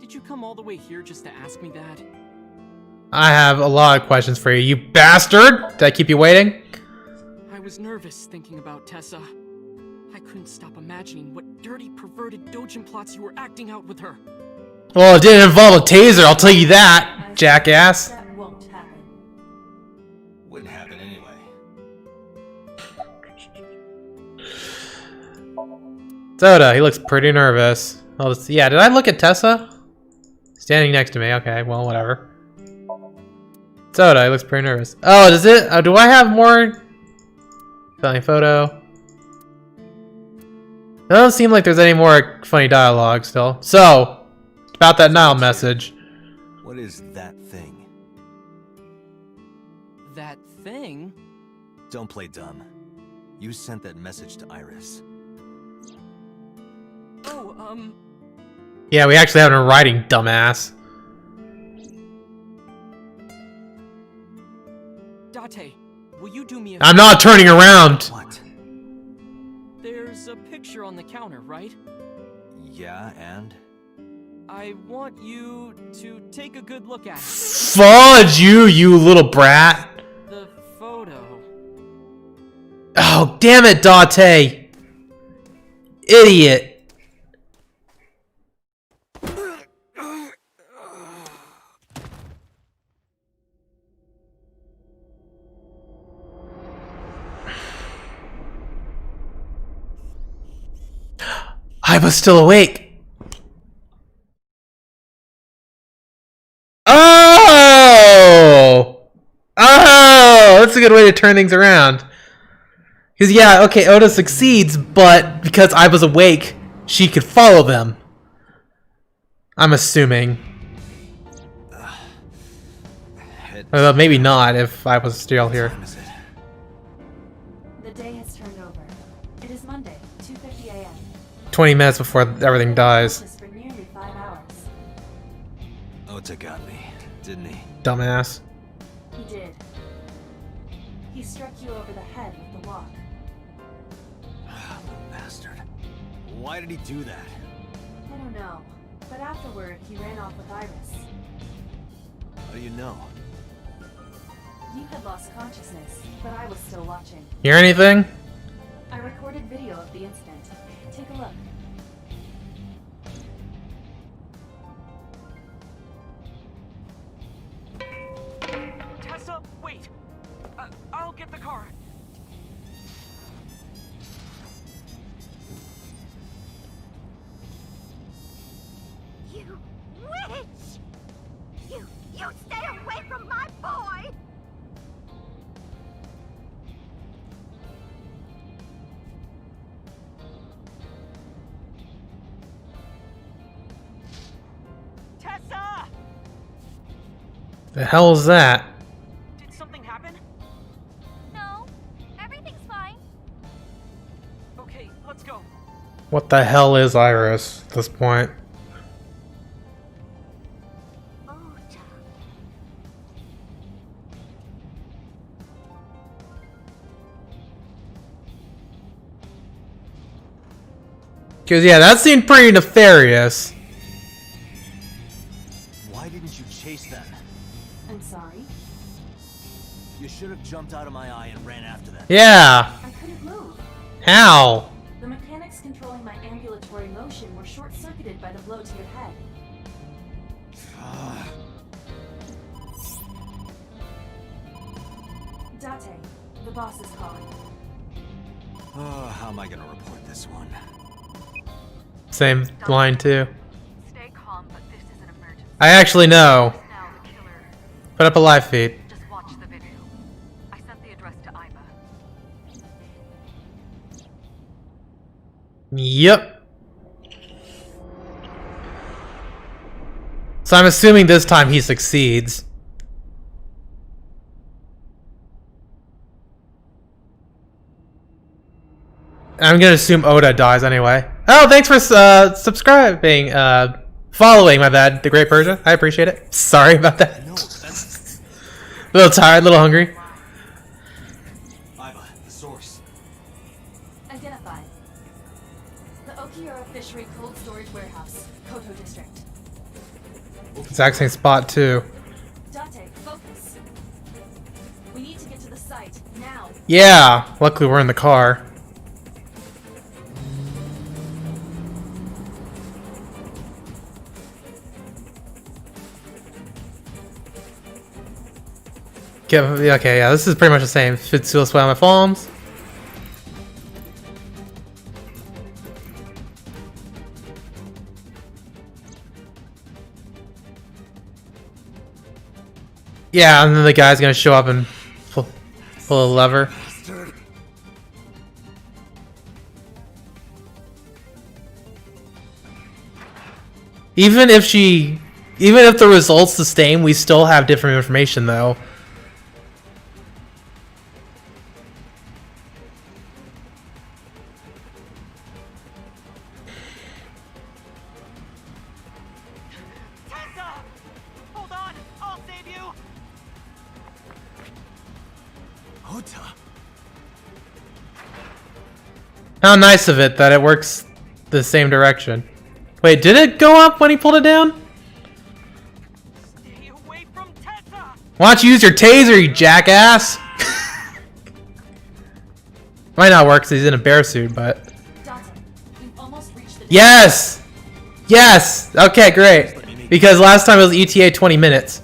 Did you come all the way here just to ask me that? I have a lot of questions for you, you bastard! Did I keep you waiting? I was nervous thinking about Tessa. I couldn't stop imagining what dirty, perverted dojin plots you were acting out with her. Well, it didn't involve a taser, I'll tell you that, jackass. That won't happen. Wouldn't happen anyway. Soda, he looks pretty nervous. Oh, yeah, did I look at Tessa? Standing next to me, okay, well, whatever. Soda, he looks pretty nervous. Oh, does it? Oh, do I have more? Funny photo. It doesn't seem like there's any more funny dialogue still. So, about that Nile message. What is that thing? That thing? Don't play dumb. You sent that message to Iris. Oh, Yeah, we actually have it in writing, dumbass. Date, will you do me a I'm not turning around! What? There's a picture on the counter, right? Yeah, and? I want you to take a good look at it. Fudge you little brat! The photo. Oh, damn it, Date! Idiot! I was still awake. Oh! Oh! That's a good way to turn things around. Because, yeah, okay, Ota succeeds, but because I was awake, she could follow them. I'm assuming. Maybe not if I was still here. The day has turned over. It is Monday, 2:50 a.m. 20 minutes before everything dies. For nearly 5 hours. Ota got me, didn't he? Dumbass. He did. He struck you over the head with the walk. Little bastard. Why did he do that? I don't know, but afterward he ran off with Iris. How do you know? You had lost consciousness, but I was still watching. Hear anything? I recorded video of the incident. Take a look. Tessa, wait! I'll get the car. You witch! You stay away from my boy! Tessa! The hell is that? Did something happen? No, everything's fine. Okay, let's go. What the hell is Iris at this point? Ota. Cause yeah, that seemed pretty nefarious. Why didn't you chase them? I'm sorry. You should have jumped out of my eye and ran after them. Yeah. I couldn't move. How? The mechanics controlling my ambulatory motion were short-circuited by the blow to your head. Date, the boss is calling. Oh, how am I gonna report this one? Same line too. Stay calm, but this is an emergency. I actually know. Now the killer. Put up a live feed. Just watch the video. I sent the address to Iva. Yep. So I'm assuming this time he succeeds. I'm gonna assume Oda dies anyway. Oh, thanks for subscribing, following, my bad, the Great Persia. I appreciate it. Sorry about that. No, that's... A little tired, a little hungry. Iva, the source. Identified. The Okiura Fishery Cold Storage Warehouse, Koto District. Exact same spot too. Date, focus. We need to get to the site, now. Yeah, luckily we're in the car. Okay, yeah, this is pretty much the same. Fitsuel sway on my palms. Yeah, and then the guy's gonna show up and pull a lever. Even if the results the same, we still have different information though. Tessa! Hold on! I'll save you! Ota. How nice of it that it works the same direction. Wait, did it go up when he pulled it down? Stay away from Tessa! Why don't you use your taser, you jackass? Might not work because he's in a bear suit, but... Date, we've almost reached the... Yes! Yes! Okay, great. Because last time it was ETA 20 minutes.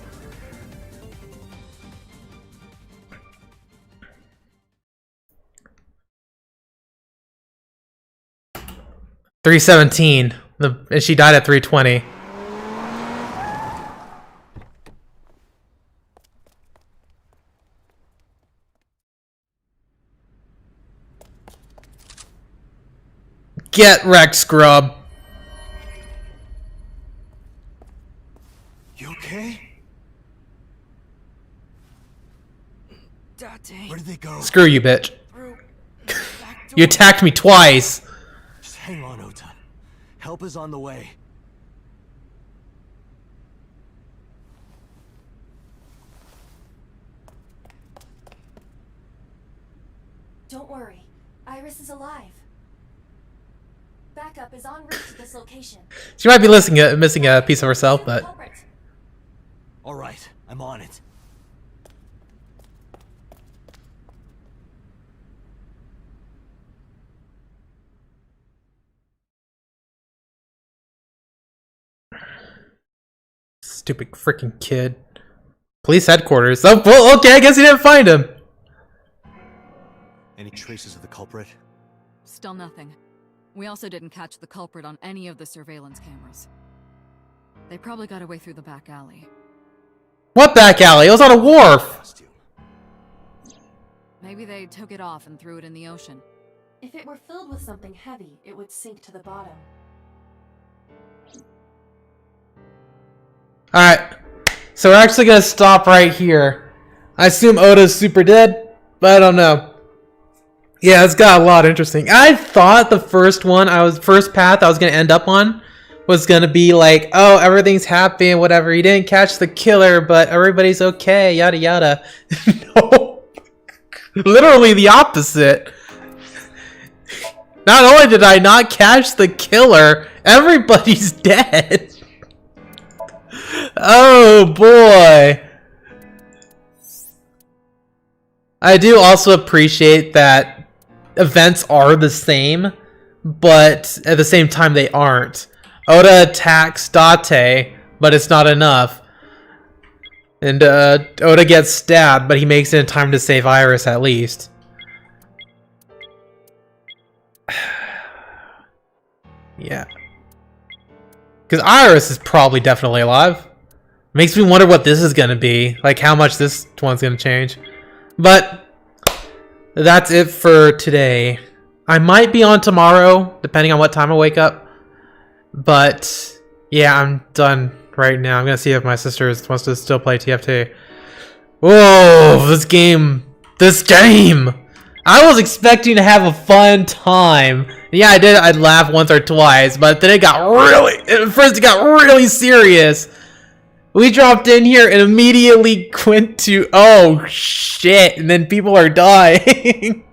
$317. And she died at 320. Get wrecked, scrub. You okay? Where did they go? Screw you, bitch. You attacked me twice. Just hang on, Ota. Help is on the way. Don't worry. Iris is alive. Backup is en route to this location. She might be missing a piece of herself, but... Culprit. All right, I'm on it. Stupid freaking kid. Police headquarters. Oh, well, okay, I guess he didn't find him. Any traces of the culprit? Still nothing. We also didn't catch the culprit on any of the surveillance cameras. They probably got away through the back alley. What back alley? It was on a wharf. Costume. Maybe they took it off and threw it in the ocean. If it were filled with something heavy, it would sink to the bottom. Alright. So we're actually gonna stop right here. I assume Oda's super dead, but I don't know. Yeah, it's got a lot interesting. I thought the first path I was gonna end up on was gonna be like, oh, everything's happy and whatever. You didn't catch the killer, but everybody's okay, yada yada. No. Literally the opposite. Not only did I not catch the killer, everybody's dead. Oh boy. I do also appreciate that events are the same, but at the same time they aren't. Ota attacks Date, but it's not enough. And Ota gets stabbed, but he makes it in time to save Iris at least. Yeah. Because Iris is probably definitely alive. Makes me wonder what this is going to be. Like how much this one's going to change. But that's it for today. I might be on tomorrow, depending on what time I wake up. But yeah, I'm done right now. I'm going to see if my sister wants to still play TFT. Whoa, this game. I was expecting to have a fun time. Yeah, I did. I'd laugh once or twice, but then it got really serious. We dropped in here and immediately went to, oh shit, and then people are dying.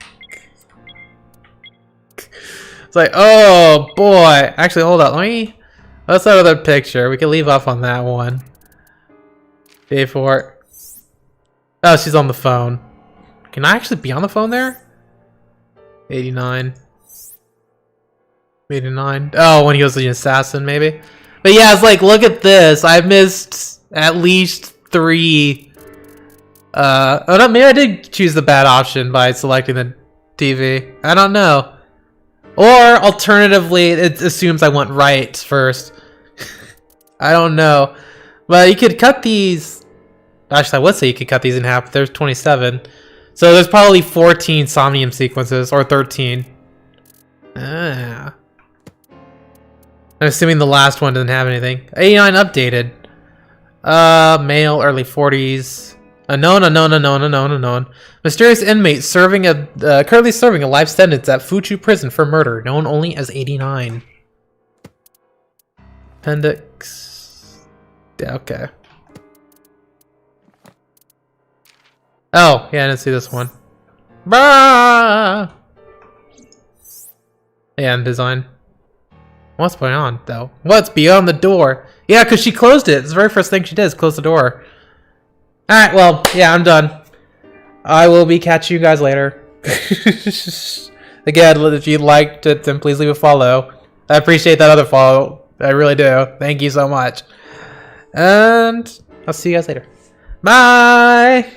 It's like, oh boy. Actually, hold on. Let's have another picture. We can leave off on that one. Pay for it. Oh, she's on the phone. Can I actually be on the phone there? 89. 89. Oh, when he was the assassin, maybe. But yeah, it's like, look at this. I missed at least 3. Oh no, maybe I did choose the bad option by selecting the TV. I don't know. Or alternatively, it assumes I went right first. I don't know. But you could cut these. Actually, I would say you could cut these in half. There's 27. So there's probably 14 Somnium sequences, or 13. Ah. I'm assuming the last one doesn't have anything. 89 updated. Male, early 40s. Unknown. Mysterious inmate currently serving a life sentence at Fuchu prison for murder, known only as 89. Appendix. Yeah, okay. Oh, yeah, I didn't see this one. Bah! Yeah, and design. What's going on, though? What's beyond the door? Yeah, because she closed it. It's the very first thing she did is close the door. Alright, well, yeah, I'm done. I will be catching you guys later. Again, if you liked it, then please leave a follow. I appreciate that other follow. I really do. Thank you so much. And I'll see you guys later. Bye!